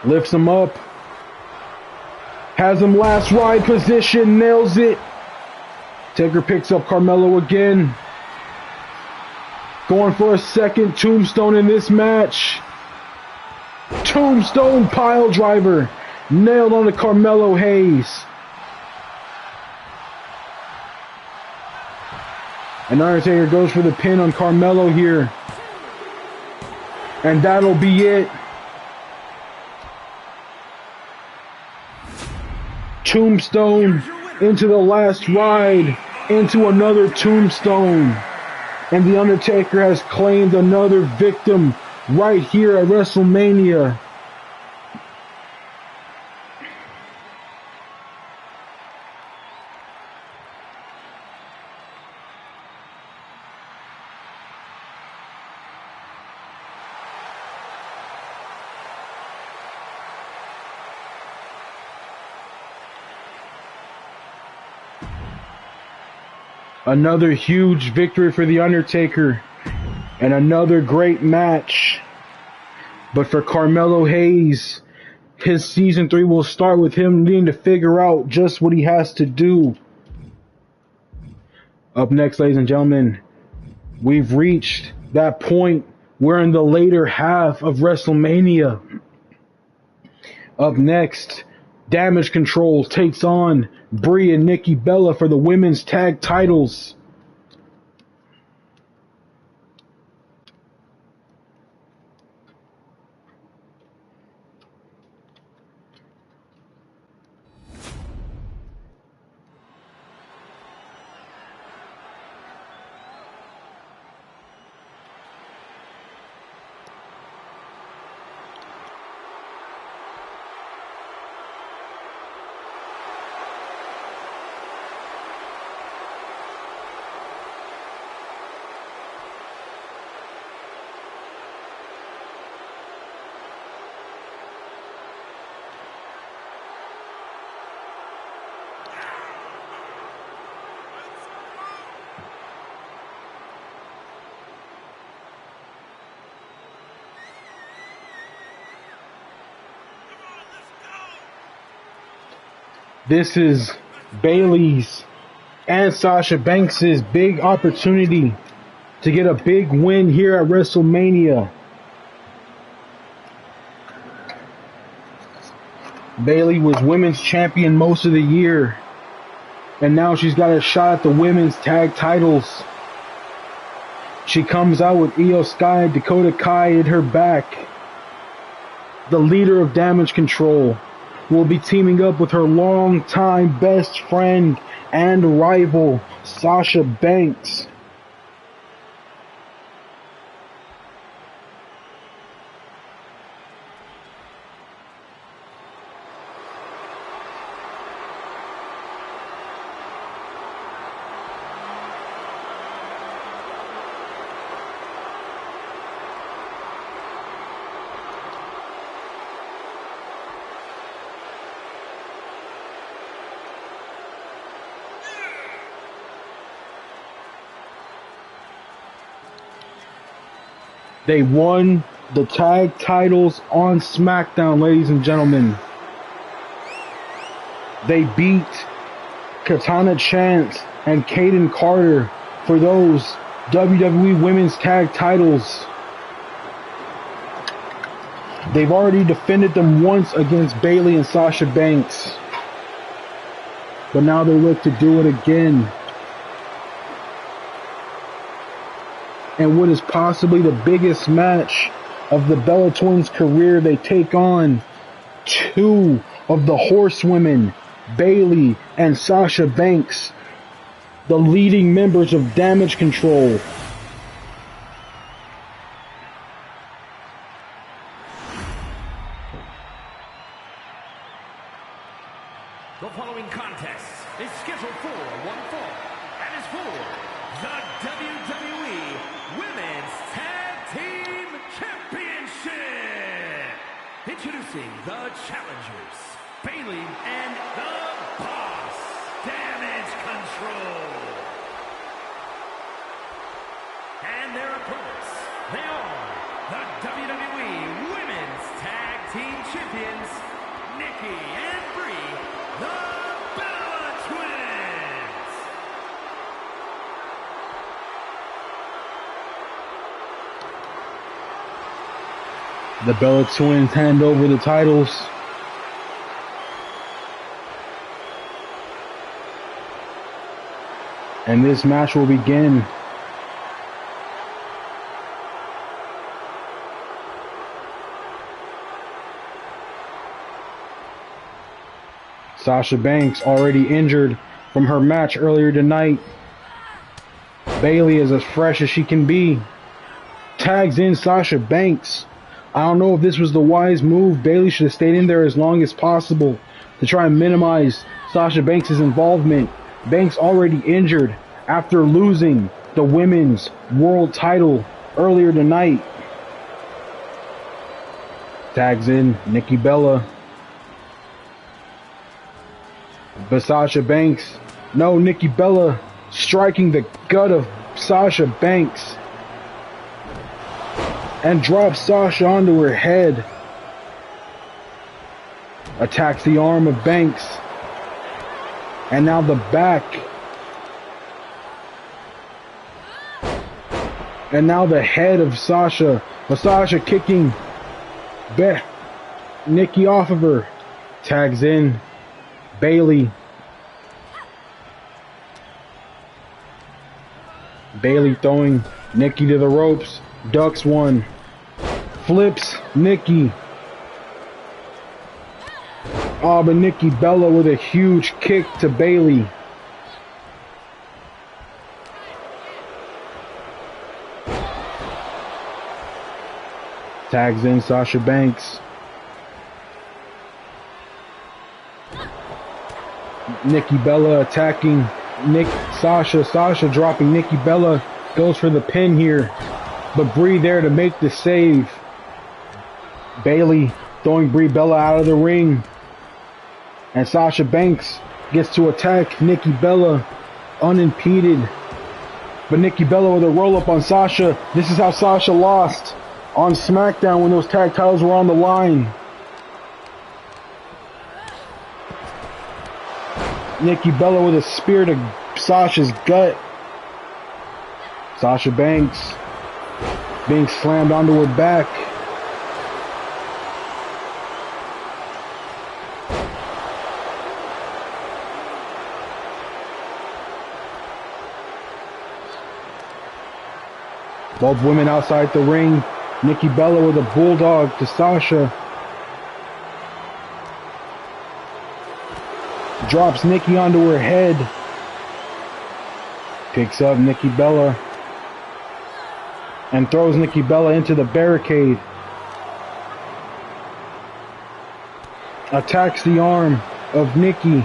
Lifts him up. Has him last ride position. Nails it. Taker picks up Carmelo again. Going for a second tombstone in this match. Tombstone pile driver. Nailed onto Carmelo Hayes. And Undertaker goes for the pin on Carmelo here. And that'll be it. Tombstone into the last ride. Into another tombstone. And The Undertaker has claimed another victim right here at WrestleMania. Another huge victory for The Undertaker. And another great match. But for Carmelo Hayes, his season 3 will start with him needing to figure out just what he has to do. Up next, ladies and gentlemen, we've reached that point. We're in the later half of WrestleMania. Up next, Damage Control takes on Brie and Nikki Bella for the women's tag titles. This is Bayley's and Sasha Banks' big opportunity to get a big win here at WrestleMania. Bayley was women's champion most of the year, and now she's got a shot at the women's tag titles. She comes out with Io Sky and Dakota Kai at her back. The leader of Damage Control will be teaming up with her longtime best friend and rival, Sasha Banks. They won the tag titles on SmackDown, ladies and gentlemen. They beat Katana Chance and Kaden Carter for those WWE Women's Tag titles. They've already defended them once against Bayley and Sasha Banks, but now they look to do it again. And what is possibly the biggest match of the Bella Twins' career, they take on two of the horsewomen, Bayley and Sasha Banks, the leading members of Damage Control. The following contest is scheduled for one fall and is for the WWE Women's Tag Team Championship. Introducing the challengers, Bayley and the Boss, Damage Control. And their opponents, they are the WWE Women's Tag Team Champions, Nikki and Brie, the Bella Twins. The Bella Twins hand over the titles. And this match will begin. Sasha Banks already injured from her match earlier tonight. Bayley is as fresh as she can be. Tags in Sasha Banks. I don't know if this was the wise move. Bayley should have stayed in there as long as possible to try and minimize Sasha Banks' involvement. Banks already injured after losing the women's world title earlier tonight. Tags in Nikki Bella. But Sasha Banks, no, Nikki Bella striking the gut of Sasha Banks. And drops Sasha onto her head. Attacks the arm of Banks. And now the back. And now the head of Sasha. Sasha kicking Nikki off of her. Tags in Bayley. Bayley throwing Nikki to the ropes. Ducks one. Flips Nikki. Oh, but Nikki Bella with a huge kick to Bayley. Tags in Sasha Banks. Nikki Bella attacking Sasha. Sasha dropping Nikki Bella. Goes for the pin here. But Brie there to make the save. Bayley throwing Brie Bella out of the ring. And Sasha Banks gets to attack Nikki Bella unimpeded. But Nikki Bella with a roll-up on Sasha. This is how Sasha lost on SmackDown when those tag titles were on the line. Nikki Bella with a spear to Sasha's gut. Sasha Banks being slammed onto her back. Both women outside the ring. Nikki Bella with a bulldog to Sasha. Drops Nikki onto her head. Picks up Nikki Bella. And throws Nikki Bella into the barricade. Attacks the arm of Nikki.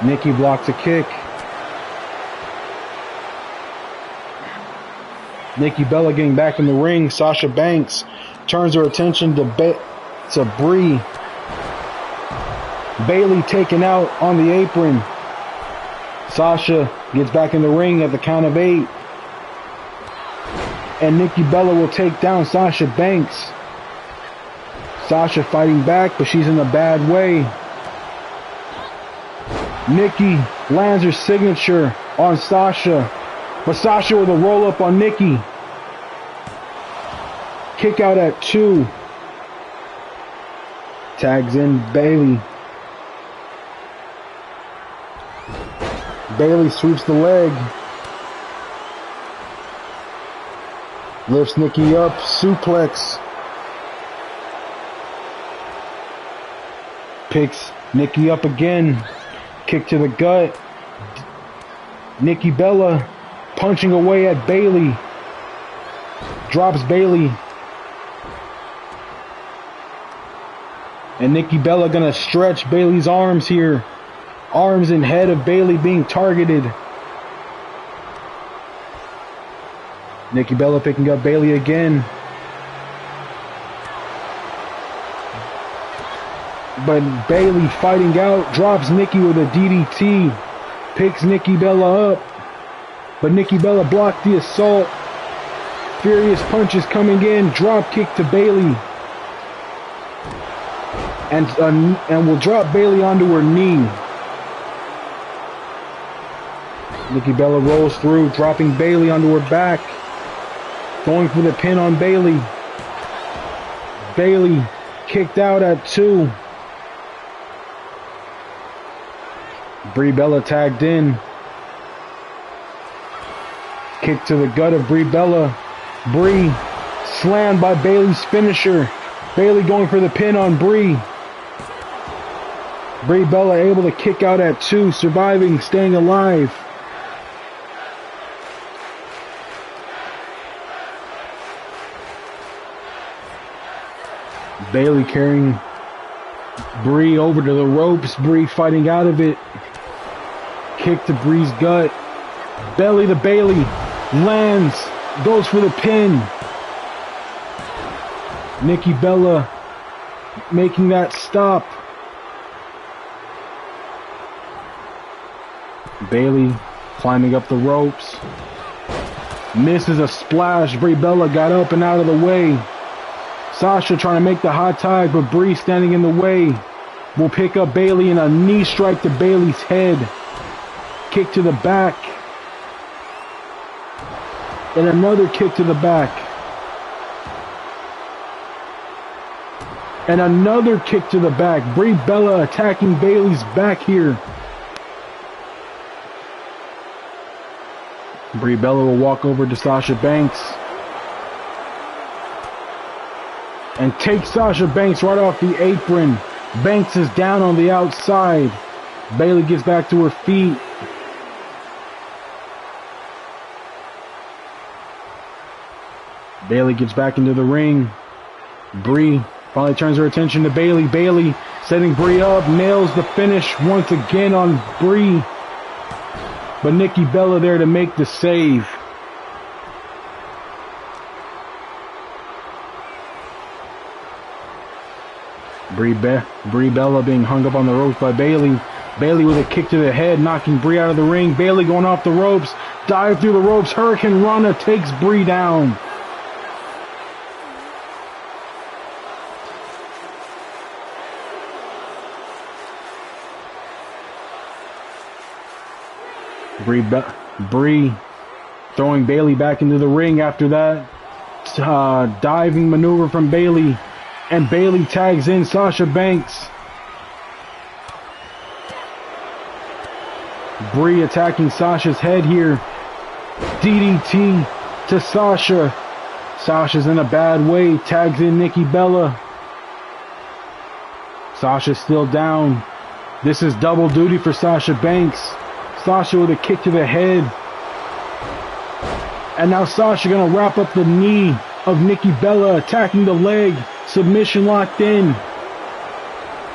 Nikki blocks a kick. Nikki Bella getting back in the ring. Sasha Banks turns her attention to Brie. Bayley taken out on the apron. Sasha gets back in the ring at the count of 8. And Nikki Bella will take down Sasha Banks. Sasha fighting back, but she's in a bad way. Nikki lands her signature on Sasha. But Sasha with a roll-up on Nikki. Kick out at 2. Tags in Bayley. Bayley sweeps the leg. Lifts Nikki up. Suplex. Picks Nikki up again. Kick to the gut. Nikki Bella punching away at Bayley. Drops Bayley. And Nikki Bella gonna stretch Bayley's arms here. Arms and head of Bayley being targeted. Nikki Bella picking up Bayley again. But Bayley fighting out. Drops Nikki with a DDT. Picks Nikki Bella up. But Nikki Bella blocked the assault. Furious punches coming in. Drop kick to Bayley. And will drop Bayley onto her knee. Nikki Bella rolls through, dropping Bayley onto her back. Going for the pin on Bayley. Bayley kicked out at 2. Brie Bella tagged in. Kick to the gut of Brie Bella. Brie slammed by Bayley's finisher. Bayley going for the pin on Brie. Brie Bella able to kick out at 2, surviving, staying alive. Bayley carrying Brie over to the ropes. Brie fighting out of it. Kick to Brie's gut. Belly to Bayley. Lands. Goes for the pin. Nikki Bella making that stop. Bayley climbing up the ropes. Misses a splash. Brie Bella got up and out of the way. Sasha trying to make the hot tag, but Brie standing in the way. Will pick up Bayley and a knee strike to Bayley's head. Kick to the back. And another kick to the back. And another kick to the back. Brie Bella attacking Bayley's back here. Brie Bella will walk over to Sasha Banks. And take Sasha Banks right off the apron. Banks is down on the outside. Bayley gets back to her feet. Bayley gets back into the ring. Brie finally turns her attention to Bayley. Bayley setting Brie up, nails the finish once again on Brie. But Nikki Bella there to make the save. Brie Bella being hung up on the ropes by Bayley. Bayley with a kick to the head, knocking Brie out of the ring. Bayley going off the ropes, dive through the ropes. Hurricane Rana takes Brie down. Brie throwing Bayley back into the ring after that. Diving maneuver from Bayley. And Bayley tags in Sasha Banks. Brie attacking Sasha's head here. DDT to Sasha. Sasha's in a bad way. Tags in Nikki Bella. Sasha's still down. This is double duty for Sasha Banks. Sasha with a kick to the head. And now Sasha gonna wrap up the knee of Nikki Bella, attacking the leg. Submission locked in.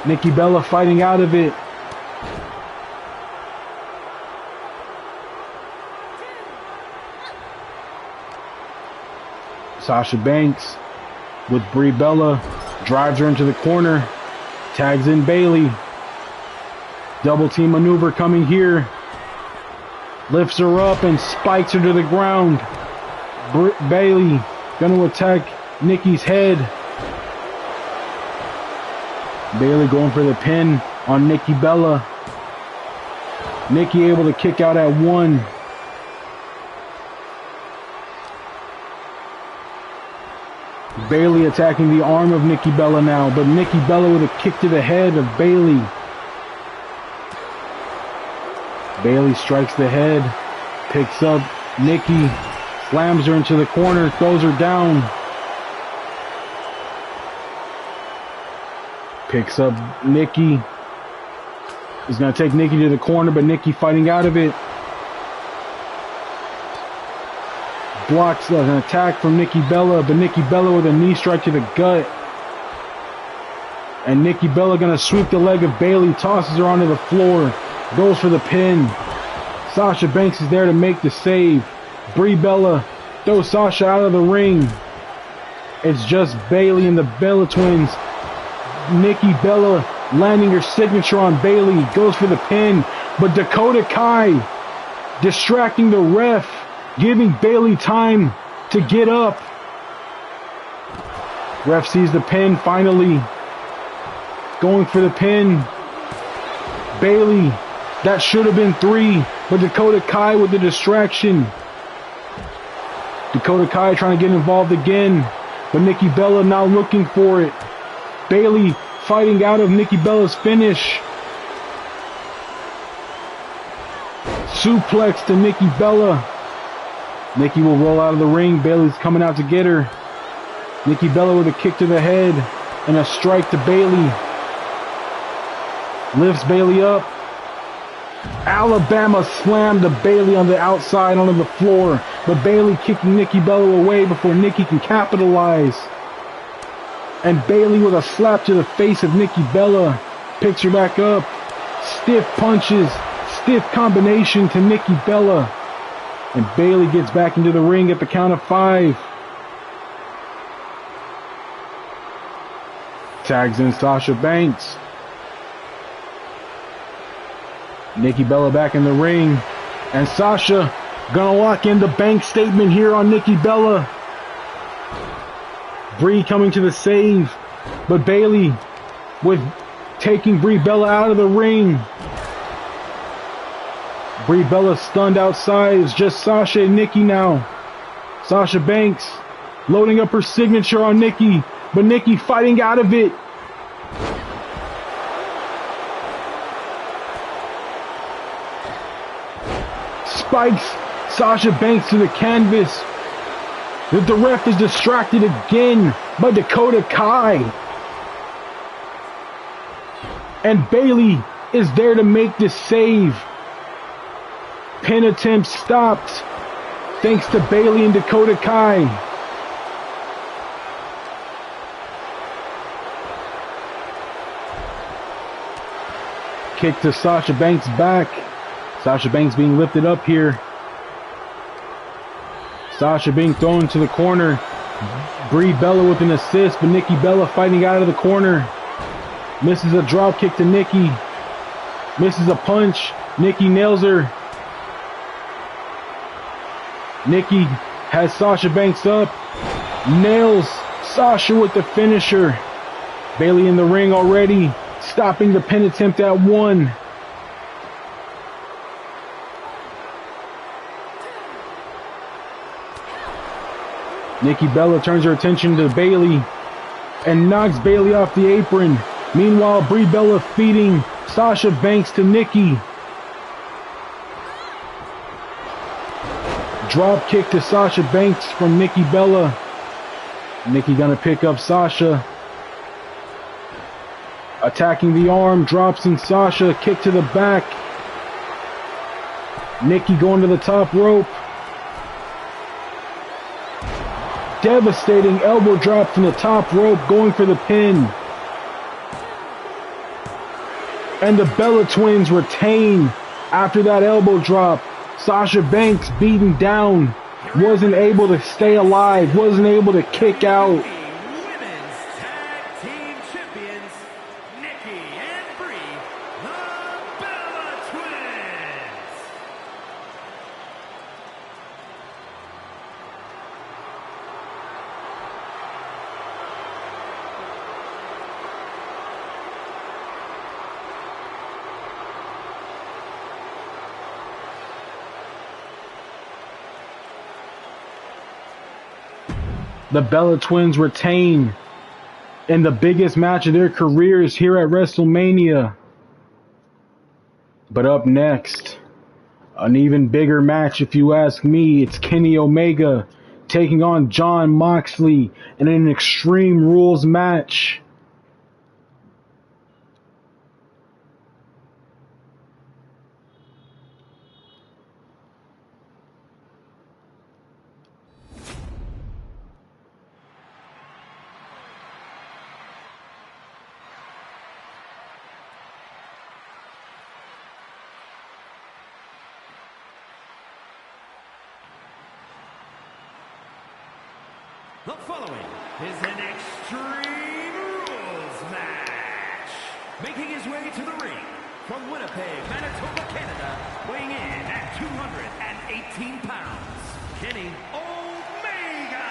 Nikki Bella fighting out of it. Sasha Banks with Brie Bella, drives her into the corner, tags in Bayley. Double team maneuver coming here. Lifts her up and spikes her to the ground. Bayley gonna attack Nikki's head. Bayley going for the pin on Nikki Bella. Nikki able to kick out at one. Bayley attacking the arm of Nikki Bella now, but Nikki Bella with a kick to the head of Bayley. Bayley strikes the head, picks up Nikki, slams her into the corner, throws her down. Picks up Nikki. He's going to take Nikki to the corner, but Nikki fighting out of it. Blocks an attack from Nikki Bella, but Nikki Bella with a knee strike to the gut. And Nikki Bella going to sweep the leg of Bayley, tosses her onto the floor, goes for the pin. Sasha Banks is there to make the save. Brie Bella throws Sasha out of the ring. It's just Bayley and the Bella Twins. Nikki Bella landing her signature on Bayley, goes for the pin, but Dakota Kai distracting the ref, giving Bayley time to get up. Ref sees the pin finally, going for the pin. Bayley, that should have been 3, but Dakota Kai with the distraction. Dakota Kai trying to get involved again, but Nikki Bella now looking for it. Bayley fighting out of Nikki Bella's finish. Suplex to Nikki Bella. Nikki will roll out of the ring. Bayley's coming out to get her. Nikki Bella with a kick to the head and a strike to Bayley. Lifts Bayley up. Alabama slam to Bayley on the outside onto the floor, but Bayley kicking Nikki Bella away before Nikki can capitalize. And Bayley with a slap to the face of Nikki Bella, picks her back up. Stiff punches, stiff combination to Nikki Bella. And Bayley gets back into the ring at the count of 5. Tags in Sasha Banks. Nikki Bella back in the ring. And Sasha gonna lock in the bank statement here on Nikki Bella. Brie coming to the save. But Bayley with taking Brie Bella out of the ring. Brie Bella stunned outside. It's just Sasha and Nikki now. Sasha Banks loading up her signature on Nikki. But Nikki fighting out of it. Spikes Sasha Banks to the canvas. The ref is distracted again by Dakota Kai. And Bayley is there to make the save. Pin attempt stopped thanks to Bayley and Dakota Kai. Kick to Sasha Banks' back. Sasha Banks being lifted up here. Sasha being thrown to the corner. Brie Bella with an assist, but Nikki Bella fighting out of the corner. Misses a drop kick to Nikki. Misses a punch. Nikki nails her. Nikki has Sasha Banks up. Nails Sasha with the finisher. Bayley in the ring already, stopping the pin attempt at 1. Nikki Bella turns her attention to Bayley and knocks Bayley off the apron. Meanwhile, Brie Bella feeding Sasha Banks to Nikki. Drop kick to Sasha Banks from Nikki Bella. Nikki gonna pick up Sasha. Attacking the arm, drops in Sasha, kick to the back. Nikki going to the top rope. Devastating elbow drop from the top rope, going for the pin. And the Bella Twins retain after that elbow drop. Sasha Banks beaten down, wasn't able to stay alive, wasn't able to kick out. Women's Tag Team Champions, Nikki and Brie, the Bella Twins. The Bella Twins retain in the biggest match of their careers here at Wrestle Mainia. But up next, an even bigger match if you ask me. It's Kenny Omega taking on Jon Moxley in an Extreme Rules match. The following is an Extreme Rules match. Making his way to the ring from Winnipeg, Manitoba, Canada, weighing in at 218 pounds, Kenny Omega.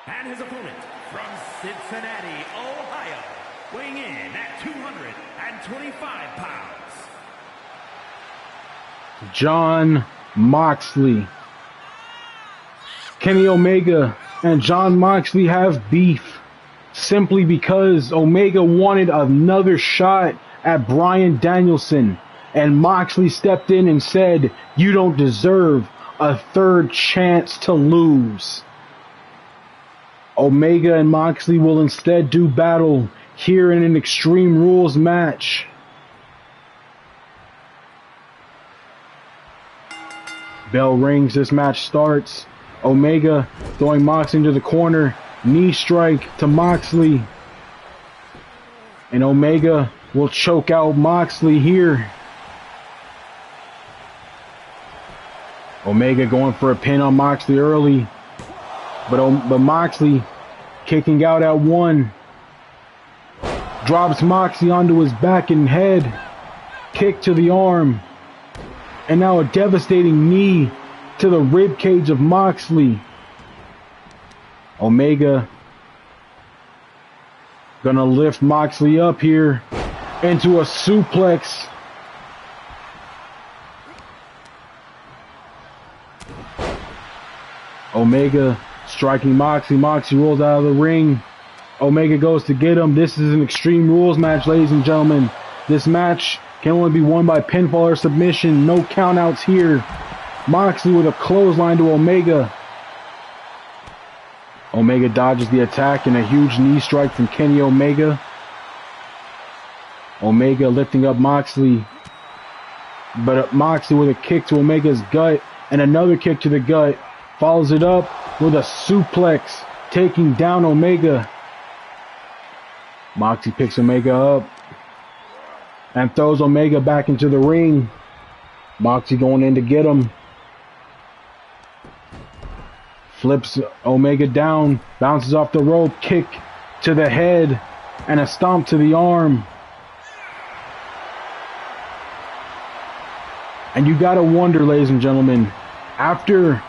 And his opponent from Cincinnati, Ohio, weighing in at 225 pounds. Jon Moxley. Kenny Omega and Jon Moxley have beef simply because Omega wanted another shot at Bryan Danielson, and Moxley stepped in and said, "You don't deserve a third chance to lose." Omega and Moxley will instead do battle here in an Extreme Rules match. Bell rings, this match starts. Omega throwing Moxley into the corner, knee strike to Moxley. And Omega will choke out Moxley here. Omega going for a pin on Moxley early. But Moxley kicking out at one. Drops Moxley onto his back and head. Kick to the arm. And now a devastating knee to the rib cage of Moxley. Omega gonna lift Moxley up here into a suplex. Omega striking Moxley. Moxley rolls out of the ring. Omega goes to get him. This is an Extreme Rules match, ladies and gentlemen. This match can only be won by pinfall or submission. No countouts here. Moxley with a clothesline to Omega. Omega dodges the attack and a huge knee strike from Kenny Omega. Omega lifting up Moxley. But Moxley with a kick to Omega's gut and another kick to the gut. Follows it up with a suplex, taking down Omega. Moxley picks Omega up and throws Omega back into the ring. Moxley going in to get him. Flips Omega down, bounces off the rope, kick to the head, and a stomp to the arm. And you gotta wonder, ladies and gentlemen, after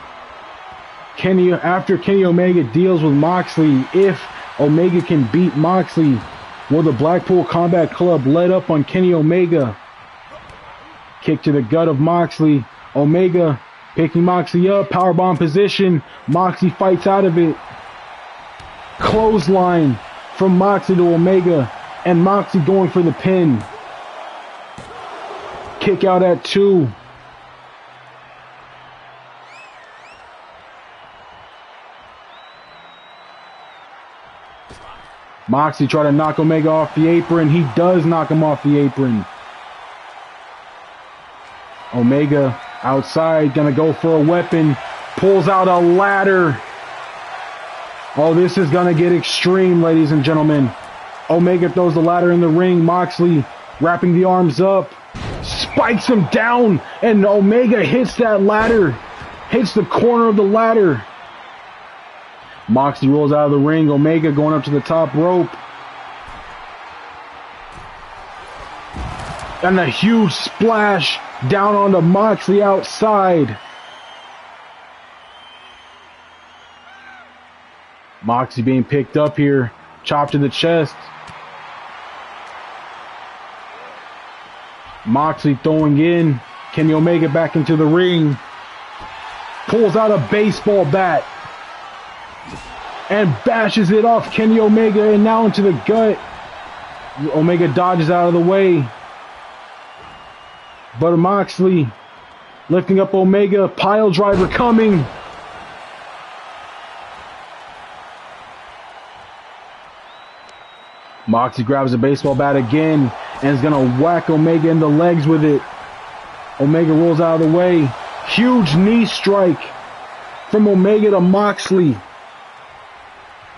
Kenny Omega deals with Moxley, if Omega can beat Moxley, will the Blackpool Combat Club let up on Kenny Omega? Kick to the gut of Moxley. Omega picking Moxley up, powerbomb position. Moxley fights out of it. Clothesline from Moxley to Omega, and Moxley going for the pin. Kick out at 2. Moxley try to knock Omega off the apron. He does knock him off the apron. Omega outside, gonna go for a weapon. Pulls out a ladder. Oh, this is gonna get extreme, ladies and gentlemen. Omega throws the ladder in the ring. Moxley wrapping the arms up. Spikes him down, and Omega hits that ladder. Hits the corner of the ladder. Moxley rolls out of the ring. Omega going up to the top rope. And a huge splash down onto Moxley outside. Moxley being picked up here. Chop to the chest. Moxley throwing in. Kenny Omega back into the ring. Pulls out a baseball bat. And bashes it off Kenny Omega and now into the gut. Omega dodges out of the way. But Moxley lifting up Omega. Pile driver coming. Moxley grabs a baseball bat again and is going to whack Omega in the legs with it. Omega rolls out of the way. Huge knee strike from Omega to Moxley.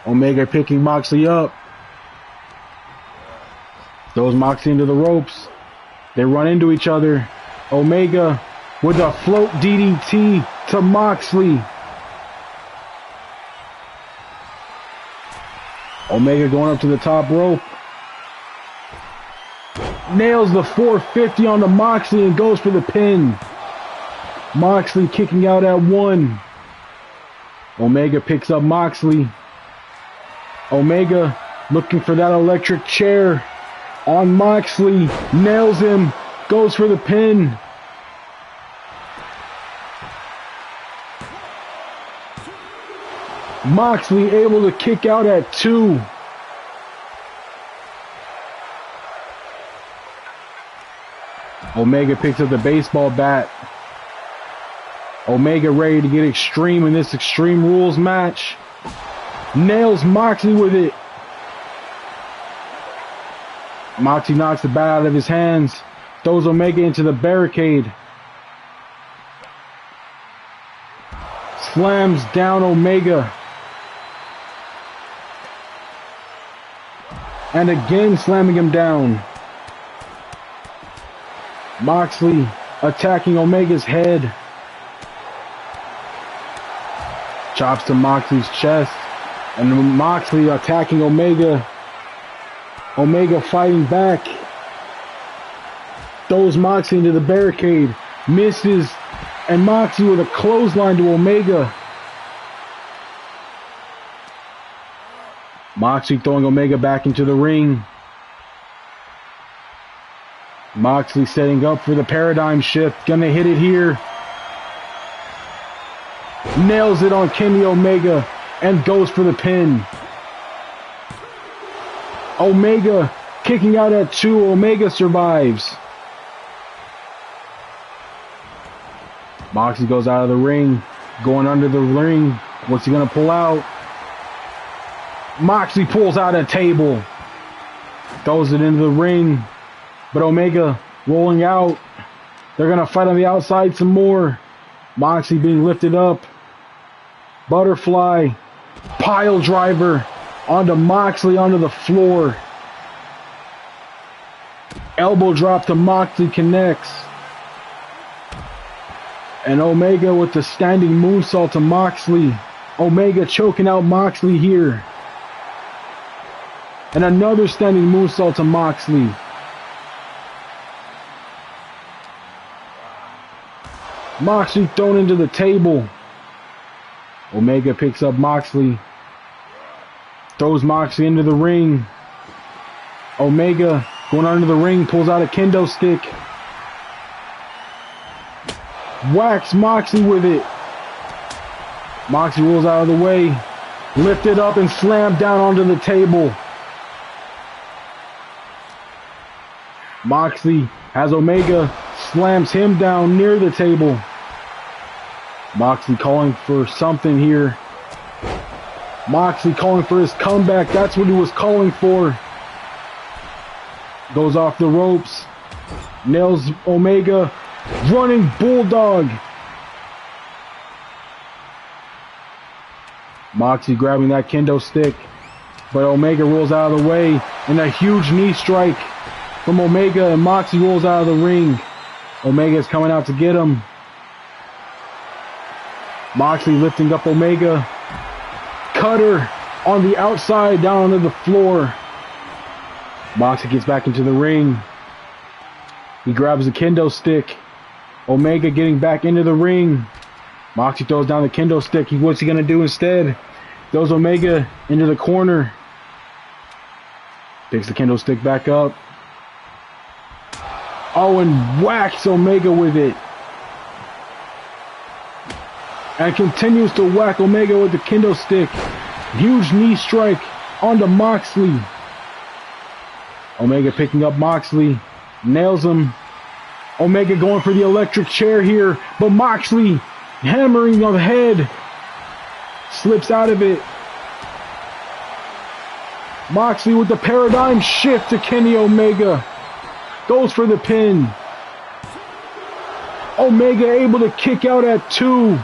Omega picking Moxley up. Throws Moxley into the ropes. They run into each other. Omega with a float DDT to Moxley. Omega going up to the top rope. Nails the 450 onto Moxley and goes for the pin. Moxley kicking out at 1. Omega picks up Moxley. Omega looking for that electric chair on Moxley. Nails him. Goes for the pin. Moxley able to kick out at 2. Omega picks up the baseball bat. Omega ready to get extreme in this Extreme Rules match. Nails Moxley with it. Moxley knocks the bat out of his hands. Throws Omega into the barricade. Slams down Omega. And again slamming him down. Moxley attacking Omega's head. Chops to Moxley's chest. And Moxley attacking Omega. Omega fighting back. Throws Moxley into the barricade. Misses. And Moxley with a clothesline to Omega. Moxley throwing Omega back into the ring. Moxley setting up for the paradigm shift. Gonna hit it here. Nails it on Kenny Omega and goes for the pin. Omega kicking out at 2. Omega survives. Moxley goes out of the ring. Going under the ring. What's he gonna pull out? Moxley pulls out a table. Throws it into the ring. But Omega rolling out. They're gonna fight on the outside some more. Moxley being lifted up. Butterfly. Pile driver. Onto Moxley onto the floor. Elbow drop to Moxley connects. And Omega with the standing moonsault to Moxley. Omega choking out Moxley here. And another standing moonsault to Moxley. Moxley thrown into the table. Omega picks up Moxley. Throws Moxley into the ring. Omega going under the ring, pulls out a kendo stick. Whacks Moxley with it. Moxley rolls out of the way. Lifted up and slammed down onto the table. Moxley has Omega, slams him down near the table. Moxley calling for something here. Moxley calling for his comeback. That's what he was calling for. Goes off the ropes. Nails Omega. Running Bulldog. Moxley grabbing that kendo stick. But Omega rolls out of the way. And a huge knee strike from Omega. And Moxley rolls out of the ring. Omega is coming out to get him. Moxley lifting up Omega. Cutter on the outside down onto the floor. Moxley gets back into the ring. He grabs the kendo stick. Omega getting back into the ring. Moxley throws down the kendo stick. What's he going to do instead? Throws Omega into the corner. Picks the kendo stick back up. Oh, and whacks Omega with it. And continues to whack Omega with the kendo stick. Huge knee strike onto Moxley. Omega picking up Moxley. Nails him. Omega going for the electric chair here. But Moxley hammering on the head. Slips out of it. Moxley with the paradigm shift to Kenny Omega. Goes for the pin. Omega able to kick out at 2.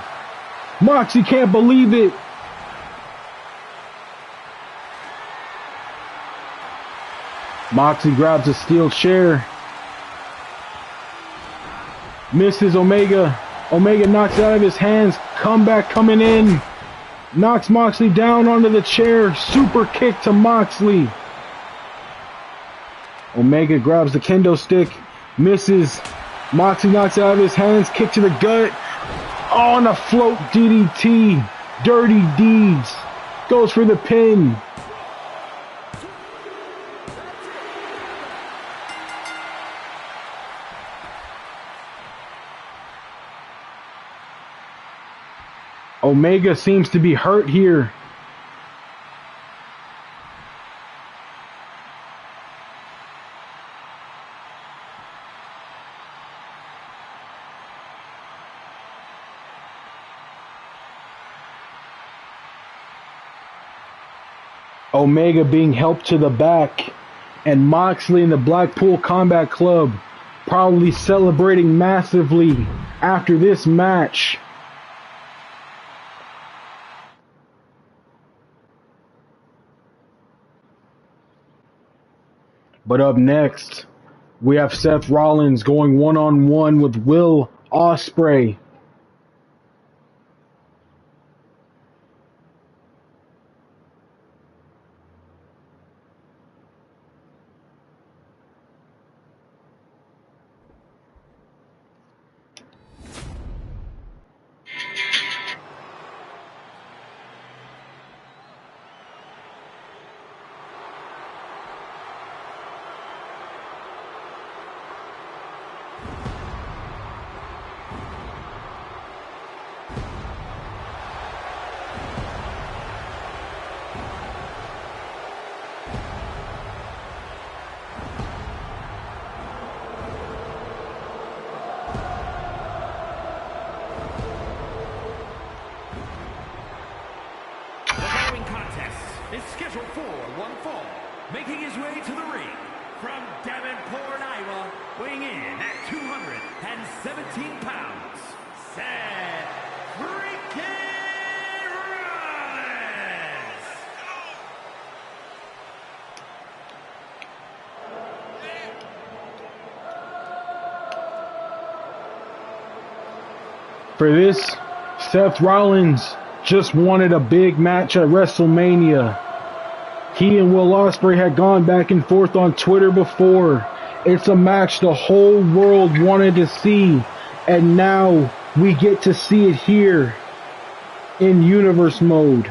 Moxley can't believe it. Moxley grabs a steel chair. Misses Omega. Omega knocks it out of his hands. Comeback coming in. Knocks Moxley down onto the chair. Super kick to Moxley. Omega grabs the kendo stick. Misses. Moxley knocks it out of his hands. Kick to the gut. On a float DDT. Dirty Deeds. Goes for the pin. Omega seems to be hurt here. Omega being helped to the back, and Moxley and the Blackpool Combat Club probably celebrating massively after this match. But up next, we have Seth Rollins going one-on-one with Will Ospreay. Is scheduled for one fall, making his way to the ring from Davenport, Iowa, weighing in at 217 pounds, Seth freaking Rollins. For this, Seth Rollins just wanted a big match at WrestleMania. He and Will Ospreay had gone back and forth on Twitter before. It's a match the whole world wanted to see, and now we get to see it here in universe mode.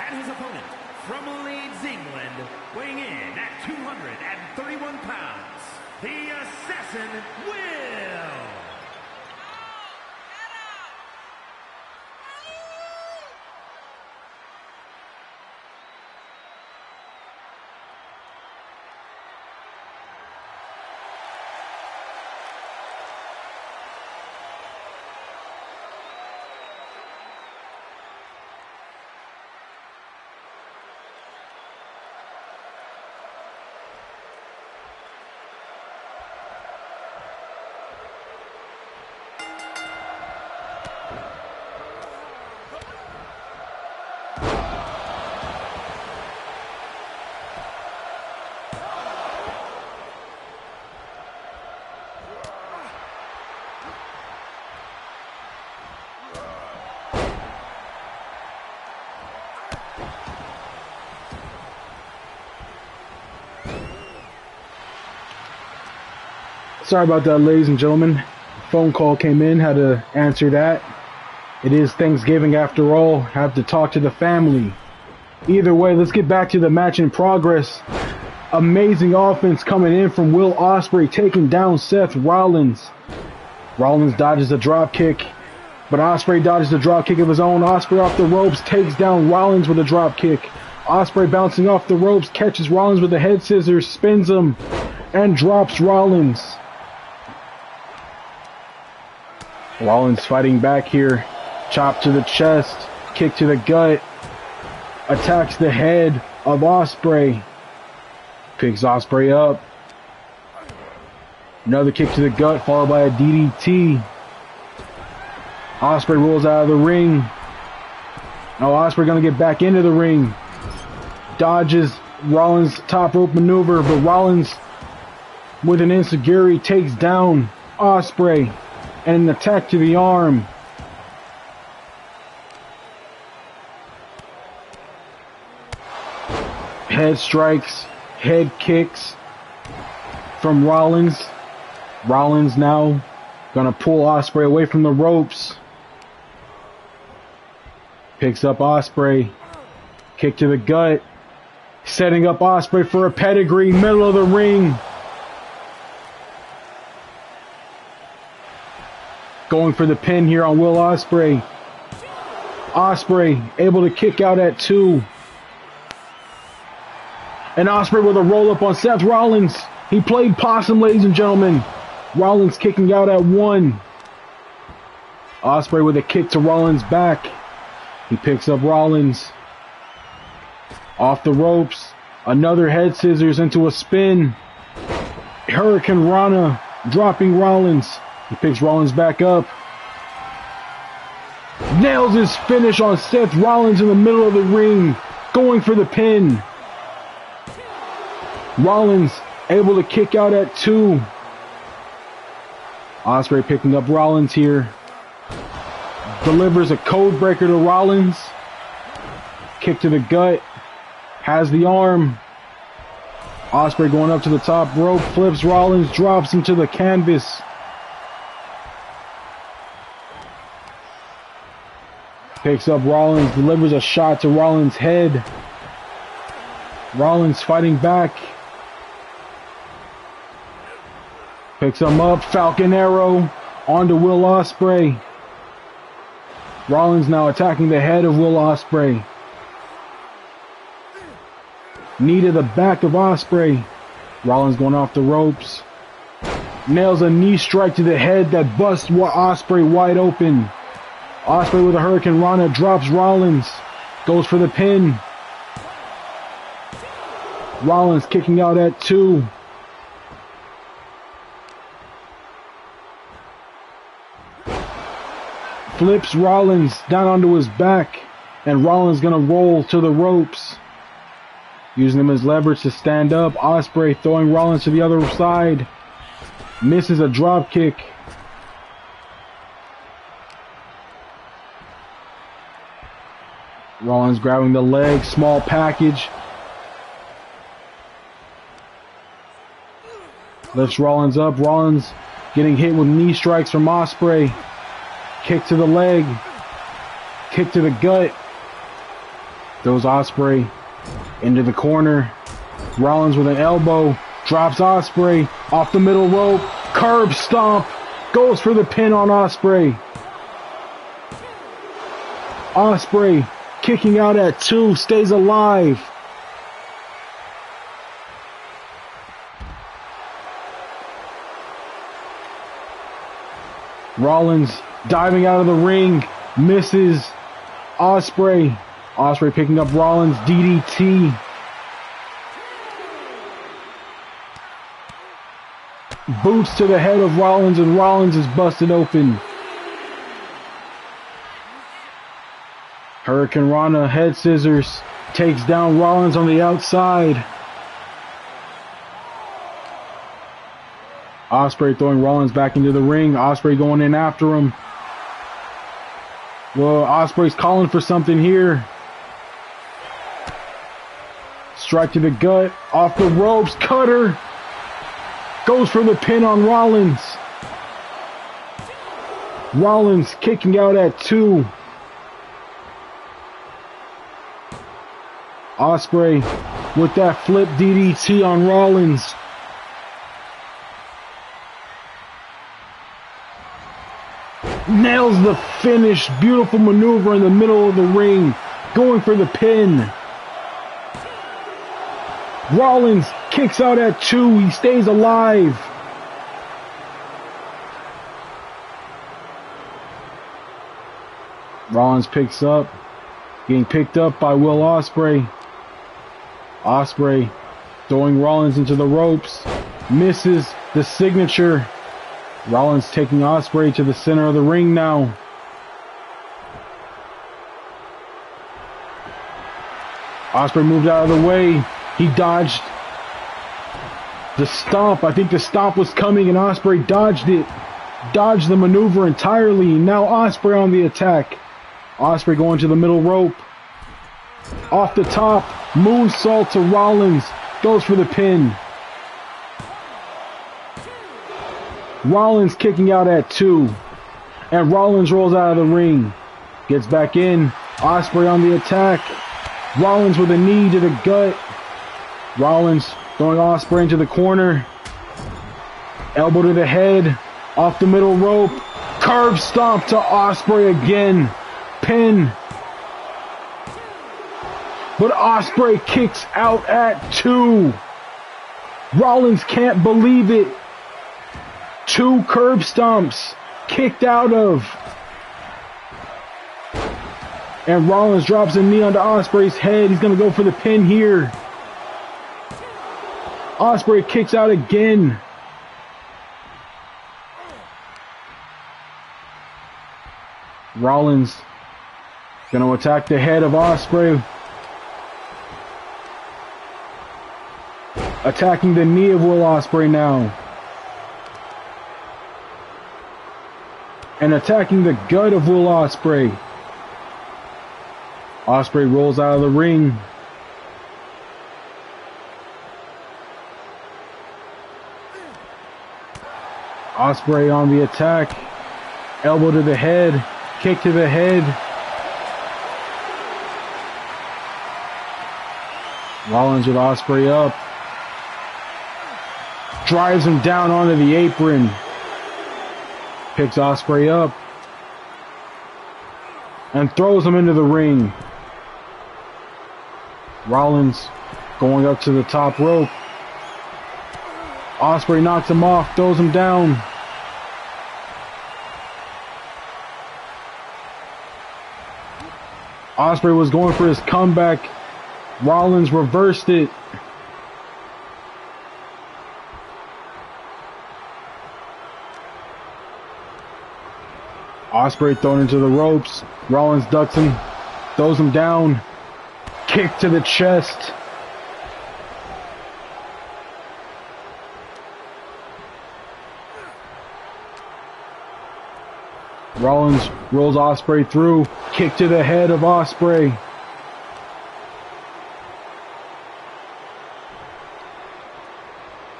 And his opponent, from Leeds, England, weighing in at 231 pounds, the Assassin Will. Sorry about that, ladies and gentlemen. Phone call came in, had to answer that. It is Thanksgiving after all, have to talk to the family. Either way, let's get back to the match in progress. Amazing offense coming in from Will Ospreay, taking down Seth Rollins. Rollins dodges a drop kick, but Ospreay dodges a drop kick of his own. Ospreay off the ropes, takes down Rollins with a drop kick. Ospreay bouncing off the ropes, catches Rollins with the head scissors, spins him, and drops Rollins. Rollins fighting back here. Chop to the chest, kick to the gut, attacks the head of Ospreay. Picks Ospreay up. Another kick to the gut, followed by a DDT. Ospreay rolls out of the ring. Now Ospreay gonna get back into the ring. Dodges Rollins' top rope maneuver, but Rollins, with an enziguri, takes down Ospreay. And an attack to the arm. Head strikes, head kicks from Rollins. Rollins now gonna pull Ospreay away from the ropes. Picks up Ospreay. Kick to the gut. Setting up Ospreay for a pedigree, middle of the ring. Going for the pin here on Will Ospreay. Ospreay able to kick out at 2. And Ospreay with a roll-up on Seth Rollins. He played possum, ladies and gentlemen. Rollins kicking out at 1. Ospreay with a kick to Rollins' back. He picks up Rollins. Off the ropes. Another head scissors into a spin. Hurricane Rana dropping Rollins. He picks Rollins back up. Nails his finish on Seth Rollins in the middle of the ring. Going for the pin. Rollins able to kick out at 2. Ospreay picking up Rollins here. Delivers a code breaker to Rollins. Kick to the gut. Has the arm. Ospreay going up to the top rope. Flips Rollins. Drops him to the canvas. Picks up Rollins. Delivers a shot to Rollins' head. Rollins fighting back. Picks him up. Falcon Arrow onto Will Ospreay. Rollins now attacking the head of Will Ospreay. Knee to the back of Ospreay. Rollins going off the ropes. Nails a knee strike to the head that busts Ospreay wide open. Ospreay with a Hurricane Rana drops Rollins. Goes for the pin. Rollins kicking out at 2. Flips Rollins down onto his back. And Rollins gonna roll to the ropes. Using him as leverage to stand up. Ospreay throwing Rollins to the other side. Misses a drop kick. Rollins grabbing the leg. Small package. Lifts Rollins up. Rollins getting hit with knee strikes from Ospreay. Kick to the leg. Kick to the gut. Throws Ospreay into the corner. Rollins with an elbow. Drops Ospreay off the middle rope. Curb stomp. Goes for the pin on Ospreay. Ospreay kicking out at 2. Stays alive. Rollins diving out of the ring. Misses Ospreay. Ospreay picking up Rollins. DDT. Boots to the head of Rollins, and Rollins is busted open. Hurricane Rana head scissors. Takes down Rollins on the outside. Ospreay throwing Rollins back into the ring. Ospreay going in after him. Well, Ospreay's calling for something here. Strike to the gut. Off the ropes. Cutter. Goes for the pin on Rollins. Rollins kicking out at 2. Ospreay with that flip DDT on Rollins. Nails the finish. Beautiful maneuver in the middle of the ring. Going for the pin. Rollins kicks out at 2. He stays alive. Rollins picks up. Getting picked up by Will Ospreay. Ospreay throwing Rollins into the ropes. Misses the signature. Rollins taking Ospreay to the center of the ring now. Ospreay moved out of the way. He dodged the stomp. I think the stomp was coming and Ospreay dodged it. Dodged the maneuver entirely. Now Ospreay on the attack. Ospreay going to the middle rope. Off the top. Moonsault to Rollins. Goes for the pin. Rollins kicking out at 2. And Rollins rolls out of the ring. Gets back in. Ospreay on the attack. Rollins with a knee to the gut. Rollins throwing Ospreay into the corner. Elbow to the head. Off the middle rope. Curb stomp to Ospreay again. Pin. But Ospreay kicks out at 2. Rollins can't believe it. 2 curb stomps kicked out of. And Rollins drops a knee onto Ospreay's head. He's going to go for the pin here. Ospreay kicks out again. Rollins going to attack the head of Ospreay. Attacking the knee of Will Ospreay now. And attacking the gut of Will Ospreay. Ospreay rolls out of the ring. Ospreay on the attack. Elbow to the head. Kick to the head. Rollins with Ospreay up. Drives him down onto the apron. Picks Ospreay up. And throws him into the ring. Rollins going up to the top rope. Ospreay knocks him off, throws him down. Ospreay was going for his comeback. Rollins reversed it. Ospreay thrown into the ropes. Rollins ducks him, throws him down. Kick to the chest. Rollins rolls Ospreay through. Kick to the head of Ospreay.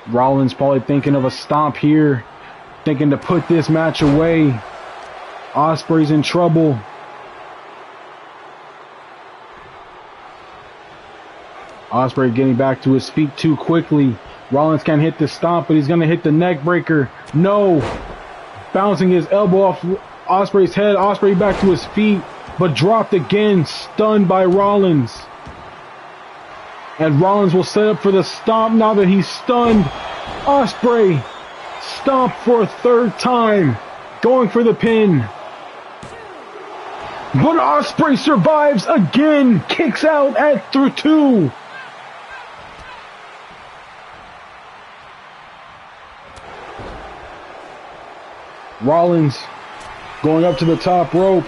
Rollins probably thinking of a stomp here. Thinking to put this match away. Ospreay's in trouble. Ospreay getting back to his feet too quickly. Rollins can't hit the stomp, but he's going to hit the neck breaker. No. Bouncing his elbow off Ospreay's head. Ospreay back to his feet, but dropped again, stunned by Rollins. And Rollins will set up for the stomp now that he's stunned. Ospreay stomp for a 3rd time, going for the pin. But Ospreay survives again, kicks out at 2. Rollins going up to the top rope.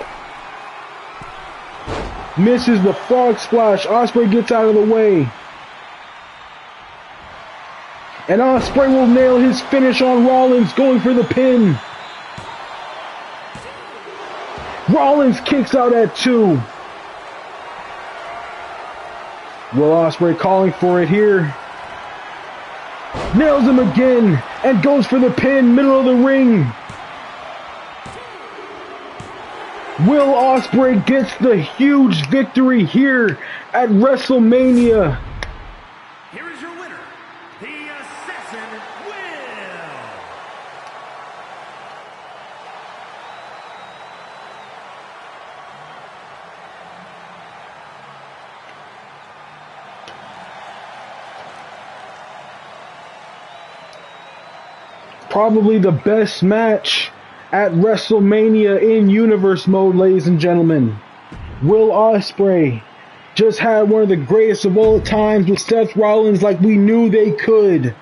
Misses the frog splash. Ospreay gets out of the way. And Ospreay will nail his finish on Rollins, going for the pin. Rollins kicks out at 2. Will Ospreay calling for it here. Nails him again and goes for the pin, middle of the ring. Will Ospreay gets the huge victory here at WrestleMania. Here is your winner, the Assassin Will. Probably the best match at WrestleMania in Universe mode, ladies and gentlemen. Will Ospreay just had one of the greatest of all times with Seth Rollins like we knew they could.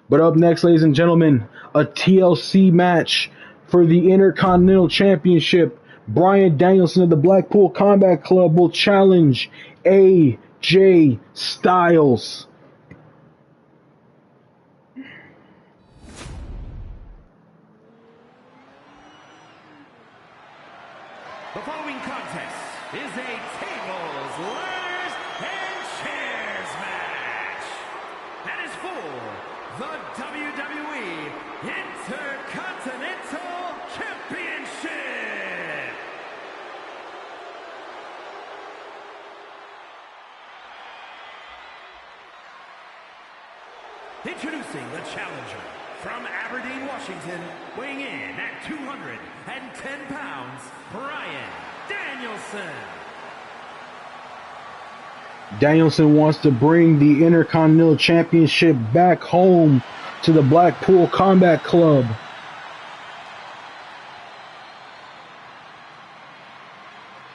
But up next, ladies and gentlemen, a TLC match for the Intercontinental Championship. Bryan Danielson of the Blackpool Combat Club will challenge AJ Styles. The following contest is a tables, ladders, and chairs match. That is for the WWE Intercontinental Championship. Introducing the challenger from Aberdeen, Washington, weighing in at 210 pounds, Bryan Danielson. Danielson wants to bring the Intercontinental Championship back home to the Blackpool Combat Club.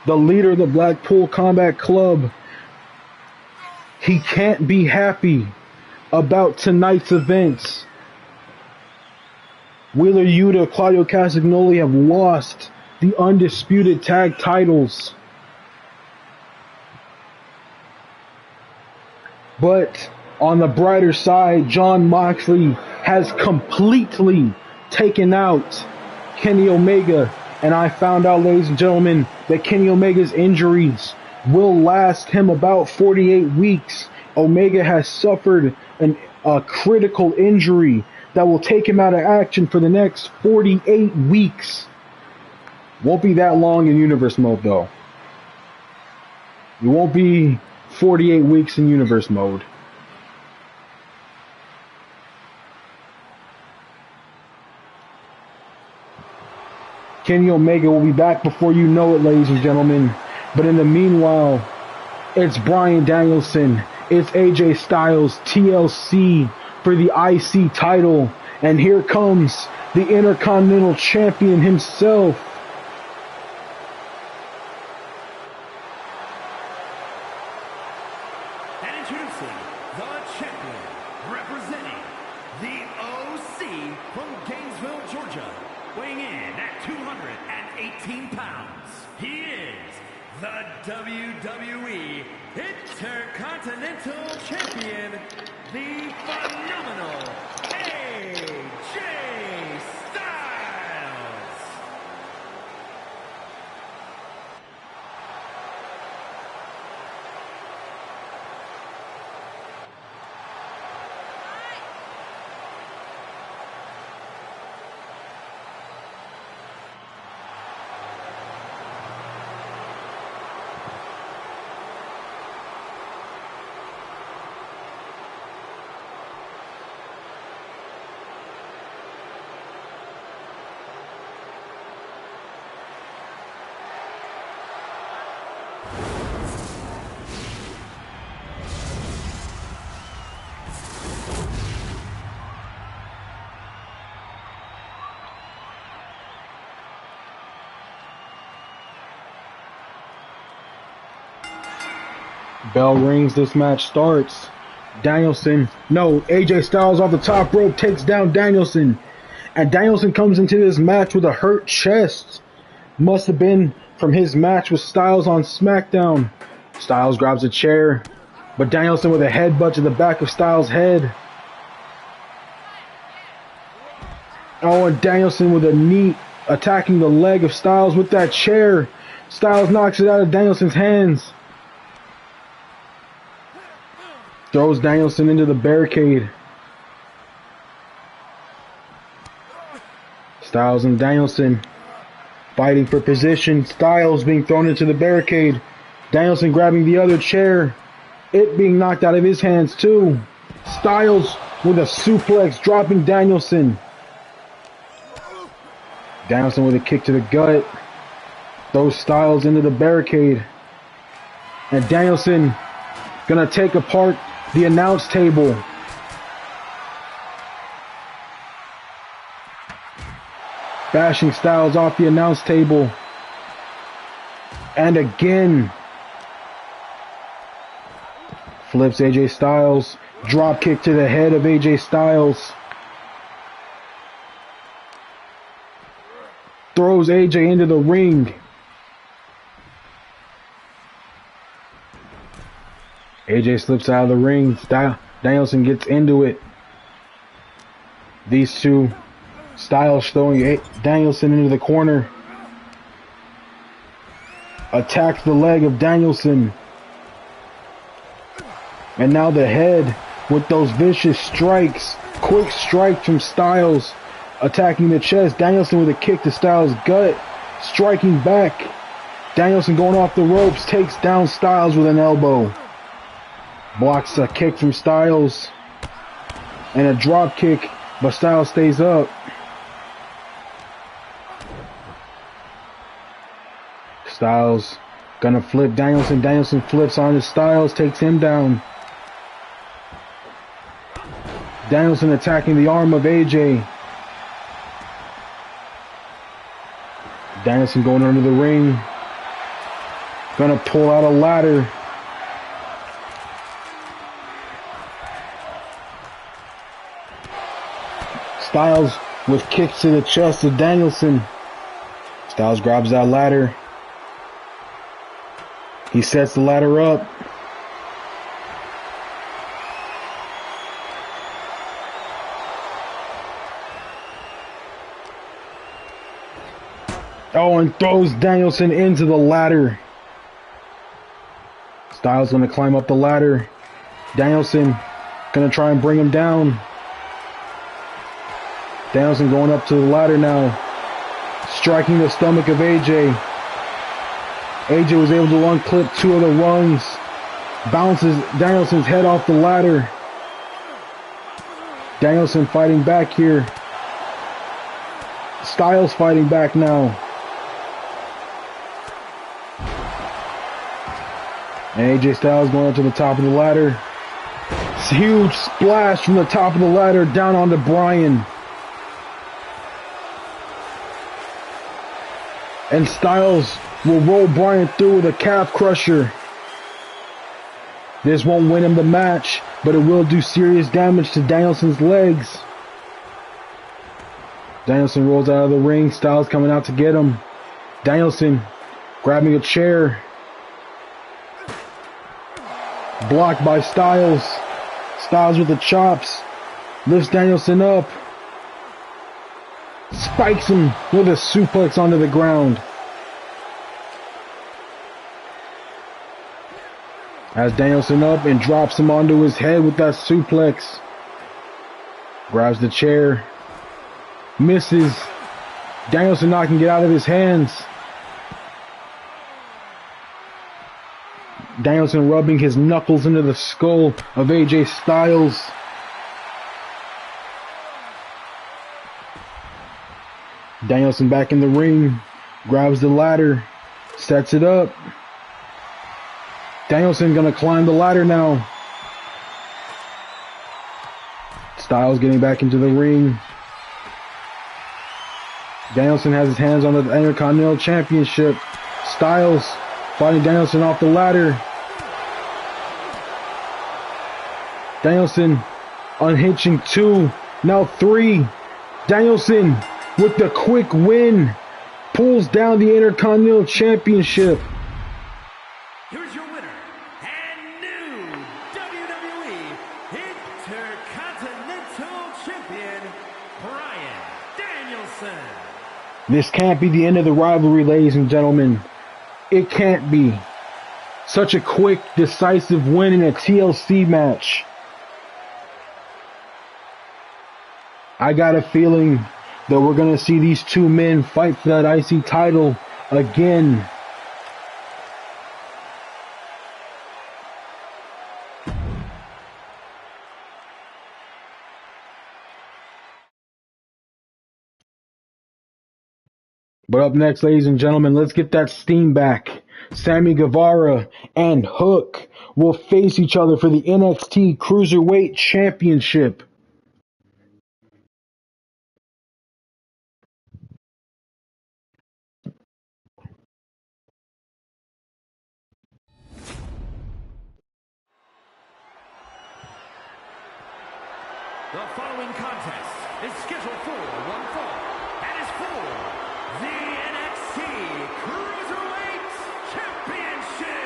The leader of the Blackpool Combat Club, he can't be happy about tonight's events. Wheeler Yuta, Claudio Castagnoli have lost the undisputed tag titles. But on the brighter side, Jon Moxley has completely taken out Kenny Omega. And I found out, ladies and gentlemen, that Kenny Omega's injuries will last him about 48 weeks. Omega has suffered a critical injury that will take him out of action for the next 48 weeks. Won't be that long in universe mode, though. It won't be 48 weeks in universe mode. Kenny Omega will be back before you know it, ladies and gentlemen. But in the meanwhile, it's Bryan Danielson, it's AJ Styles, TLC for the IC title. And here comes the Intercontinental Champion himself. And introducing the champion, representing the OC from Gainesville, Georgia, weighing in at 218 pounds. He is the WWE Intercontinental Champion, the phenomenal AJ Styles. Bell rings, this match starts. AJ Styles off the top rope takes down Danielson. And Danielson comes into this match with a hurt chest. Must have been from his match with Styles on SmackDown. Styles grabs a chair, but Danielson with a headbutt to the back of Styles' head. Oh, and Danielson with a knee attacking the leg of Styles with that chair. Styles knocks it out of Danielson's hands. Throws Danielson into the barricade. Styles and Danielson fighting for position. Styles being thrown into the barricade. Danielson grabbing the other chair. It being knocked out of his hands too. Styles with a suplex dropping Danielson. Danielson with a kick to the gut. Throws Styles into the barricade. And Danielson gonna take apart the announce table. Bashing Styles off the announce table. And again. Flips AJ Styles. Drop kick to the head of AJ Styles. Throws AJ into the ring. AJ slips out of the ring. Danielson gets into it. These two, Styles throwing Danielson into the corner. Attacks the leg of Danielson. And now the head with those vicious strikes. Quick strike from Styles. Attacking the chest. Danielson with a kick to Styles' gut. Striking back. Danielson going off the ropes. Takes down Styles with an elbow. Blocks a kick from Styles. And a drop kick. But Styles stays up. Styles gonna flip Danielson. Danielson flips onto Styles, takes him down. Danielson attacking the arm of AJ. Danielson going under the ring. Gonna pull out a ladder. Styles with kicks to the chest of Danielson. Styles grabs that ladder. He sets the ladder up. Oh, and throws Danielson into the ladder. Styles gonna climb up the ladder. Danielson gonna try and bring him down. Danielson going up to the ladder now. Striking the stomach of AJ. AJ was able to unclip two of the rungs. Bounces Danielson's head off the ladder. Danielson fighting back here. Styles fighting back now. And AJ Styles going up to the top of the ladder. It's a huge splash from the top of the ladder down onto Bryan. And Styles will roll Bryan through with a calf crusher. This won't win him the match, but it will do serious damage to Danielson's legs. Danielson rolls out of the ring. Styles coming out to get him. Danielson grabbing a chair. Blocked by Styles. Styles with the chops. Lifts Danielson up. Spikes him with a suplex onto the ground. Has Danielson up and drops him onto his head with that suplex. Grabs the chair. Misses. Danielson knocking it out of his hands. Danielson rubbing his knuckles into the skull of AJ Styles. Danielson back in the ring. Grabs the ladder. Sets it up. Danielson gonna climb the ladder now. Styles getting back into the ring. Danielson has his hands on the Intercontinental Championship. Styles fighting Danielson off the ladder. Danielson unhitching two, now three. Danielson with the quick win pulls down the Intercontinental Championship. Here's your winner and new WWE Intercontinental Champion, Bryan Danielson. This can't be the end of the rivalry, ladies and gentlemen. It can't be. Such a quick, decisive win in a TLC match. I got a feeling that we're going to see these two men fight for that IC title again. But up next, ladies and gentlemen, let's get that steam back. Sammy Guevara and Hook will face each other for the NXT Cruiserweight Championship. The following contest is scheduled for one fall and is for the NXT Cruiserweight Championship.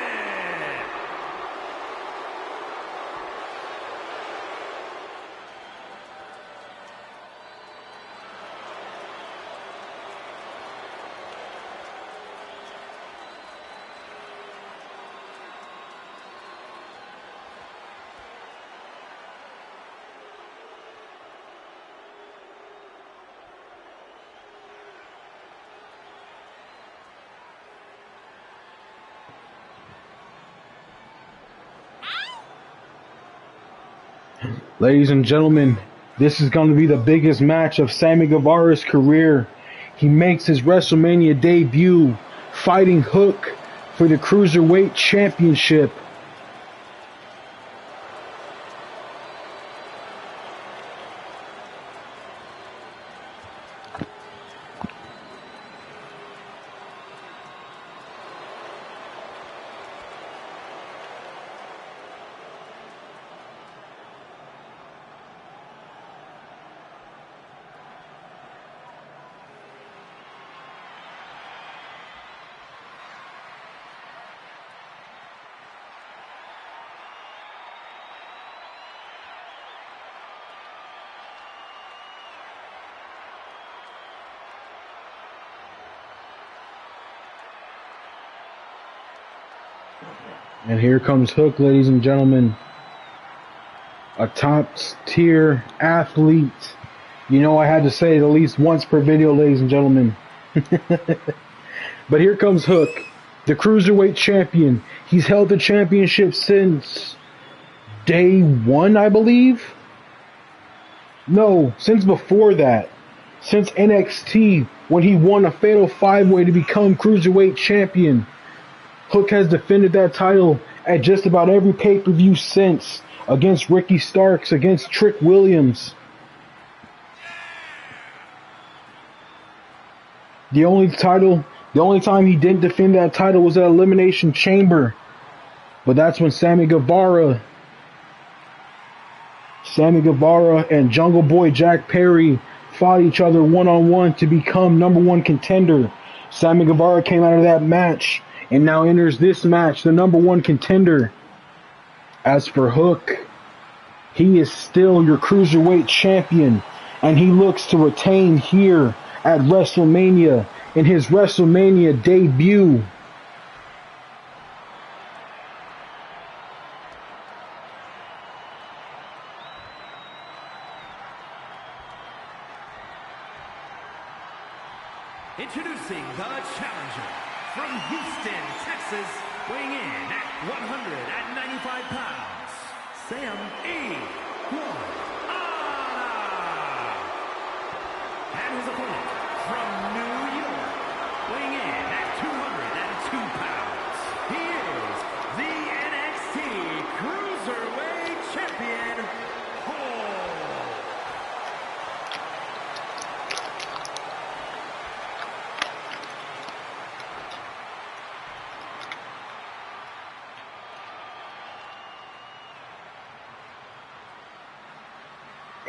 Ladies and gentlemen, this is going to be the biggest match of Sammy Guevara's career. He makes his WrestleMania debut fighting Hook for the Cruiserweight Championship. And here comes Hook, ladies and gentlemen. A top tier athlete. You know I had to say it at least once per video, ladies and gentlemen. But here comes Hook, the Cruiserweight champion. He's held the championship since day one, I believe. No, since before that. Since NXT, when he won a Fatal 5-Way to become Cruiserweight champion. Hook has defended that title at just about every pay-per-view since, against Ricky Starks, against Trick Williams. The only time he didn't defend that title was at Elimination Chamber. But that's when Sammy Guevara and Jungle Boy Jack Perry fought each other one-on-one to become #1 contender. Sammy Guevara came out of that match and now enters this match, the #1 contender. As for Hook, he is still your Cruiserweight champion, and he looks to retain here at WrestleMania in his WrestleMania debut. Introducing the challenger from Houston, Texas, weighing in at 195 pounds, Sam E. And his opponent from New York, weighing in at 202 pounds, he is the NXT Cruiserweight Champion,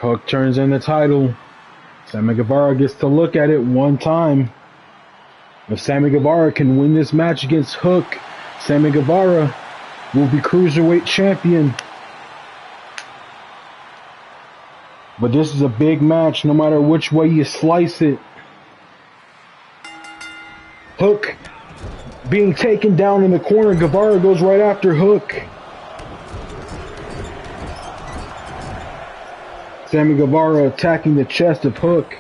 Hook turns in the title. Sammy Guevara gets to look at it one time. If Sammy Guevara can win this match against Hook, Sammy Guevara will be Cruiserweight champion. But this is a big match no matter which way you slice it. Hook being taken down in the corner. Guevara goes right after Hook. Sammy Guevara attacking the chest of Hook.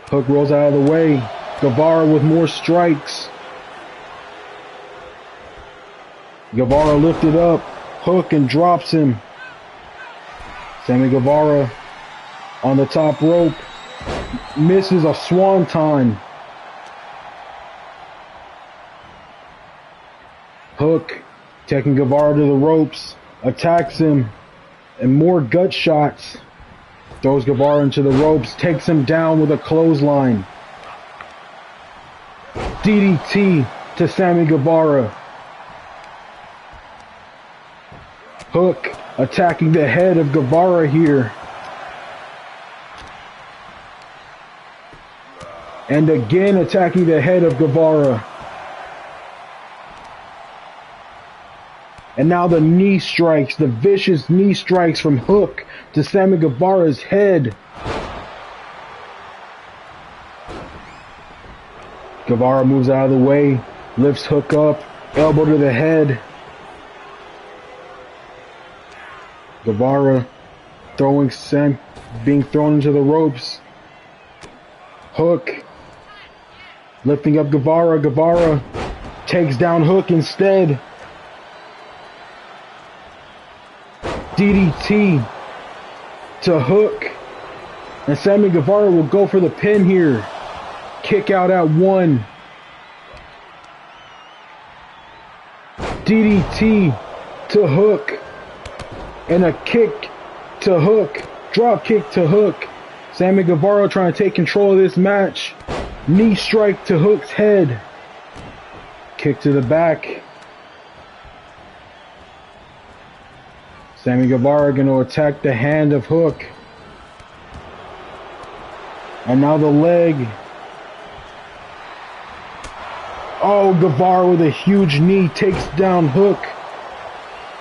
Hook rolls out of the way. Guevara with more strikes. Guevara lifted up Hook and drops him. Sammy Guevara on the top rope. Misses a swanton. Hook taking Guevara to the ropes. Attacks him. And more gut shots. Throws Guevara into the ropes, takes him down with a clothesline. DDT to Sammy Guevara. Hook attacking the head of Guevara here. And again attacking the head of Guevara. And now the knee strikes, the vicious knee strikes from Hook to Sammy Guevara's head. Guevara moves out of the way, lifts Hook up, elbow to the head. Guevara being thrown into the ropes. Hook lifting up Guevara. Guevara takes down Hook instead. DDT to Hook. And Sammy Guevara will go for the pin here. Kick out at 1. DDT to Hook. And a kick to Hook. Drop kick to Hook. Sammy Guevara trying to take control of this match. Knee strike to Hook's head. Kick to the back. Sammy Guevara going to attack the hand of Hook. And now the leg. Oh, Guevara with a huge knee takes down Hook.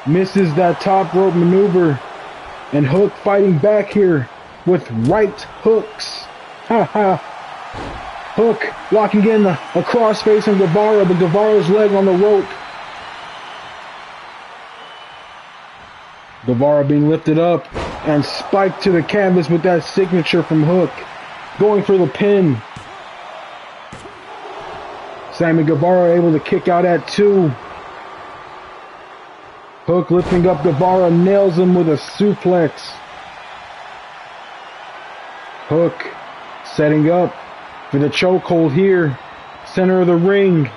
Misses that top rope maneuver. And Hook fighting back here with right hooks. Ha. Hook locking in a crossface on Guevara, but Guevara's leg on the rope. Guevara being lifted up and spiked to the canvas with that signature from Hook. Going for the pin. Sammy Guevara able to kick out at 2. Hook lifting up Guevara, nails him with a suplex. Hook setting up for the chokehold here. Center of the ring.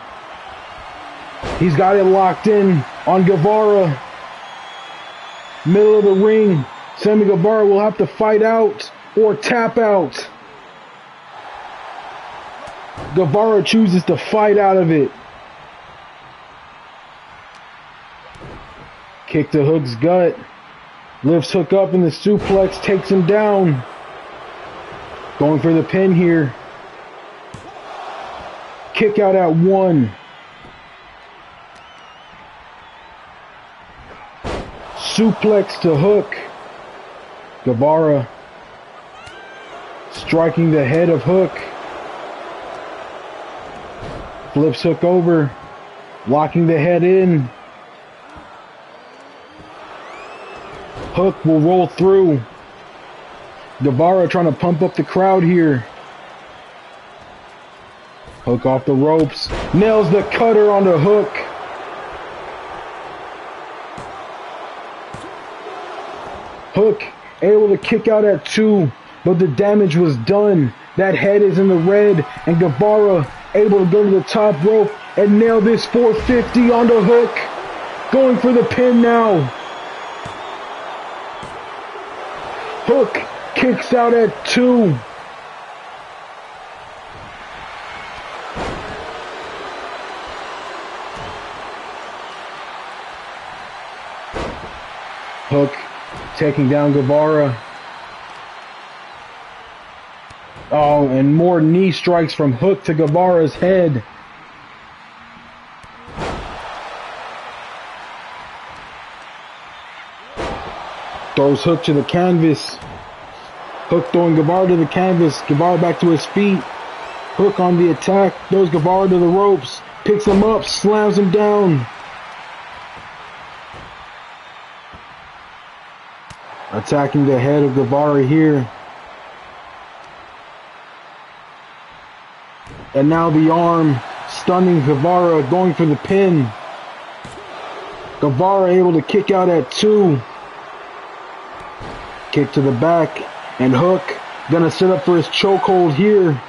He's got it locked in on Guevara. Middle of the ring. Sammy Guevara will have to fight out or tap out. Guevara chooses to fight out of it. Kick to Hook's gut. Lifts Hook up in the suplex, takes him down. Going for the pin here. Kick out at 1. Suplex to Hook. Guevara striking the head of Hook. Flips Hook over. Locking the head in. Hook will roll through. Guevara trying to pump up the crowd here. Hook off the ropes. Nails the cutter onto Hook. Hook able to kick out at 2, but the damage was done. That head is in the red, and Guevara able to go to the top rope and nail this 450 onto Hook. Going for the pin now. Hook kicks out at 2. Hook taking down Guevara. Oh, and more knee strikes from Hook to Guevara's head. Throws Hook to the canvas. Hook throwing Guevara to the canvas. Guevara back to his feet. Hook on the attack. Throws Guevara to the ropes. Picks him up. Slams him down. Attacking the head of Guevara here. And now the arm. Stunning Guevara. Going for the pin. Guevara able to kick out at 2. Kick to the back. And Hook gonna set up for his chokehold here.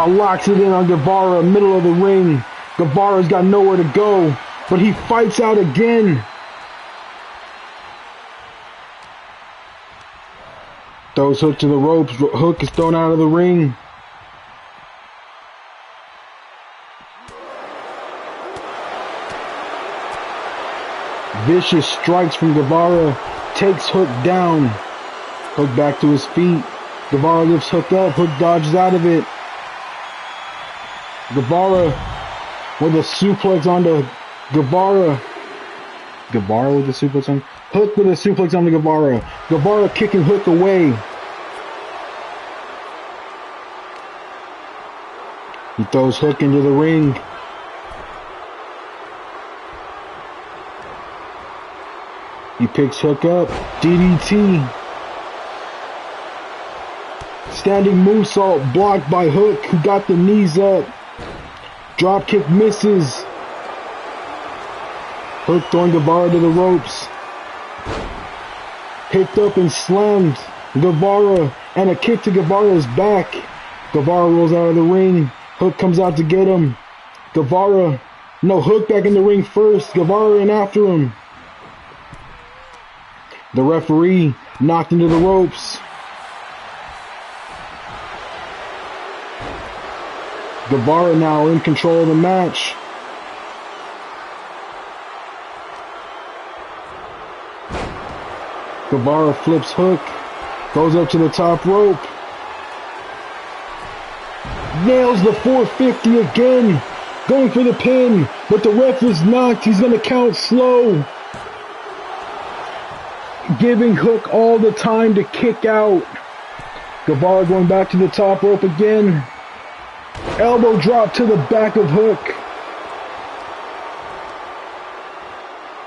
Locks it in on Guevara, middle of the ring. Guevara's got nowhere to go, but he fights out again. Throws Hook to the ropes. Hook is thrown out of the ring. Vicious strikes from Guevara. Takes Hook down. Hook back to his feet. Guevara lifts Hook up. Hook dodges out of it. Guevara with a suplex onto Guevara. Guevara with a suplex on. Hook with a suplex onto Guevara. Guevara kicking Hook away. He throws Hook into the ring. He picks Hook up. DDT. Standing moonsault blocked by Hook, who got the knees up. Drop kick misses. Hook throwing Guevara to the ropes. Picked up and slammed Guevara, and a kick to Guevara's back. Guevara rolls out of the ring. Hook comes out to get him. Guevara, no, Hook back in the ring first. Guevara in after him. The referee knocked into the ropes. Guevara now in control of the match. Guevara flips Hook, goes up to the top rope. Nails the 450 again, going for the pin, but the ref is knocked. He's going to count slow, giving Hook all the time to kick out. Guevara going back to the top rope again. Elbow drop to the back of Hook.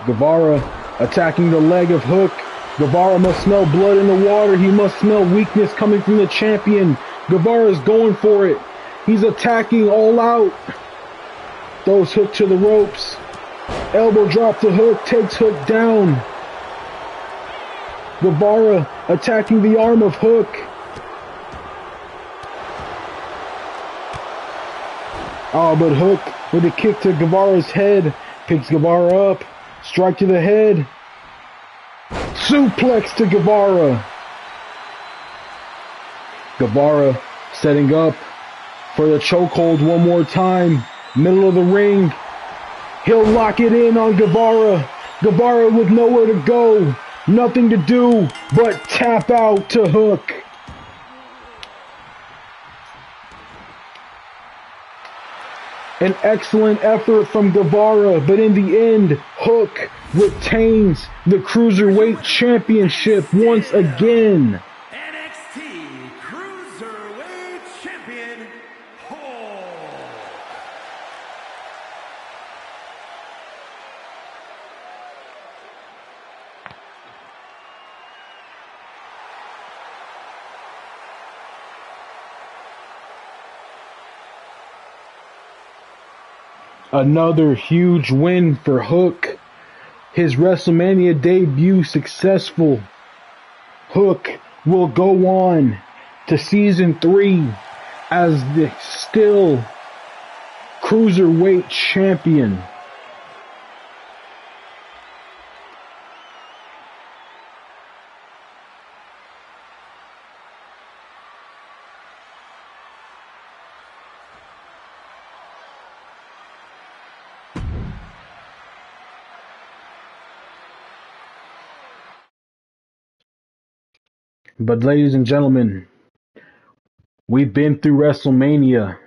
Guevara attacking the leg of Hook. Guevara must smell blood in the water. He must smell weakness coming from the champion. Guevara is going for it. He's attacking all out. Throws Hook to the ropes. Elbow drop to Hook. Takes Hook down. Guevara attacking the arm of Hook. Oh, but Hook with a kick to Guevara's head. Picks Guevara up. Strike to the head. Suplex to Guevara. Guevara setting up for the chokehold one more time. Middle of the ring. He'll lock it in on Guevara. Guevara with nowhere to go. Nothing to do but tap out to Hook. An excellent effort from Guevara, but in the end, Hook retains the Cruiserweight Championship once again. NXT Cruiserweight Champion, Hall. Another huge win for Hook. His WrestleMania debut successful. Hook will go on to season 3 as the still Cruiserweight Champion. But ladies and gentlemen, we've been through WrestleMania.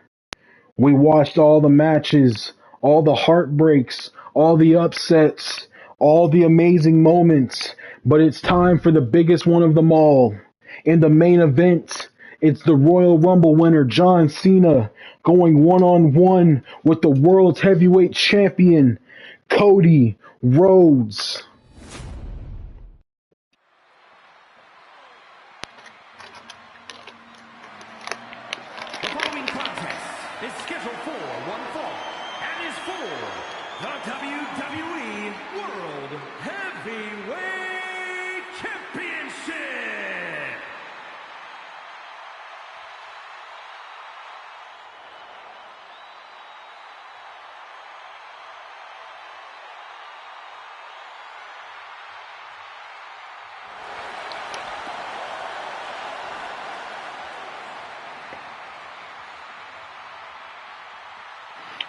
We watched all the matches, all the heartbreaks, all the upsets, all the amazing moments. But it's time for the biggest one of them all. In the main event, it's the Royal Rumble winner, John Cena, going one-on-one with the World's Heavyweight Champion, Cody Rhodes. Is scheduled for one fall and is for the WWE World Heavyweight Championship.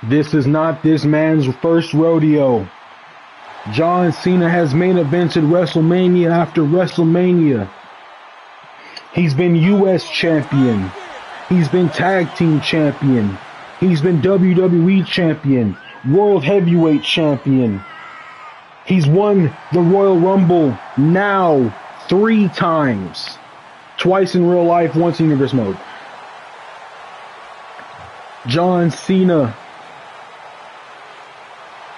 This is not this man's first rodeo. John Cena has main evented WrestleMania after WrestleMania. He's been US champion. He's been tag team champion. He's been WWE champion. World Heavyweight champion. He's won the Royal Rumble now 3 times. Twice in real life, once in universe mode. John Cena.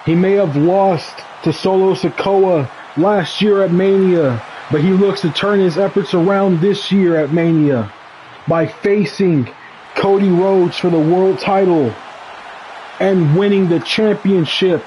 He may have lost to Solo Sikoa last year at Mania, but he looks to turn his efforts around this year at Mania by facing Cody Rhodes for the world title and winning the championship.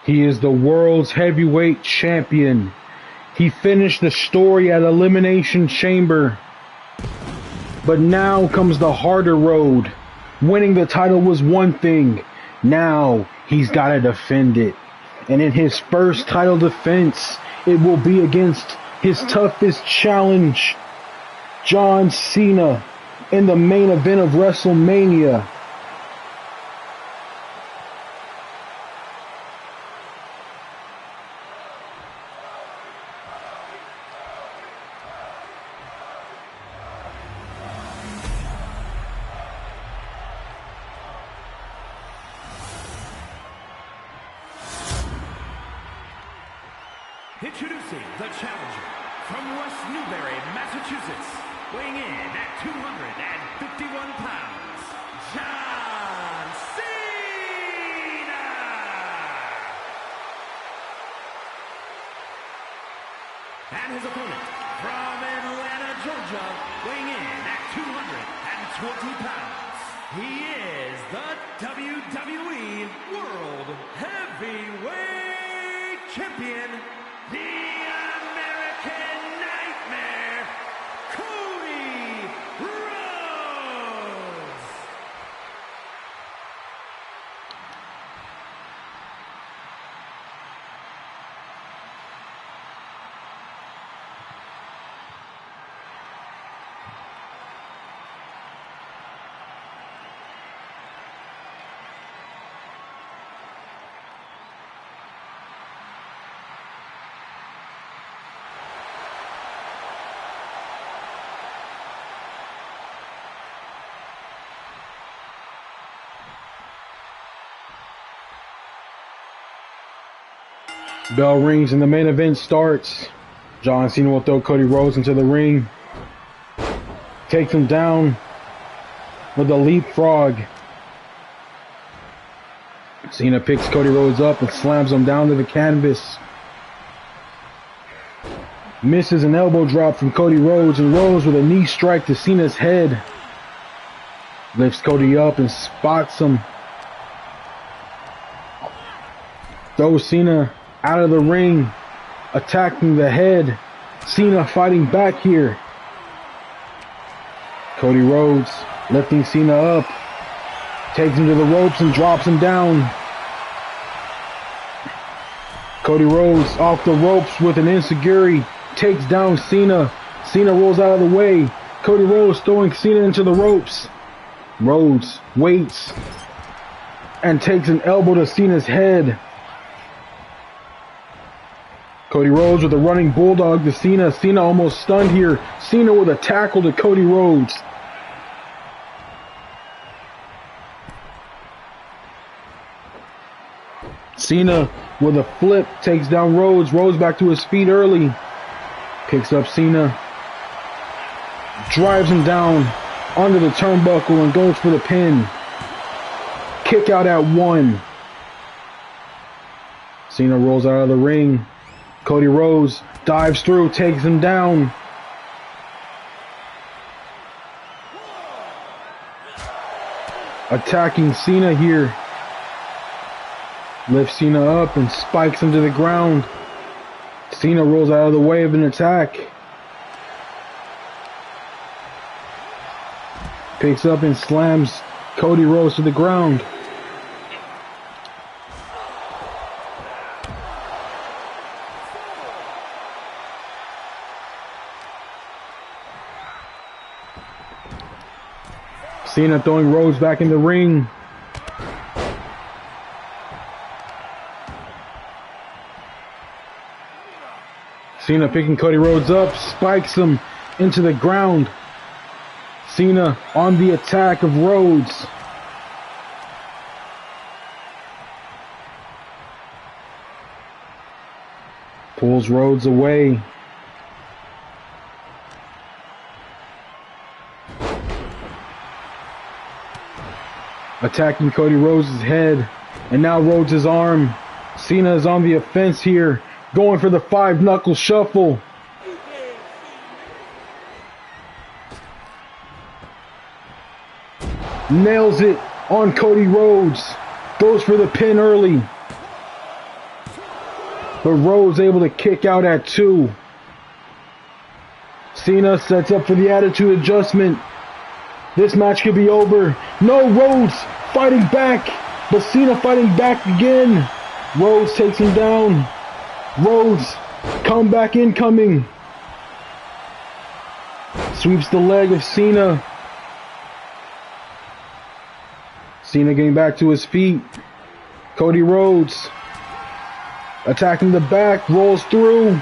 He is the world's heavyweight champion. He finished the story at Elimination Chamber. But now comes the harder road. Winning the title was one thing. Now he's got to defend it. And in his first title defense, it will be against his toughest challenge, John Cena, in the main event of Wrestle Mainia. Introducing the challenger from West Newbury, Massachusetts, weighing in at 251 pounds, John Cena! And his opponent from Atlanta, Georgia, weighing in at 220 pounds, he is the WWE World Heavyweight Champion, the American Nightmare, Cody Rhodes. Bell rings and the main event starts. John Cena will throw Cody Rhodes into the ring. Takes him down with a leapfrog. Cena picks Cody Rhodes up and slams him down to the canvas. Misses an elbow drop from Cody Rhodes, and Rhodes with a knee strike to Cena's head. Lifts Cody up and spots him. Throws Cena out of the ring, attacking the head. Cena fighting back here. Cody Rhodes lifting Cena up, takes him to the ropes and drops him down. Cody Rhodes off the ropes with an enziguri, takes down Cena. Cena rolls out of the way. Cody Rhodes throwing Cena into the ropes. Rhodes waits and takes an elbow to Cena's head. Cody Rhodes with a running bulldog to Cena. Cena almost stunned here. Cena with a tackle to Cody Rhodes. Cena with a flip takes down Rhodes. Rhodes back to his feet early. Picks up Cena. Drives him down under the turnbuckle and goes for the pin. Kick out at 1. Cena rolls out of the ring. Cody Rhodes dives through, takes him down. Attacking Cena here. Lifts Cena up and spikes him to the ground. Cena rolls out of the way of an attack. Picks up and slams Cody Rhodes to the ground. Cena throwing Rhodes back in the ring. Cena picking Cody Rhodes up, spikes him into the ground. Cena on the attack of Rhodes. Pulls Rhodes away. Attacking Cody Rhodes' head. And now Rhodes' arm. Cena is on the offense here. Going for the 5-knuckle shuffle. Nails it on Cody Rhodes. Goes for the pin early. but Rhodes able to kick out at 2. Cena sets up for the attitude adjustment. This match could be over. No, Rhodes fighting back, but Cena fighting back again. Rhodes takes him down. Rhodes, comeback incoming. Sweeps the leg of Cena. Cena getting back to his feet. Cody Rhodes attacking the back, rolls through.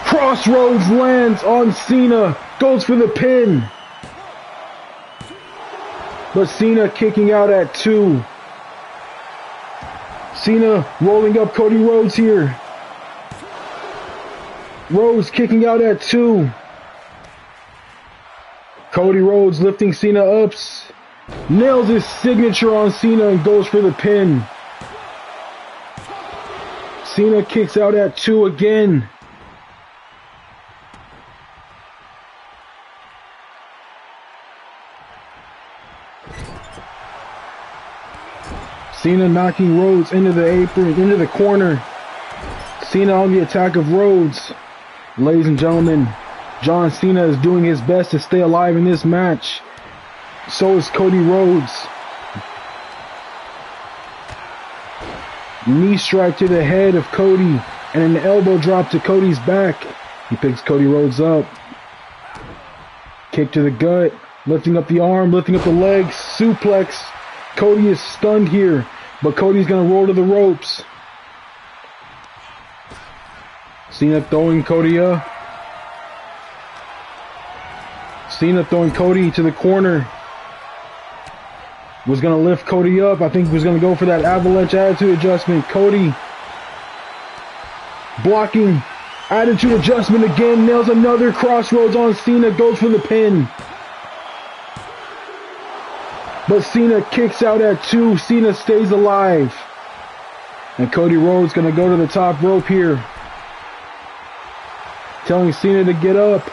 Crossroads lands on Cena, goes for the pin. But Cena kicking out at 2. Cena rolling up Cody Rhodes here. Rhodes kicking out at 2. Cody Rhodes lifting Cena up. Nails his signature on Cena and goes for the pin. Cena kicks out at 2 again. Cena knocking Rhodes into the apron, into the corner. Cena on the attack of Rhodes. Ladies and gentlemen, John Cena is doing his best to stay alive in this match. So is Cody Rhodes. Knee strike to the head of Cody and an elbow drop to Cody's back. He picks Cody Rhodes up. Kick to the gut, lifting up the arm, lifting up the leg, suplex. Cody is stunned here, but Cody's going to roll to the ropes. Cena throwing Cody up. Cena throwing Cody to the corner. Was going to lift Cody up. I think he was going to go for that avalanche attitude adjustment. Cody blocking attitude adjustment again. Nails another crossroads on Cena. Goes for the pin. But Cena kicks out at 2. Cena stays alive. And Cody Rhodes going to go to the top rope here. Telling Cena to get up.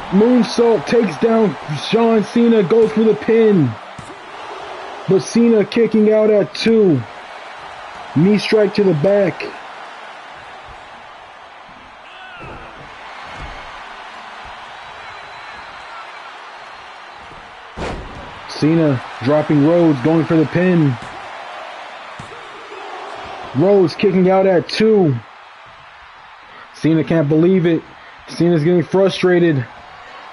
Moonsault takes down John Cena. Goes for the pin. But Cena kicking out at 2. Knee strike to the back. Cena dropping Rhodes, going for the pin. Rhodes kicking out at 2. Cena can't believe it. Cena's getting frustrated.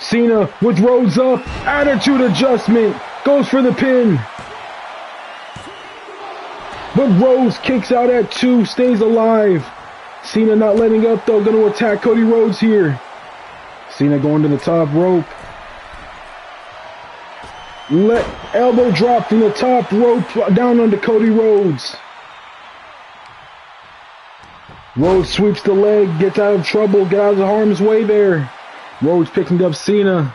Cena with Rhodes up. Attitude adjustment. Goes for the pin. But Rhodes kicks out at 2. Stays alive. Cena not letting up though. Going to attack Cody Rhodes here. Cena going to the top rope. Elbow drop from the top rope down onto Cody Rhodes. Rhodes sweeps the leg, gets out of trouble, get out of the harm's way there. Rhodes picking up Cena.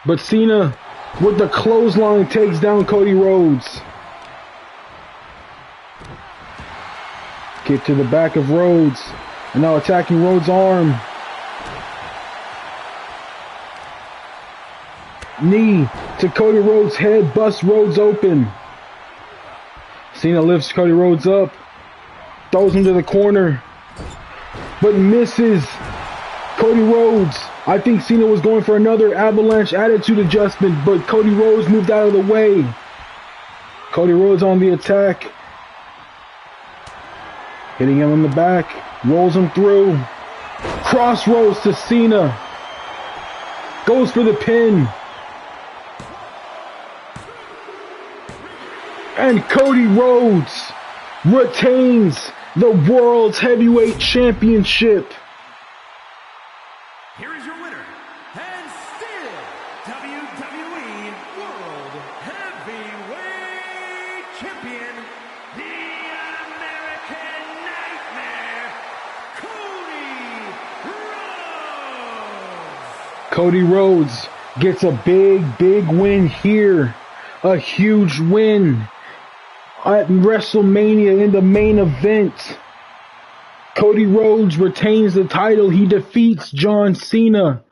But Cena with the clothesline takes down Cody Rhodes. Kick to the back of Rhodes. And now attacking Rhodes' arm. Knee to Cody Rhodes' head, busts Rhodes open. Cena lifts Cody Rhodes up, throws him to the corner, but misses Cody Rhodes. I think Cena was going for another avalanche attitude adjustment, but Cody Rhodes moved out of the way. Cody Rhodes on the attack. Hitting him in the back, rolls him through. Crossroads to Cena. Goes for the pin. And Cody Rhodes retains the World's Heavyweight Championship. Here is your winner, and still WWE World Heavyweight Champion, the American Nightmare, Cody Rhodes. Cody Rhodes gets a big win here. A huge win at Wrestle Mainia in the main event. Cody Rhodes retains the title. He defeats John Cena.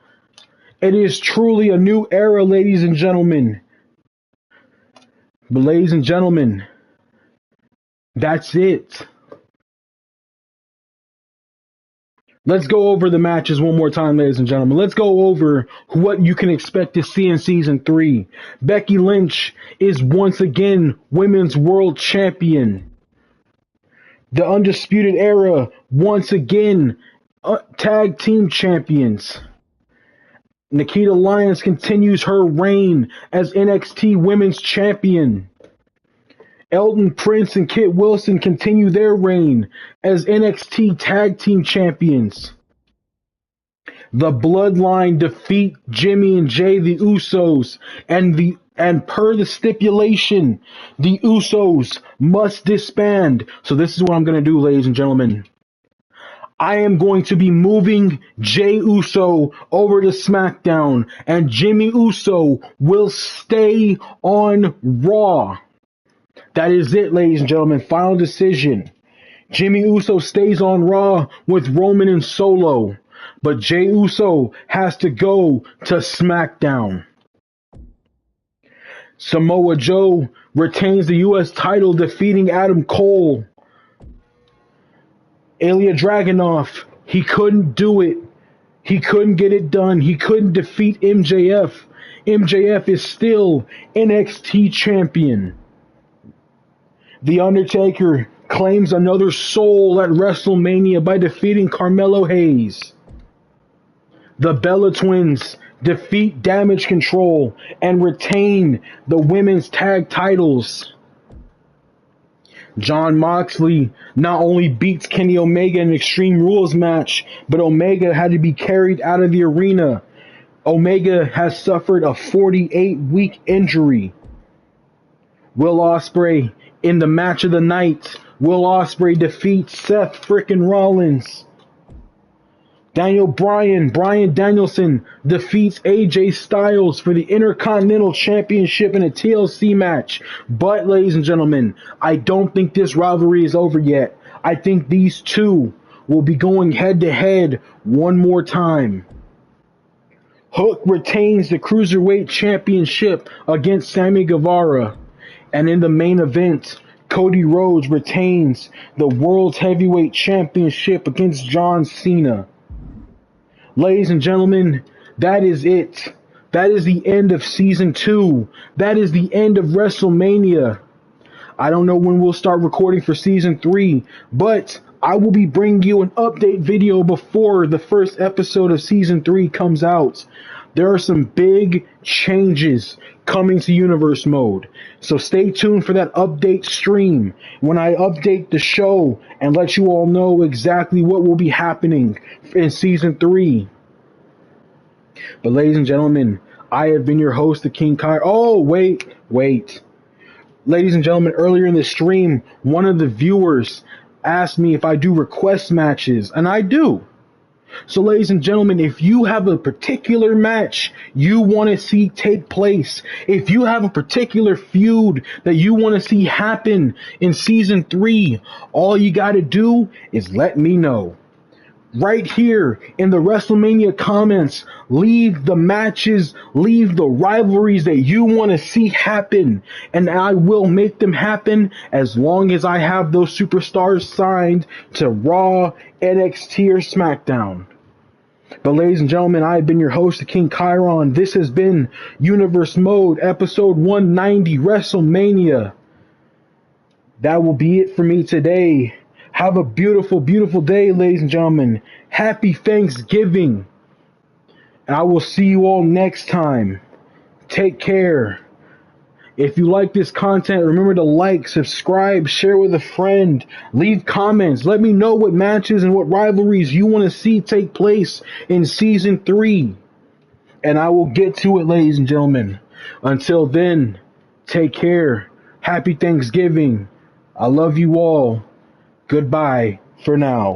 It is truly a new era, ladies and gentlemen. But ladies and gentlemen, that's it. Let's go over the matches one more time, ladies and gentlemen. Let's go over what you can expect to see in Season 3. Becky Lynch is once again Women's World Champion. The Undisputed Era, once again, Tag Team Champions. Nikita Lyons continues her reign as NXT Women's Champion. Elton Prince and Kit Wilson continue their reign as NXT Tag Team Champions. The Bloodline defeat Jimmy and Jay the Usos, and per the stipulation, the Usos must disband. So this is what I'm going to do, ladies and gentlemen. I am going to be moving Jay Uso over to SmackDown, and Jimmy Uso will stay on Raw. That is it, ladies and gentlemen. Final decision. Jimmy Uso stays on Raw with Roman and Solo, but Jay Uso has to go to SmackDown. Samoa Joe retains the U.S. title, defeating Adam Cole. Ilya Dragunov, he couldn't do it. He couldn't get it done. He couldn't defeat MJF. MJF is still NXT champion. The Undertaker claims another soul at Wrestle Mainia by defeating Carmelo Hayes. The Bella Twins defeat Damage Control and retain the women's tag titles. Jon Moxley not only beats Kenny Omega in an Extreme Rules match, but Omega had to be carried out of the arena. Omega has suffered a 48-week injury. Will Ospreay in the match of the night. Will Ospreay defeats Seth frickin' Rollins. Bryan Danielson defeats AJ Styles for the Intercontinental Championship in a TLC match. But, ladies and gentlemen, I don't think this rivalry is over yet. I think these two will be going head to head one more time. Hook retains the Cruiserweight Championship against Sammy Guevara. And in the main event, Cody Rhodes retains the World Heavyweight Championship against John Cena. Ladies and gentlemen, that is it. That is the end of Season 2. That is the end of WrestleMania. I don't know when we'll start recording for Season 3, but I will be bringing you an update video before the first episode of Season 3 comes out. There are some big changes coming to Universe Mode, so stay tuned for that update stream when I update the show and let you all know exactly what will be happening in Season 3. But ladies and gentlemen, I have been your host, the King Kai. Oh, wait. Ladies and gentlemen, earlier in the stream, one of the viewers asked me if I do request matches, and I do. So ladies and gentlemen, if you have a particular match you want to see take place, if you have a particular feud that you want to see happen in Season 3, all you got to do is let me know. Right here in the WrestleMania comments, leave the matches, leave the rivalries that you want to see happen, and I will make them happen as long as I have those superstars signed to Raw, NXT, or SmackDown. But ladies and gentlemen, I have been your host, the King Chiron. This has been Universe Mode, episode 190, WrestleMania. That will be it for me today. Have a beautiful, beautiful day, ladies and gentlemen. Happy Thanksgiving. And I will see you all next time. Take care. If you like this content, remember to like, subscribe, share with a friend, leave comments. Let me know what matches and what rivalries you want to see take place in Season 3. And I will get to it, ladies and gentlemen. Until then, take care. Happy Thanksgiving. I love you all. Goodbye for now.